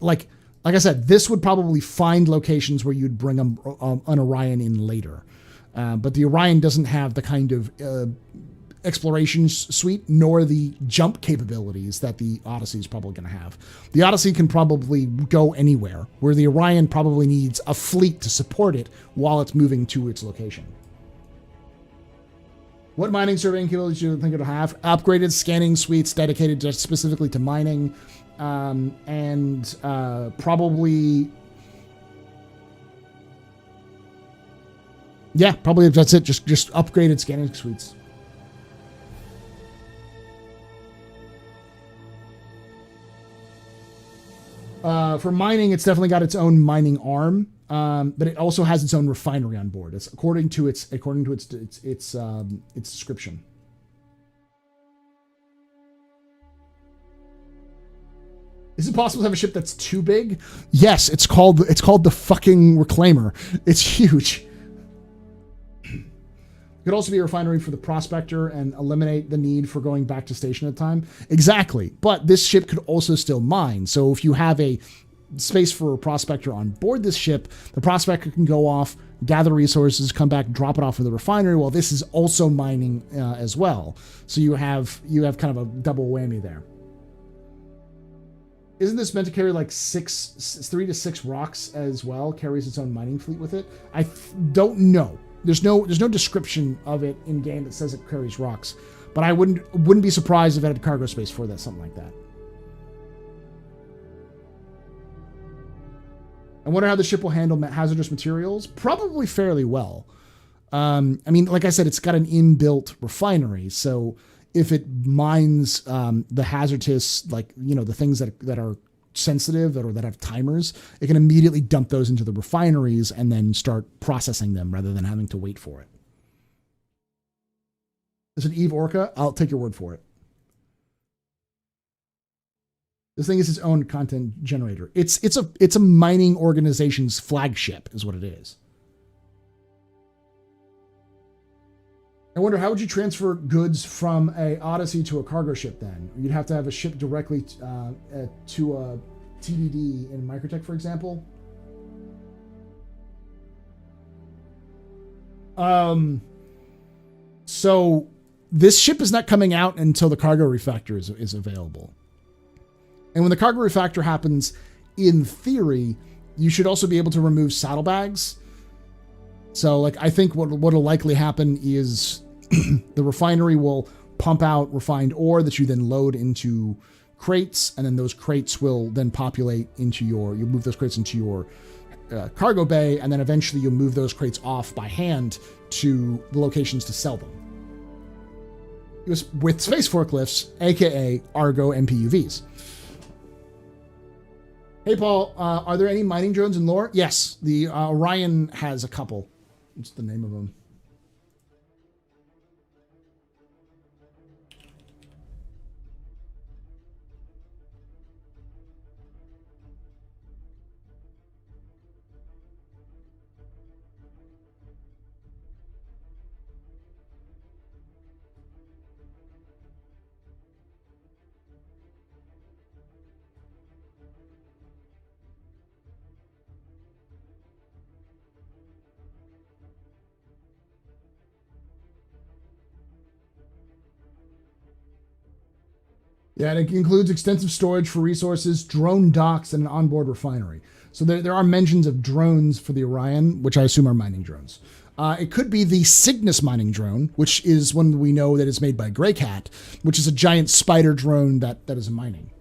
I said, this would probably find locations where you'd bring an Orion in later, but the Orion doesn't have the kind of exploration suite nor the jump capabilities that the Odyssey is probably going to have. The Odyssey can probably go anywhere, where the Orion probably needs a fleet to support it while it's moving to its location. What mining surveying capabilities do you think it'll have? Upgraded scanning suites dedicated just specifically to mining, and probably... Yeah, probably that's it. Just upgraded scanning suites. For mining, it's definitely got its own mining arm, but it also has its own refinery on board. It's according to its description. Is it possible to have a ship that's too big? Yes, it's called the fucking Reclaimer. It's huge. It could also be a refinery for the Prospector and eliminate the need for going back to station at a time. Exactly. But this ship could also still mine. So if you have a space for a Prospector on board this ship, the Prospector can go off, gather resources, come back, drop it off for the refinery, while this is also mining as well. So you have kind of a double whammy there. Isn't this meant to carry like 3 to 6 rocks as well? Carries its own mining fleet with it? I don't know. There's no description of it in game that says it carries rocks, but I wouldn't be surprised if it had cargo space for that, something like that. I wonder how the ship will handle hazardous materials. Probably fairly well. I mean, like I said, it's got an inbuilt refinery, so if it mines the hazardous, like, you know, the things that are sensitive or that have timers, it can immediately dump those into the refineries and then start processing them rather than having to wait for it. Is it Eve Orca? I'll take your word for it. This thing is its own content generator. It's a mining organization's flagship is what it is. I wonder, how would you transfer goods from a Odyssey to a cargo ship then? You'd have to have a ship directly to a TDD in Microtech, for example. So this ship is not coming out until the cargo refactor is available. And when the cargo refactor happens, in theory, you should also be able to remove saddlebags. So, like, I think what'll likely happen is the refinery will pump out refined ore that you then load into crates, and then those crates will then populate into you'll move those crates into your cargo bay, and then eventually you'll move those crates off by hand to the locations to sell them. It was with space forklifts, aka Argo MPUVs. Hey Paul, are there any mining drones in lore? Yes, the Orion has a couple. What's the name of them? Yeah, it includes extensive storage for resources, drone docks, and an onboard refinery. So there are mentions of drones for the Orion, which I assume are mining drones. It could be the Cygnus mining drone, which is one we know that is made by Greycat, which is a giant spider drone that is mining.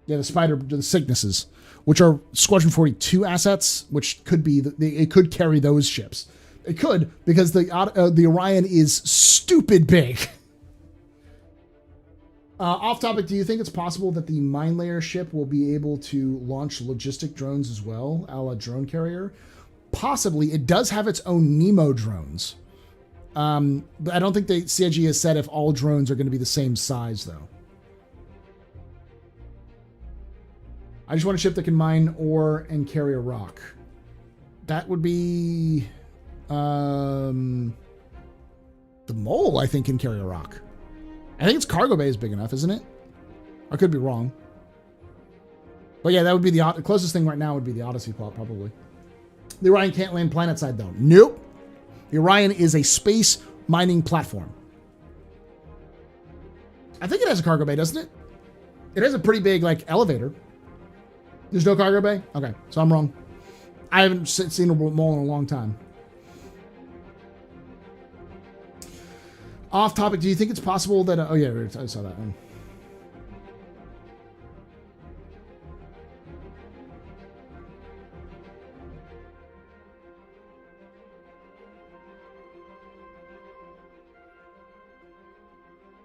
Yeah, the Cygnuses, which are Squadron 42 assets, which could be, it could carry those ships. It could, because the Orion is stupid big. Off topic, do you think it's possible that the mine layer ship will be able to launch logistic drones as well, a la drone carrier? Possibly. It does have its own Nemo drones. But I don't think CIG has said if all drones are going to be the same size, though. I just want a ship that can mine ore and carry a rock. That would be... the Mole, I think, can carry a rock. I think its cargo bay is big enough, isn't it? I could be wrong. But yeah, that would be the closest thing right now would be the Odyssey plot, probably. The Orion can't land planetside, though. Nope. The Orion is a space mining platform. I think it has a cargo bay, doesn't it? It has a pretty big, like, elevator. There's no cargo bay? Okay, so I'm wrong. I haven't seen a Mole in a long time. Off topic, do you think it's possible that... oh, yeah, I saw that one.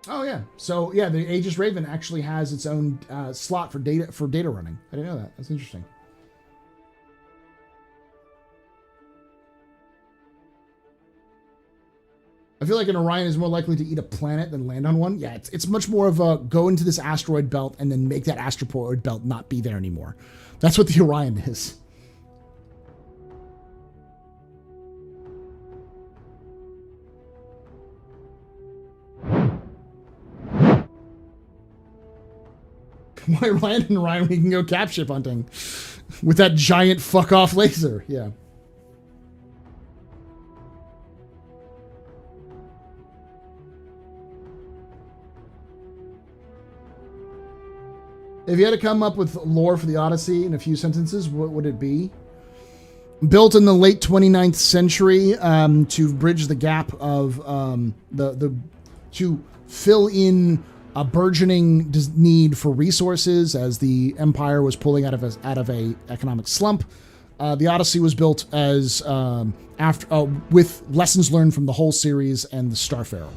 Oh, yeah. So, yeah, the Aegis Raven actually has its own slot for data running. I didn't know that. That's interesting. I feel like an Orion is more likely to eat a planet than land on one. Yeah, it's much more of a go into this asteroid belt and then make that asteroid belt not be there anymore. That's what the Orion is. Why land in Orion when you can go cap ship hunting with that giant fuck off laser? Yeah. If you had to come up with lore for the Odyssey in a few sentences, what would it be? Built in the late 29th century to bridge the gap of to fill in a burgeoning need for resources as the Empire was pulling out of a economic slump. The Odyssey was built as with lessons learned from the whole series and the Starfarer,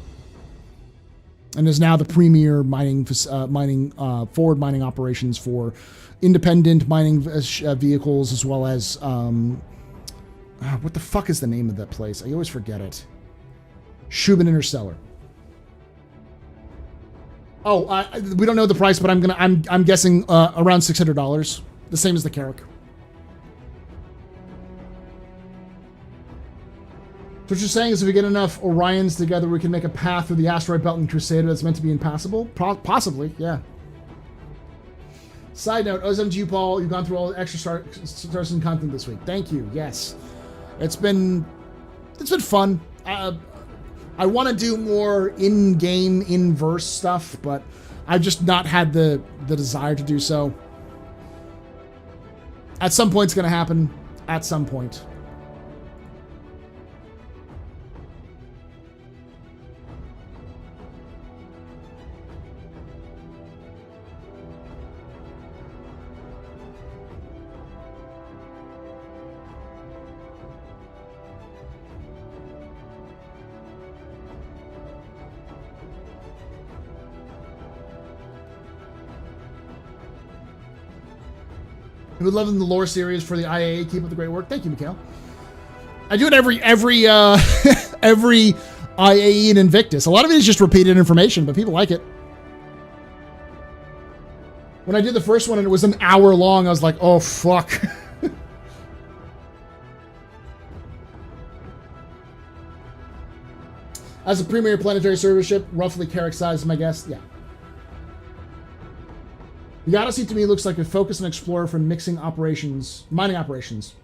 and is now the premier forward mining operations for independent mining vehicles, as well as what the fuck is the name of that place? I always forget it. Shubin Interstellar. Oh, we don't know the price, but I'm guessing around $600, the same as the Carrack. So what you're saying is if we get enough Orions together, we can make a path through the asteroid belt in Crusader that's meant to be impassable? Possibly, yeah. Side note, OSMG Paul, you've gone through all the extra stars and content this week. Thank you, yes. It's been fun. I want to do more in-game, in-verse stuff, but I've just not had the desire to do so. At some point it's going to happen. At some point. Who love in the lore series for the IAA. Keep up the great work. Thank you, Mikhail. I do it every every IAE and Invictus. A lot of it is just repeated information, but people like it. When I did the first one and it was an hour long, I was like, oh, fuck. As a premier planetary service ship, roughly Carrack size, my guess, yeah. The Odyssey to me looks like a focus and explorer for mixing operations, mining operations.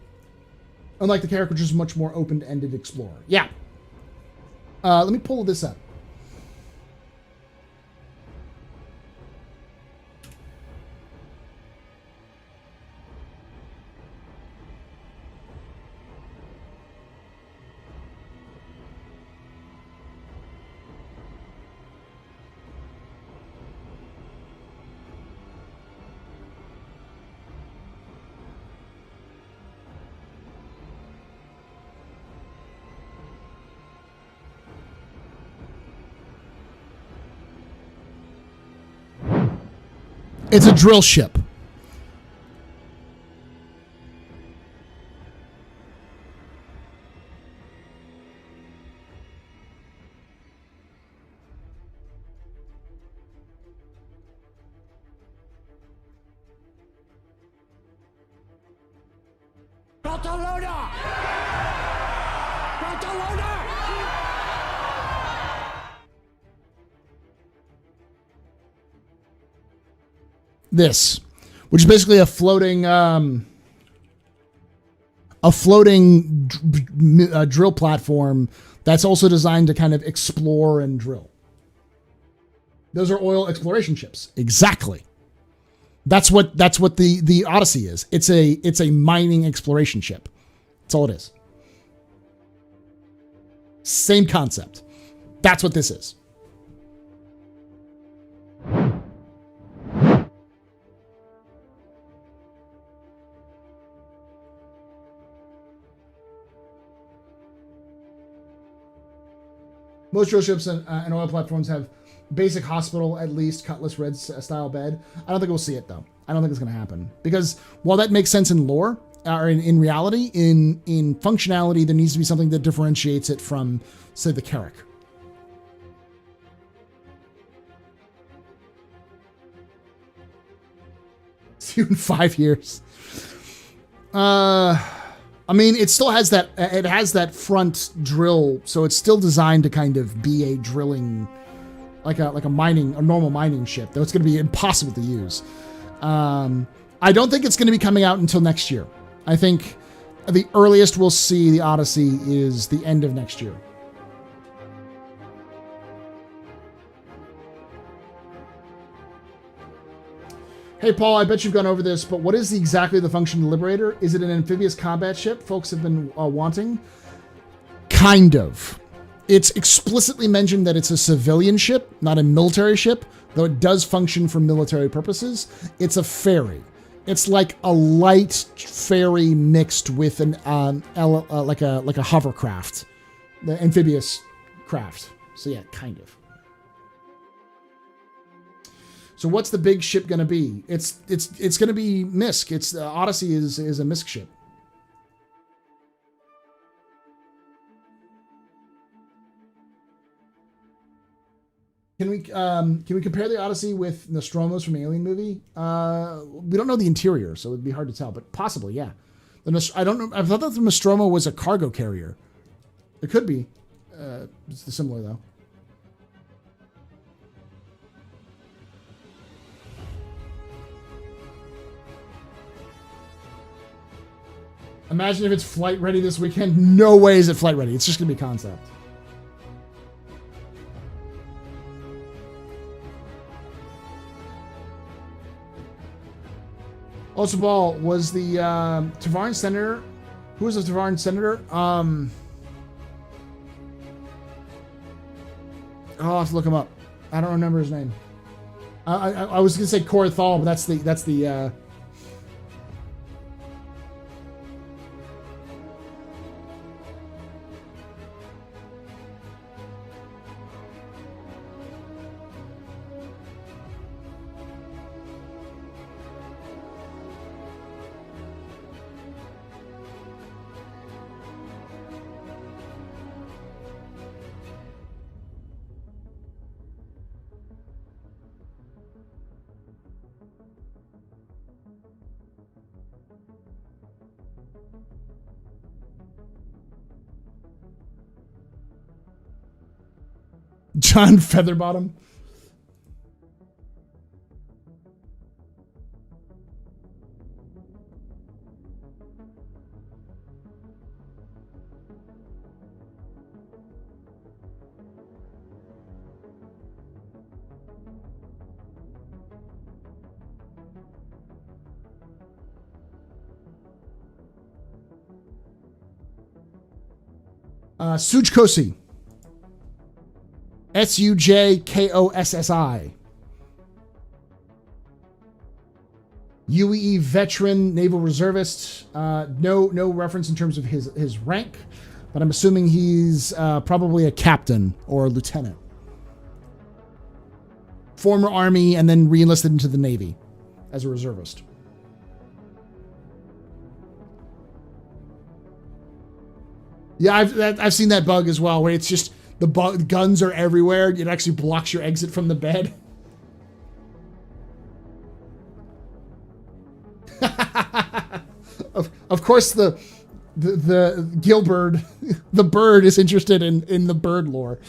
Unlike the Carrack, which is much more open-ended explorer. Yeah. Let me pull this up. It's a drill ship. This, which is basically a floating drill platform that's also designed to kind of explore and drill. Those are oil exploration ships. Exactly. That's what the Odyssey is. It's a mining exploration ship. That's all it is. Same concept. That's what this is. Most drill ships and oil platforms have basic hospital, at least, Cutlass Red style bed. I don't think we'll see it, though. I don't think it's going to happen. Because while that makes sense in lore, or in reality, in functionality, there needs to be something that differentiates it from, say, the Carrack. See you in 5 years. I mean, it still has that. It has that front drill, so it's still designed to kind of be a drilling, like a normal mining ship. Though it's going to be impossible to use. I don't think it's going to be coming out until next year. I think the earliest we'll see the Odyssey is the end of next year. Hey, Paul, I bet you've gone over this, but what is exactly the function of the Liberator? Is it an amphibious combat ship folks have been wanting? Kind of. It's explicitly mentioned that it's a civilian ship, not a military ship, though it does function for military purposes. It's a ferry. It's like a light ferry mixed with an like a hovercraft, the amphibious craft. So yeah, kind of. So what's the big ship going to be? It's going to be MISC. It's Odyssey is a MISC ship. Can we compare the Odyssey with Nostromo's from the Alien movie? We don't know the interior, so it'd be hard to tell, but possibly, yeah. I don't know. I thought that the Nostromo was a cargo carrier. It could be. It's similar though. Imagine if it's flight ready this weekend. No way is it flight ready. It's just going to be concept. Also, Ball, was the Tavaran senator... Who was the Tavaran senator? I'll have to look him up. I don't remember his name. I was going to say Korathal, but that's the John Featherbottom. Sujkosi. Sujkossi. UEE veteran naval reservist. No reference in terms of his rank, but I'm assuming he's probably a captain or a lieutenant. Former Army and then re-enlisted into the Navy as a reservist. Yeah, I've seen that bug as well, where it's just the guns are everywhere. It actually blocks your exit from the bed. Of course, the Gilbird, the bird is interested in the bird lore.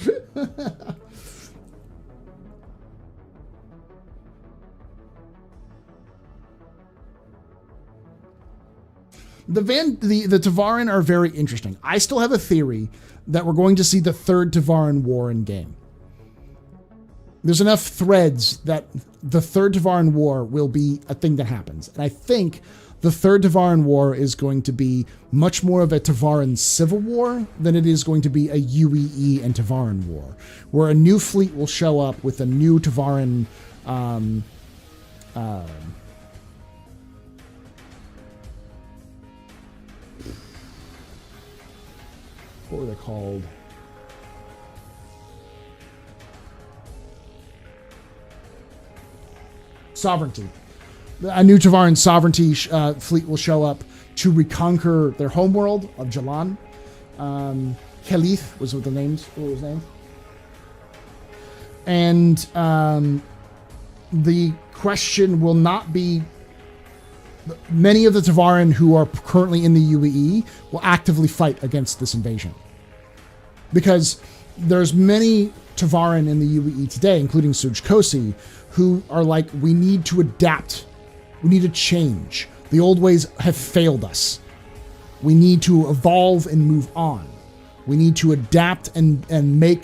The Tavaran are very interesting. I still have a theory that we're going to see the third Tavaran war in game. There's enough threads that the third Tavaran war will be a thing that happens. And I think the third Tavaran war is going to be much more of a Tavaran civil war than it is going to be a UEE and Tavaran war, where a new fleet will show up with a new Tavaran what were they called? Sovereignty. A new Tavaran sovereignty fleet will show up to reconquer their homeworld of Jalan. Kelith was what was his name. And the question will not be. Many of the Tavaran who are currently in the UEE will actively fight against this invasion. Because there's many Tavaran in the UEE today, including Sujkosi, who are like, we need to adapt. We need to change. The old ways have failed us. We need to evolve and move on. We need to adapt and make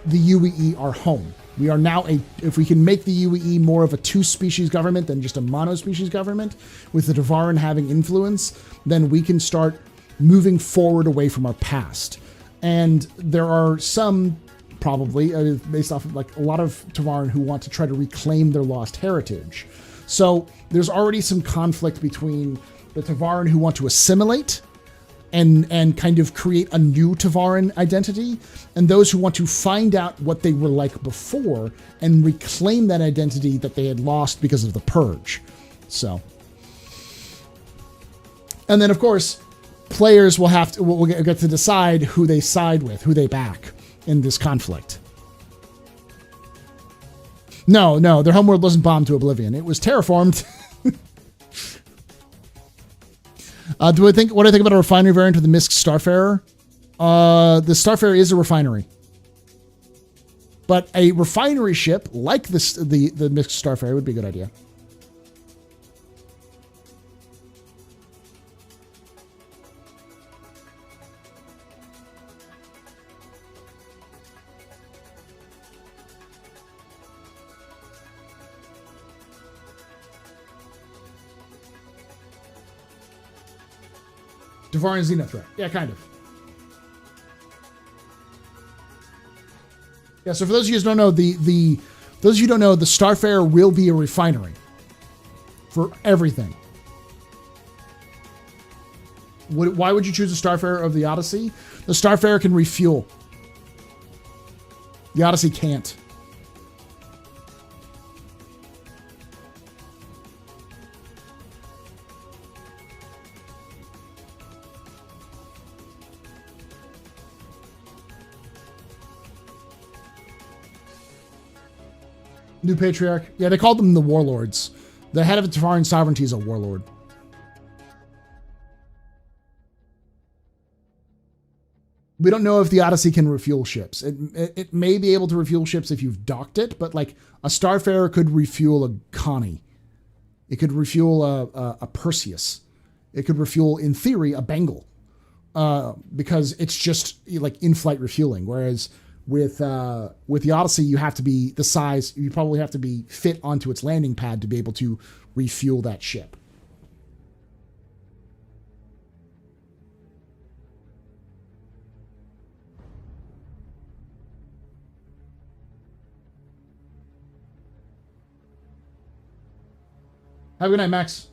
the UEE our home. We are now if we can make the UEE more of a two-species government than just a mono-species government, with the Tavaran having influence, then we can start moving forward away from our past. And there are some, probably, based off of like a lot of Tavaran who want to try to reclaim their lost heritage. So there's already some conflict between the Tavaran who want to assimilate and kind of create a new Tavaran identity, and those who want to find out what they were like before and reclaim that identity that they had lost because of the purge. So, and then of course, players will get to decide who they side with, who they back in this conflict. No, their homeworld wasn't bombed to oblivion. It was terraformed. What do I think about a refinery variant of the Misk Starfarer? The Starfarer is a refinery. But a refinery ship like this, the Misk Starfarer would be a good idea. Tavaran Xena threat. Yeah, kind of. Yeah, so for those of you who don't know, the Starfarer will be a refinery for everything. Why would you choose a Starfarer of the Odyssey? The Starfarer can refuel. The Odyssey can't. New Patriarch. Yeah, they called them the Warlords. The head of Tavaran sovereignty is a warlord. We don't know if the Odyssey can refuel ships. It may be able to refuel ships if you've docked it, but like a Starfarer could refuel a Connie. It could refuel a Perseus. It could refuel, in theory, a Bengal. Because it's just like in-flight refueling. Whereas with the Odyssey, you have to be the size, you probably have to be fit onto its landing pad to be able to refuel that ship. Have a good night, Max.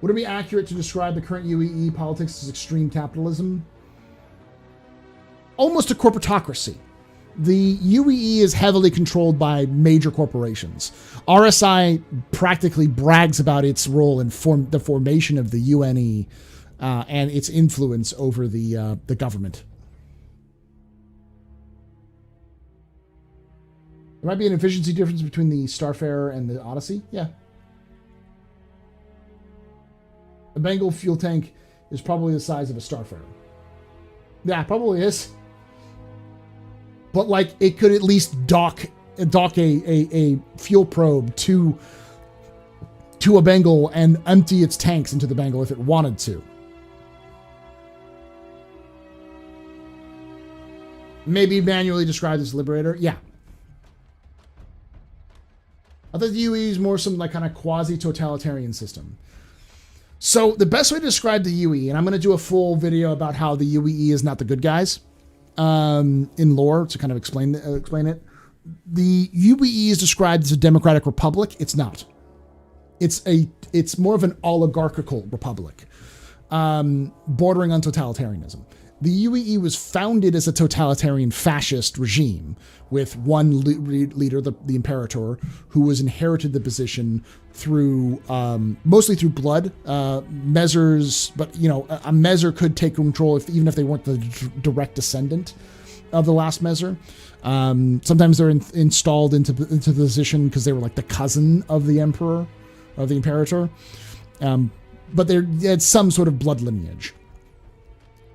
Would it be accurate to describe the current UEE politics as extreme capitalism? Almost a corporatocracy. The UEE is heavily controlled by major corporations. RSI practically brags about its role in the formation of the UNE and its influence over the government. There might be an efficiency difference between the Starfarer and the Odyssey. Yeah. A Bengal fuel tank is probably the size of a Starfarer. Yeah, probably is. But like, it could at least dock a fuel probe to a Bengal and empty its tanks into the Bengal if it wanted to. Maybe manually described as Liberator. Yeah. I thought the UE is more some like kind of quasi-totalitarian system. So the best way to describe the UE, and I'm going to do a full video about how the UE is not the good guys in lore to kind of explain it. The UE is described as a democratic republic. It's not. It's more of an oligarchical republic, bordering on totalitarianism. The UEE was founded as a totalitarian fascist regime with one leader, the Imperator, who was inherited the position through mostly through blood. Measures, but you know, a Measure could take control even if they weren't the direct descendant of the last Measure. Sometimes they're installed into the position because they were like the cousin of the Emperor, of the Imperator. But they had some sort of blood lineage.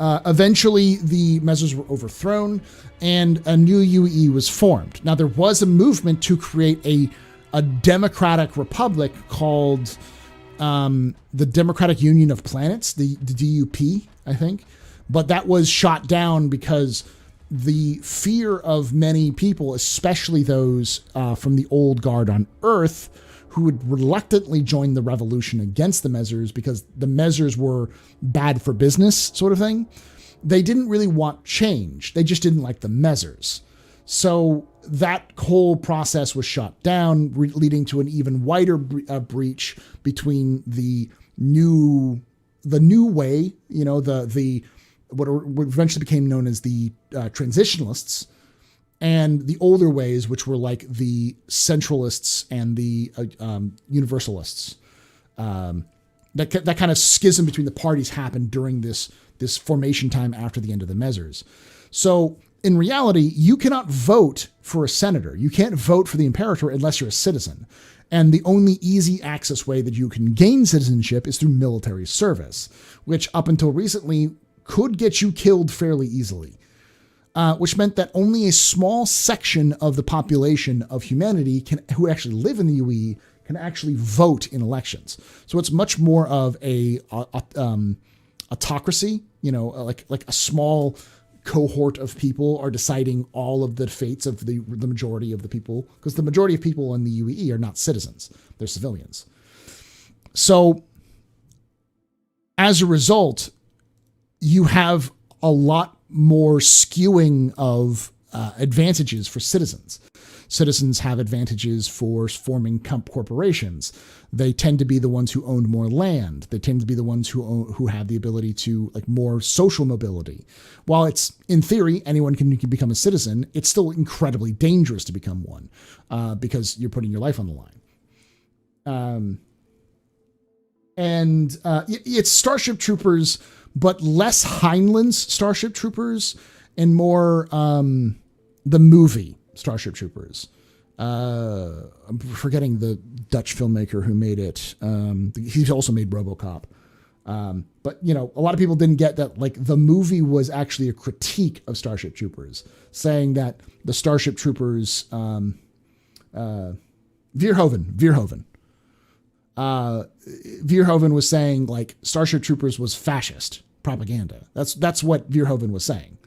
Eventually, the Measures were overthrown, and a new UEE was formed. Now, there was a movement to create a democratic republic called the Democratic Union of Planets, the DUP, I think. But that was shot down because the fear of many people, especially those from the old guard on Earth, who would reluctantly join the revolution against the Measures because the Measures were bad for business sort of thing. They didn't really want change. They just didn't like the Measures. So that whole process was shot down, leading to an even wider breach between the new way, you know, the what eventually became known as the transitionalists, and the older ways, which were like the centralists and the universalists. That kind of schism between the parties happened during this formation time after the end of the Measures. So in reality, you cannot vote for a senator. You can't vote for the Imperator unless you're a citizen. And the only easy access way that you can gain citizenship is through military service, which up until recently could get you killed fairly easily. Which meant that only a small section of the population of humanity who actually live in the UE can actually vote in elections. So it's much more of a autocracy, you know, like a small cohort of people are deciding all of the fates of the majority of the people, because the majority of people in the UE are not citizens, they're civilians. So as a result, you have a lot more skewing of advantages for citizens. Citizens have advantages for forming corporations. They tend to be the ones who own more land. They tend to be the ones who have the ability to like more social mobility. While it's in theory anyone can become a citizen, it's still incredibly dangerous to become one because you're putting your life on the line. It's Starship Troopers, but less Heinlein's Starship Troopers and more the movie Starship Troopers. I'm forgetting the Dutch filmmaker who made it. He's also made RoboCop. But, you know, a lot of people didn't get that, like, the movie was actually a critique of Starship Troopers, saying that the Starship Troopers, Verhoeven was saying, like, Starship Troopers was fascist propaganda. That's what Verhoeven was saying.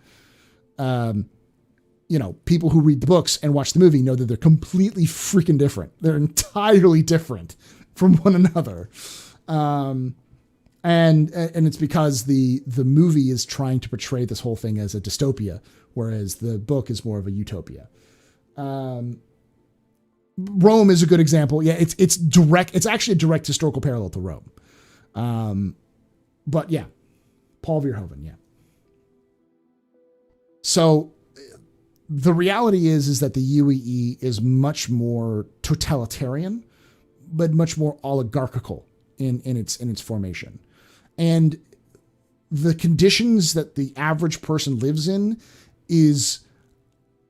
You know, people who read the books and watch the movie know that they're completely freaking different. They're entirely different from one another. And it's because the movie is trying to portray this whole thing as a dystopia, whereas the book is more of a utopia. Rome is a good example. Yeah, it's direct. It's actually a direct historical parallel to Rome. But yeah, Paul Verhoeven. Yeah. So the reality is that the UEE is much more totalitarian, but much more oligarchical in its formation. And the conditions that the average person lives in is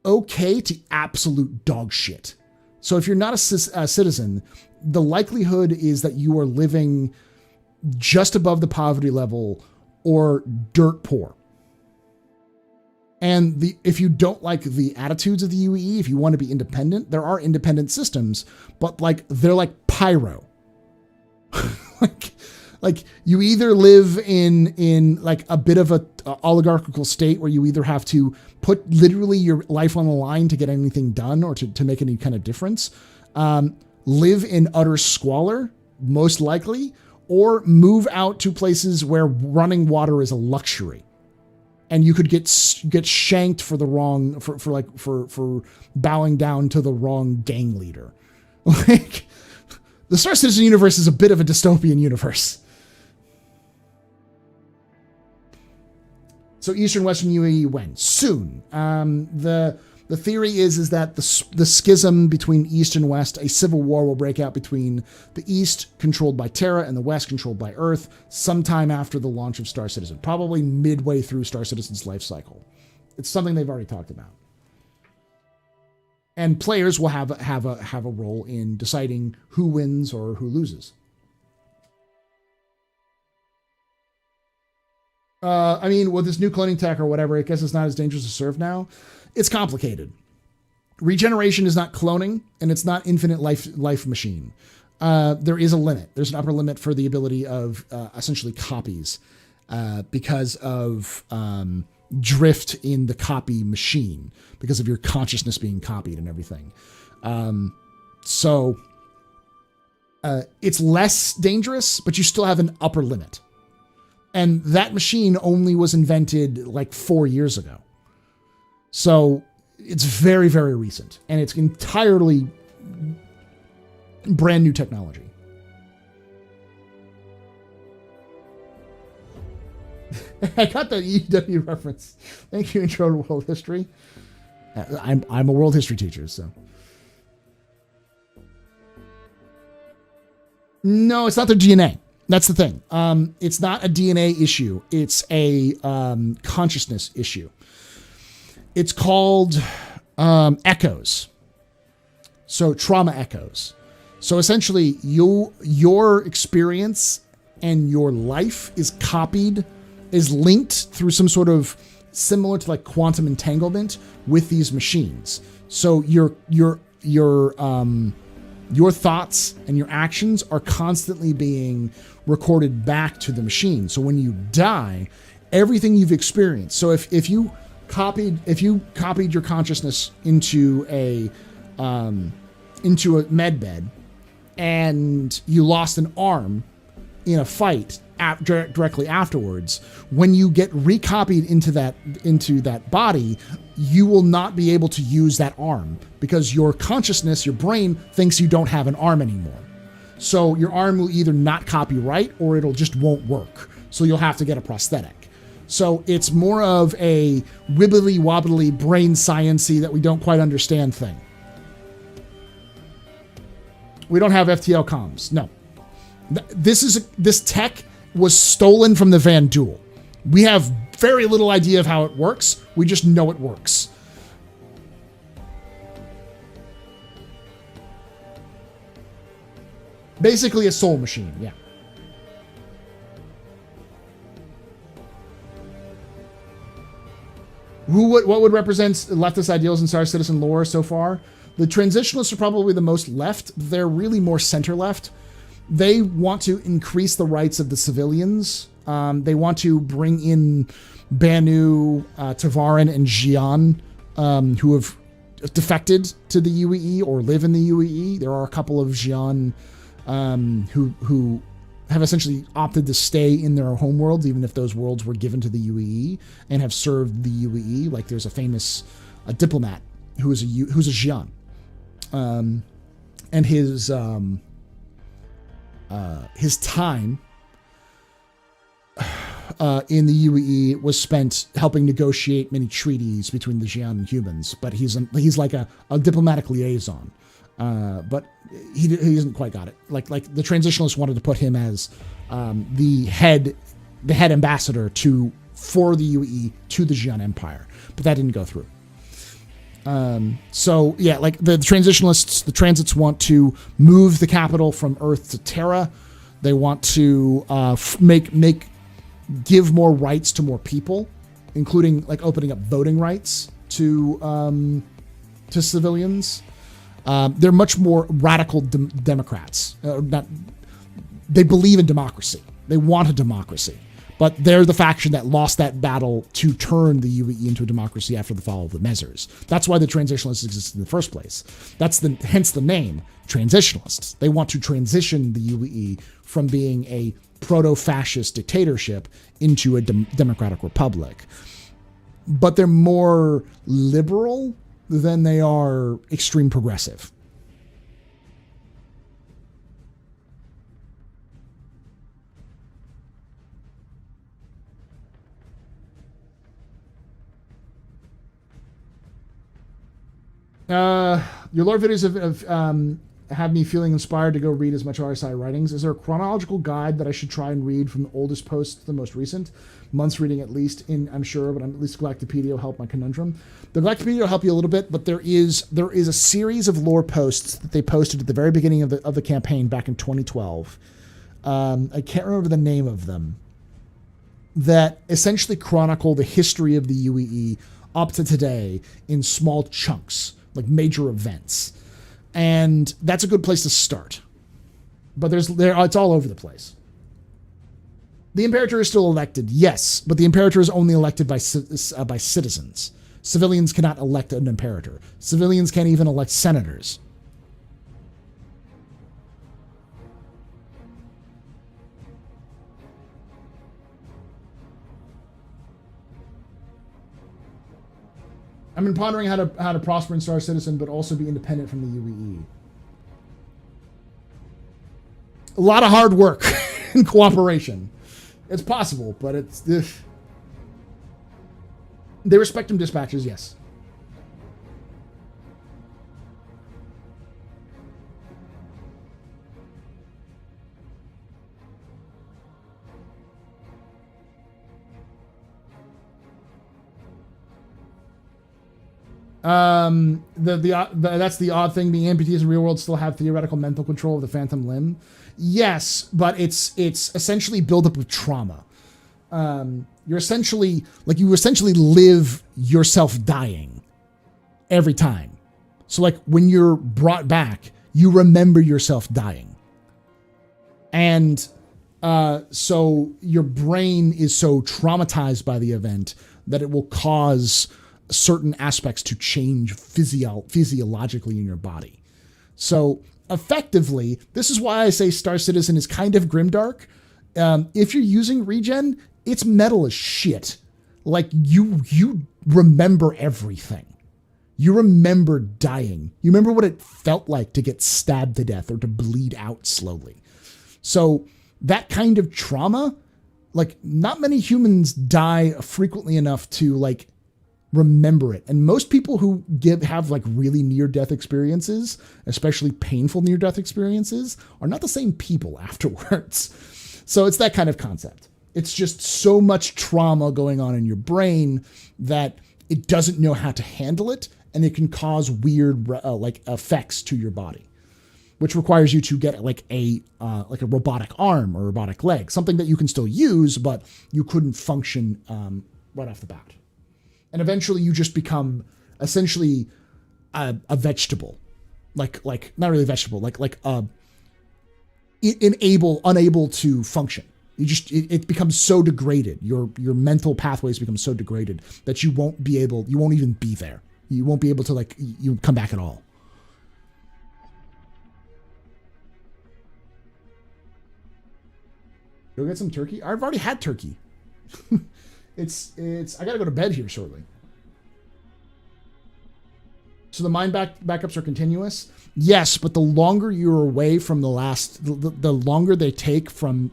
okay to absolute dog shit. So if you're not a citizen, the likelihood is that you are living just above the poverty level or dirt poor. And if you don't like the attitudes of the UEE, if you want to be independent, there are independent systems, but like they're like pyro. like you either live in like a bit of a oligarchical state where you either have to put literally your life on the line to get anything done or to make any kind of difference, live in utter squalor, most likely, or move out to places where running water is a luxury. And you could get shanked for the wrong, for bowing down to the wrong gang leader. Like, the Star Citizen universe is a bit of a dystopian universe. So Eastern Western UAE when? Soon. The theory is that the schism between East and West, a civil war will break out between the East, controlled by Terra, and the West, controlled by Earth, sometime after the launch of Star Citizen, probably midway through Star Citizen's life cycle. It's something they've already talked about. And players will have a role in deciding who wins or who loses. I mean, with this new cloning tech or whatever, I guess it's not as dangerous to serve now. It's complicated. Regeneration is not cloning, and it's not infinite life machine. There is a limit. There's an upper limit for the ability of essentially copies because of drift in the copy machine, because of your consciousness being copied and everything. So it's less dangerous, but you still have an upper limit. And that machine only was invented like 4 years ago. So it's very, very recent. And it's entirely brand new technology. I got the EW reference. Thank you, Intro to World History. I'm a world history teacher, so. No, it's not their DNA. That's the thing. It's not a DNA issue. It's a consciousness issue. It's called echoes. So trauma echoes. So essentially, your experience and your life is copied, is linked through some sort of similar to like quantum entanglement with these machines. So your thoughts and your actions are constantly being recorded back to the machine. So when you die, everything you've experienced. So if you copied your consciousness into a med bed and you lost an arm in a fight directly afterwards, when you get recopied into that body, you will not be able to use that arm because your consciousness, your brain, thinks you don't have an arm anymore. So your arm will either not copy right or it'll just won't work. So you'll have to get a prosthetic. So it's more of a wibbly wobbly brain science-y that we don't quite understand thing. We don't have FTL comms. No. This tech was stolen from the Van Duel. We have very little idea of how it works. We just know it works. Basically a soul machine, yeah. What would represent leftist ideals in Star Citizen lore so far? The transitionalists are probably the most left. They're really more center left. They want to increase the rights of the civilians. They want to bring in Banu, Tavarin, and Xi'an, who have defected to the UEE or live in the UEE. There are a couple of Xi'an who have essentially opted to stay in their home worlds, even if those worlds were given to the UEE, and have served the UEE. Like there's a famous diplomat who's a Xi'an, and his time in the UEE was spent helping negotiate many treaties between the Xi'an and humans. But he's like a diplomatic liaison. But he hasn't quite got it. Like the transitionalists wanted to put him as the head ambassador for the UEE to the Xi'an Empire, but that didn't go through. So yeah, like the transitionalists, the transits want to move the capital from Earth to Terra. They want to give more rights to more people, including like opening up voting rights to civilians. They're much more radical Democrats. They believe in democracy. They want a democracy. But they're the faction that lost that battle to turn the UEE into a democracy after the fall of the Mezzers. That's why the transitionalists exist in the first place. Hence the name, transitionalists. They want to transition the UEE from being a proto-fascist dictatorship into a democratic republic. But they're more liberal than they are extreme progressive. Your lore videos have me feeling inspired to go read as much RSI writings. Is there a chronological guide that I should try and read from the oldest post to the most recent? Months reading at least, I'm sure, but at least Galactipedia will help my conundrum. The Galactipedia will help you a little bit, but there is a series of lore posts that they posted at the very beginning of the campaign back in 2012. I can't remember the name of them, that essentially chronicle the history of the UEE up to today in small chunks, like major events. And that's a good place to start. But it's all over the place. The Imperator is still elected, yes, but the Imperator is only elected by citizens. Civilians cannot elect an Imperator. Civilians can't even elect senators. I've been pondering how to prosper in Star Citizen, but also be independent from the UEE. A lot of hard work and cooperation. It's possible, but it's... They respect them dispatchers, yes. That's the odd thing. Being amputees in real world still have theoretical mental control of the phantom limb. Yes, but it's essentially built up of trauma. You essentially live yourself dying every time. So like when you're brought back, you remember yourself dying. And so your brain is so traumatized by the event that it will cause certain aspects to change physiologically in your body. So effectively, this is why I say Star Citizen is kind of grimdark. If you're using regen, it's metal as shit. Like you remember everything. You remember dying. You remember what it felt like to get stabbed to death or to bleed out slowly. So that kind of trauma, like not many humans die frequently enough to like remember it. And most people who have like really near-death experiences, especially painful near-death experiences, are not the same people afterwards. So it's that kind of concept. It's just so much trauma going on in your brain that it doesn't know how to handle it, and it can cause weird like effects to your body, which requires you to get like a robotic arm or robotic leg, something that you can still use, but you couldn't function right off the bat. And eventually you just become essentially a vegetable. Like not really a vegetable, unable to function. It becomes so degraded. Your mental pathways become so degraded that you won't even be there. You won't be able to you come back at all. Go get some turkey. I've already had turkey. It's I gotta go to bed here shortly. So the mine backups are continuous. Yes, but the longer you're away from the longer they take from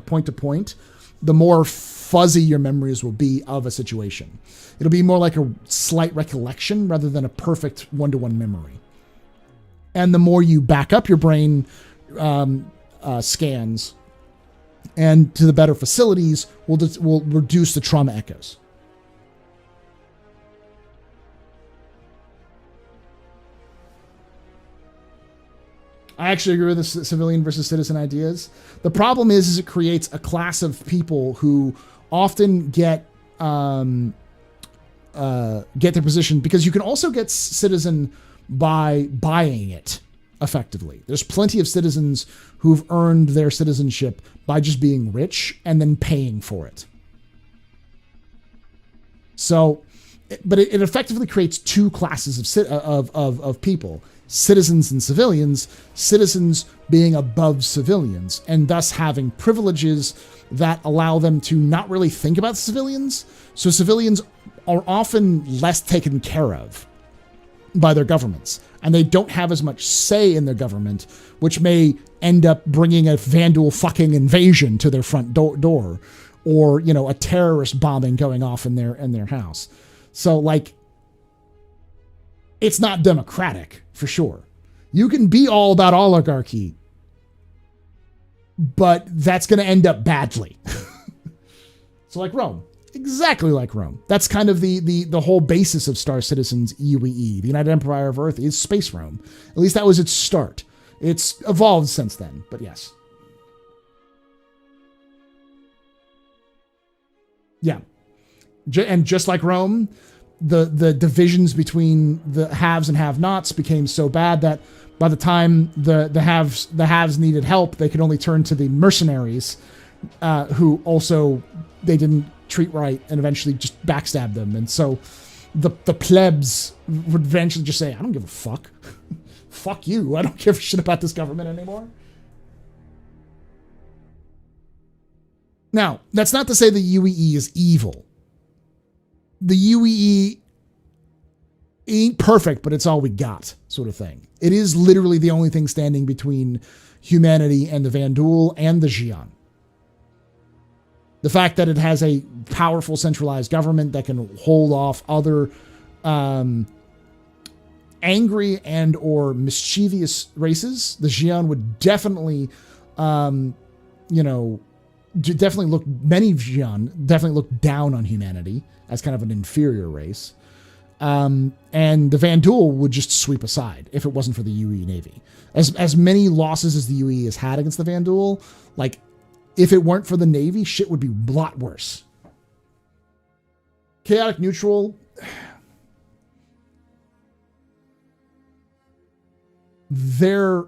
point to point, the more fuzzy your memories will be of a situation. It'll be more like a slight recollection rather than a perfect one-to-one memory. And the more you back up your brain scans, and to the better facilities, will reduce the trauma echoes. I actually agree with the civilian versus citizen ideas. The problem is it creates a class of people who often get their position, because you can also get citizen by buying it effectively. There's plenty of citizens who've earned their citizenship by just being rich and then paying for it. So, but it effectively creates two classes of people. Citizens and civilians, citizens being above civilians and thus having privileges that allow them to not really think about civilians. So civilians are often less taken care of by their governments, and they don't have as much say in their government, which may end up bringing a Vandal fucking invasion to their front door, or a terrorist bombing going off in their house. So it's not democratic, for sure. You can be all about oligarchy, but that's going to end up badly. So like Rome. Exactly like Rome. That's kind of the whole basis of Star Citizen's UEE. The United Empire of Earth is Space Rome. At least that was its start. It's evolved since then, but yes. Yeah. And just like Rome, the divisions between the haves and have-nots became so bad that by the time the haves needed help, they could only turn to the mercenaries, who also they didn't treat right and eventually just backstab them. And so the plebs would eventually just say, I don't give a fuck. Fuck you. I don't give a shit about this government anymore. Now, that's not to say the UEE is evil. The UEE ain't perfect, but it's all we got, sort of thing. It is literally the only thing standing between humanity and the Vandal and the Xi'an. The fact that it has a powerful centralized government that can hold off other angry and or mischievous races, the Xi'an would definitely, many Xi'an definitely look down on humanity as kind of an inferior race. And the Vandal would just sweep aside if it wasn't for the UE Navy. As many losses as the UE has had against the Vandal, if it weren't for the Navy, shit would be a lot worse. Chaotic neutral. They're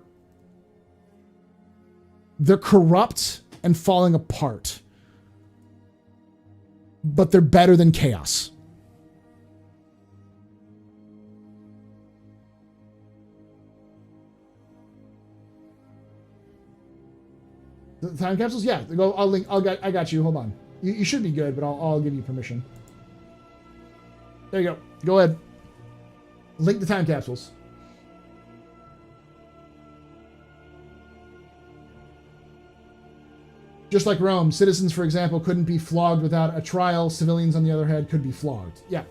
corrupt and falling apart, but they're better than chaos. The time capsules, yeah. Go. I'll link. I got you. Hold on. You should be good, but I'll give you permission. There you go. Go ahead. Link the time capsules. Just like Rome, citizens, for example, couldn't be flogged without a trial. Civilians, on the other hand, could be flogged. Yeah.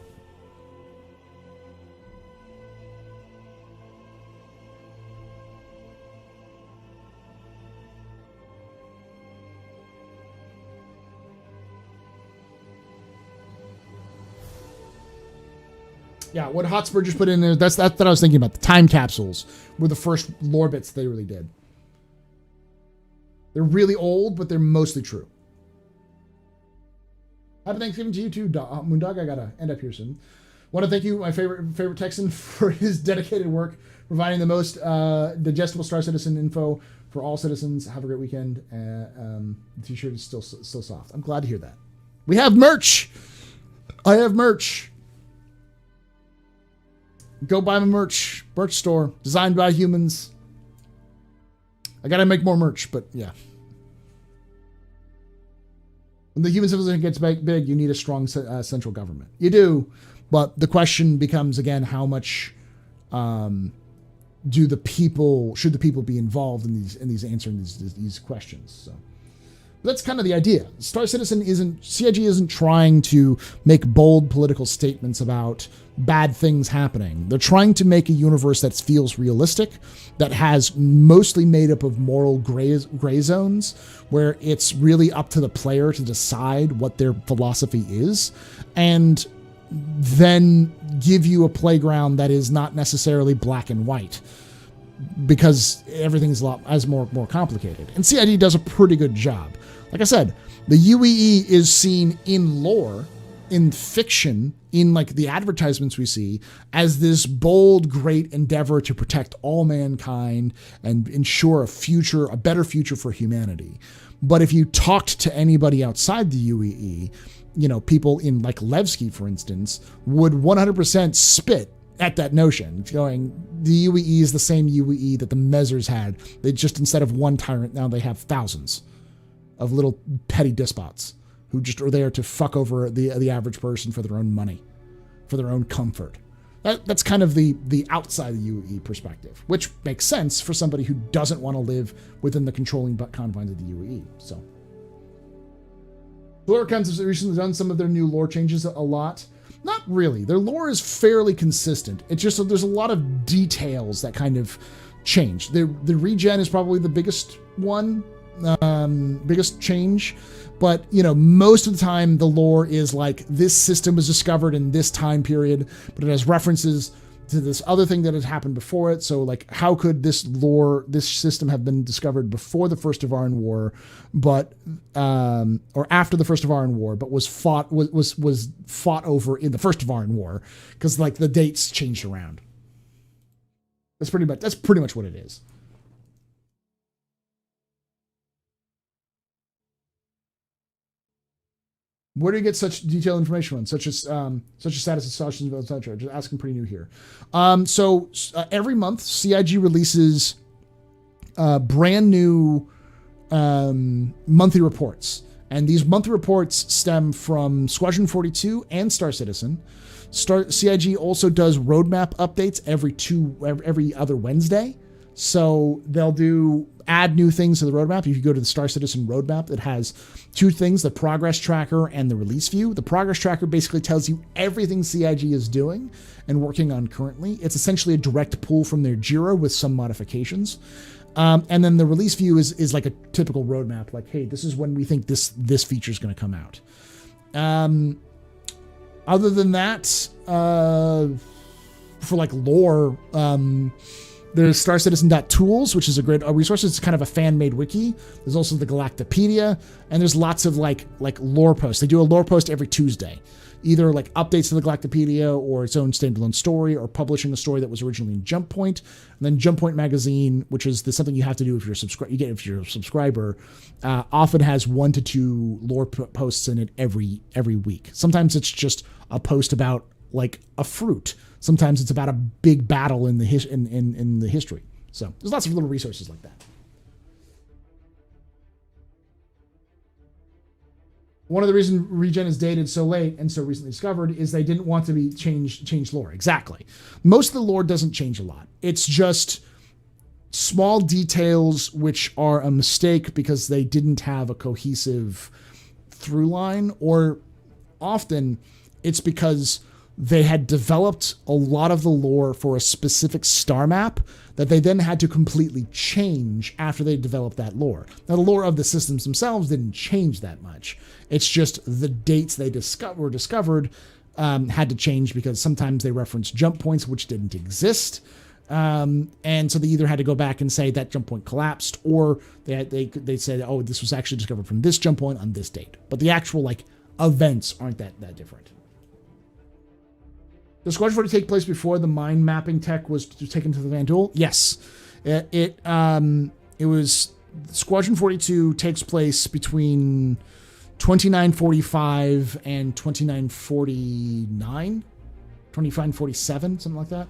Yeah, what Hotspur just put in there, that's what I was thinking about. The time capsules were the first lore bits they really did. They're really old, but they're mostly true. Happy Thanksgiving to you too, Moondog. I gotta end up here soon. Want to thank you, my favorite Texan, for his dedicated work providing the most digestible Star Citizen info for all citizens. Have a great weekend. The t-shirt is still soft. I'm glad to hear that. We have merch. I have merch. Go buy my merch. Merch store designed by humans. I gotta make more merch, but yeah. When the human civilization gets big, you need a strong central government. You do, but the question becomes again, how much should the people be involved in these answering these questions? So that's kind of the idea. CIG isn't trying to make bold political statements about bad things happening. They're trying to make a universe that feels realistic, that has mostly made up of moral gray zones, where it's really up to the player to decide what their philosophy is, and then give you a playground that is not necessarily black and white, because everything's a lot more complicated. And CID does a pretty good job. Like I said, the UEE is seen in lore, in fiction, in like the advertisements we see, as this bold, great endeavor to protect all mankind and ensure a better future for humanity. But if you talked to anybody outside the UEE, people in like Levski, for instance, would 100% spit at that notion, going, the UEE is the same UEE that the Mezzers had. They just, instead of one tyrant, now they have thousands of little petty despots who just are there to fuck over the average person for their own money, for their own comfort. That's kind of the outside the UEE perspective, which makes sense for somebody who doesn't want to live within the controlling confines of the UEE. So, Lore Counts has recently done some of their new lore changes a lot. Not really. Their lore is fairly consistent. It's just there's a lot of details that kind of change. The regen is probably the biggest one. Biggest change, but most of the time the lore is like, this system was discovered in this time period, but it has references to this other thing that has happened before it. So like, how could this system have been discovered before the First Avaran War, but or after the First Avaran War, but was fought over in the First Avaran War, because like the dates changed around. That's pretty much what it is. Where do you get such detailed information on, such as status of stations, etc.? Just asking, pretty new here. So every month, CIG releases brand new monthly reports, and these monthly reports stem from Squadron 42 and Star Citizen. CIG also does roadmap updates every other Wednesday. So they'll add new things to the roadmap. If you go to the Star Citizen roadmap, it has two things, the progress tracker and the release view. The progress tracker basically tells you everything CIG is doing and working on currently. It's essentially a direct pull from their Jira with some modifications. And then the release view is like a typical roadmap, like, hey, this is when we think this feature is going to come out. Other than that, for like lore, there's StarCitizen.tools, which is a great resource. It's kind of a fan-made wiki. There's also the Galactipedia, and there's lots of like lore posts. They do a lore post every Tuesday, either like updates to the Galactipedia or its own standalone story, or publishing a story that was originally in Jump Point. And then Jump Point magazine, which is something you have to do if you're a subscriber, often has 1 to 2 lore posts in it every week. Sometimes it's just a post about like a fruit. Sometimes it's about a big battle in the history. So there's lots of little resources like that. One of the reasons regen is dated so late and so recently discovered is they didn't want to be change lore. Exactly. Most of the lore doesn't change a lot. It's just small details which are a mistake because they didn't have a cohesive through line, or often it's because they had developed a lot of the lore for a specific star map that they then had to completely change after they developed that lore. Now, the lore of the systems themselves didn't change that much. It's just the dates they were discovered had to change, because sometimes they reference jump points which didn't exist. And so they either had to go back and say that jump point collapsed, or they said, oh, this was actually discovered from this jump point on this date. But the actual like events aren't that different. Does Squadron 40 take place before the mind mapping tech was taken to the Van Duel? Yes. It was Squadron 42 takes place between 2945 and 2949, 2947, something like that.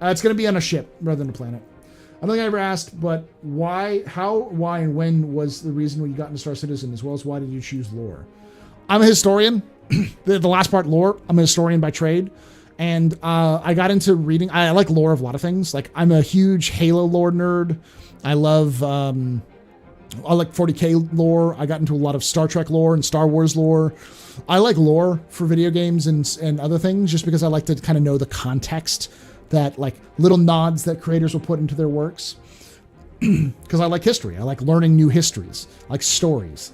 It's going to be on a ship rather than a planet. I don't think I ever asked, but why, and when was the reason when you got into Star Citizen, as well as why did you choose lore? I'm a historian. the last part, lore. I'm a historian by trade. And I got into reading. I like lore of a lot of things. Like, I'm a huge Halo lore nerd. I love, I like 40K lore. I got into a lot of Star Trek lore and Star Wars lore. I like lore for video games and other things just because I like to kind of know the context, that like little nods that creators will put into their works. Because I like history. I like learning new histories. I like stories.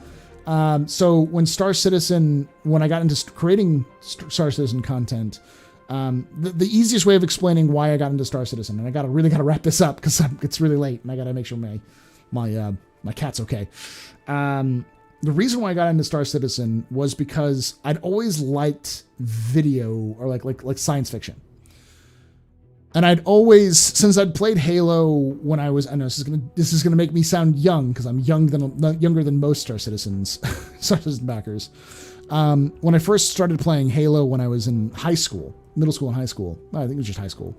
So when I got into creating Star Citizen content, the easiest way of explaining why I got into Star Citizen, and I really gotta wrap this up because it's really late and I gotta make sure my cat's okay. The reason why I got into Star Citizen was because I'd always liked video or like science fiction. And I'd always, since I'd played Halo when I was, I know this is gonna make me sound young because I'm younger than most Star Citizen backers. When I first started playing Halo when I was in high school, middle school and high school, I think it was just high school.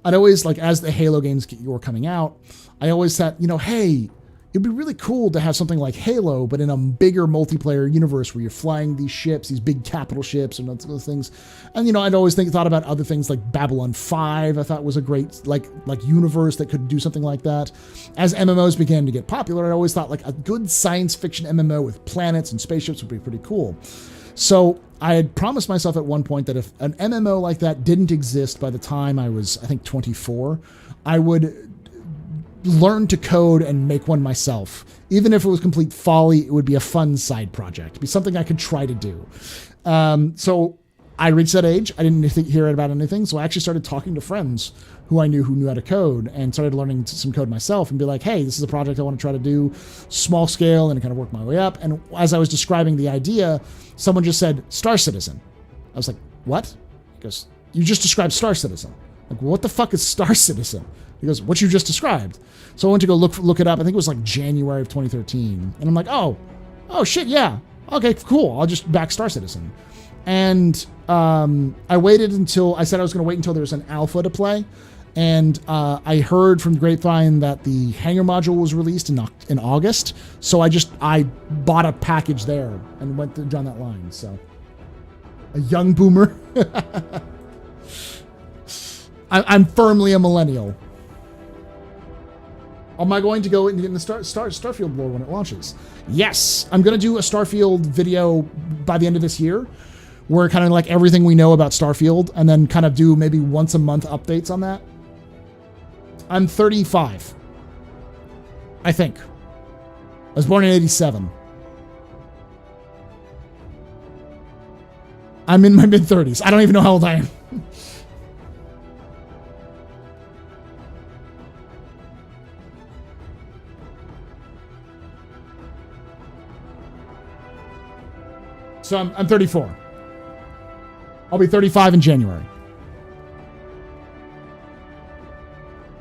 I'd always, like, as the Halo games were coming out, I always thought, hey, it'd be really cool to have something like Halo, but in a bigger multiplayer universe where you're flying these ships, these big capital ships and those things. And, I'd always thought about other things like Babylon 5, I thought was a great, like universe that could do something like that. As MMOs began to get popular, I always thought like a good science fiction MMO with planets and spaceships would be pretty cool. So I had promised myself at one point that if an MMO like that didn't exist by the time I was, I think, 24, I would learn to code and make one myself. Even if it was complete folly, it would be a fun side project. It'd be something I could try to do. So I reached that age. I didn't hear about anything. So I actually started talking to friends who I knew how to code and started learning some code myself and be like, hey, this is a project I want to try to do, small scale, and kind of work my way up. And as I was describing the idea, someone just said, Star Citizen. I was like, what? He goes, you just described Star Citizen. Like, what the fuck is Star Citizen? He goes, what you just described. So I went to go look it up. I think it was like January of 2013. And I'm like, oh shit, yeah. Okay, cool. I'll just back Star Citizen. And I waited until, I said I was going to wait until there was an alpha to play. And I heard from the grapevine that the Hangar module was released in August. So I bought a package there and went down that line. So a young boomer. I'm firmly a millennial. Am I going to go and get in the Starfield lore when it launches? Yes, I'm going to do a Starfield video by the end of this year, where kind of like everything we know about Starfield, and then kind of do maybe once a month updates on that. I'm 35, I think. I was born in 87. I'm in my mid-30s. I don't even know how old I am. So I'm 34. I'll be 35 in January.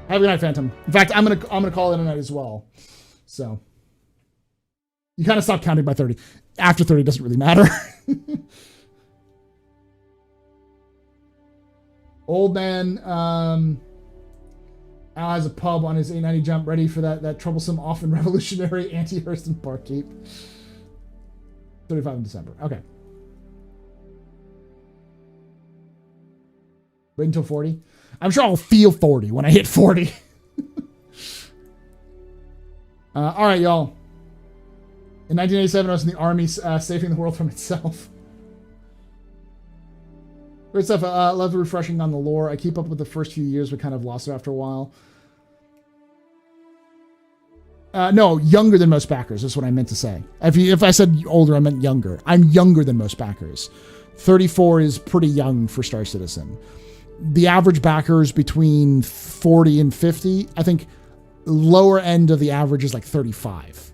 Have a good night, Phantom. In fact, I'm gonna call it a night as well. So you kind of stop counting by 30. After 30 doesn't really matter. Old man Al has a pub on his 890 jump ready for that troublesome, often revolutionary anti-Hurston barkeep. 35 in December. Okay. Wait until 40. I'm sure I'll feel 40 when I hit 40. All right, y'all. In 1987, I was in the Army saving the world from itself. Great stuff. I love the refreshing on the lore. I keep up with the first few years, but kind of lost it after a while. No, younger than most backers is what I meant to say. If I said older, I meant younger. I'm younger than most backers. 34 is pretty young for Star Citizen. the average backer is between 40 and 50. I think lower end of the average is like 35.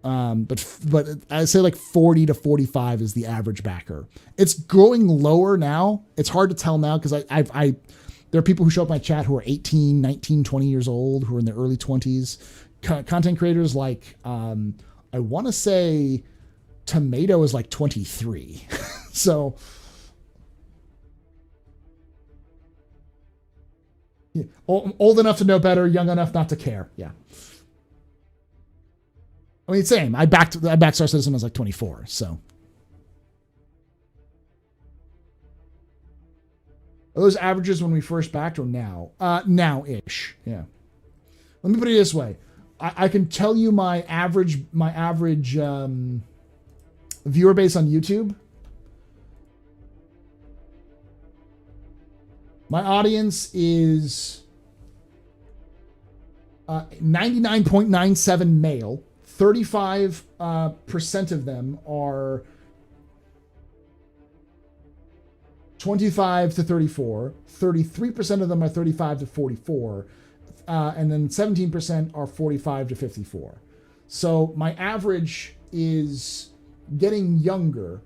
But I say like 40 to 45 is the average backer. It's growing lower now. It's hard to tell now because there are people who show up in my chat who are 18, 19, 20 years old, who are in their early 20s. Content creators like, I want to say Tomato is like 23. So, yeah, old enough to know better, young enough not to care. Yeah. I mean, same. I backed Star Citizen when I was like 24. So, are those averages when we first backed or now? Now-ish. Yeah. Let me put it this way. I can tell you my average viewer base on YouTube. My audience is 99.97 male. 35% of them are 25 to 34. 33% of them are 35 to 44. And then 17% are 45 to 54. So my average is getting younger,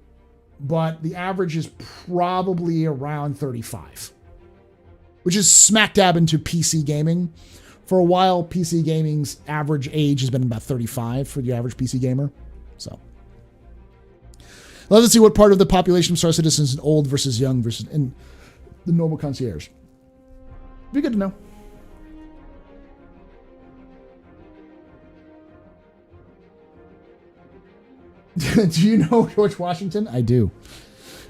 but the average is probably around 35, which is smack dab into PC gaming. For a while, PC gaming's average age has been about 35 for the average PC gamer. So let's see what part of the population of Star Citizen is old versus young versus in the normal concierge. Be good to know. Do you know George Washington? I do.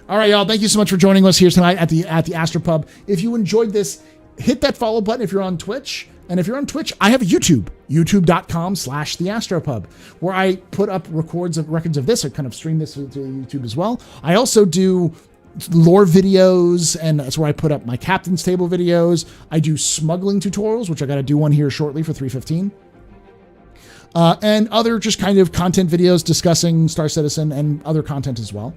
All right, y'all. Thank you so much for joining us here tonight at the Astropub. If you enjoyed this, hit that follow button if you're on Twitch. And if you're on Twitch, I have a YouTube, youtube.com/theastropub, where I put up records of this. I kind of stream this to YouTube as well. I also do lore videos, and that's where I put up my Captain's Table videos. I do smuggling tutorials, which I got to do one here shortly for 315. And other just kind of content videos discussing Star Citizen and other content as well.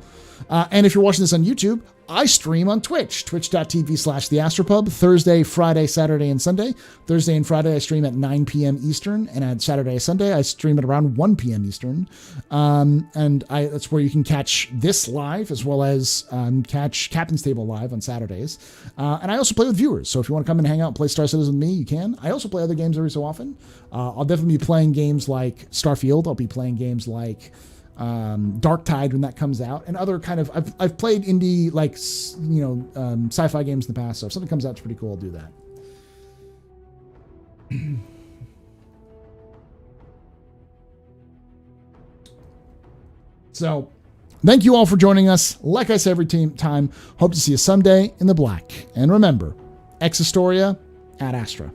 And if you're watching this on YouTube, I stream on Twitch, twitch.tv/theastropub, Thursday, Friday, Saturday, and Sunday. Thursday and Friday, I stream at 9 p.m. Eastern, and on Saturday and Sunday, I stream at around 1 p.m. Eastern. And that's where you can catch this live, as well as catch Captain's Table live on Saturdays. And I also play with viewers, so if you want to come and hang out and play Star Citizen with me, you can. I also play other games every so often. I'll definitely be playing games like Starfield. I'll be playing games like Dark Tide when that comes out, and other kind of I've played indie like sci-fi games in the past. So if something comes out that's pretty cool, I'll do that. So thank you all for joining us. Like I say every time, hope to see you someday in the black. And remember, Ex Historia ad Astra.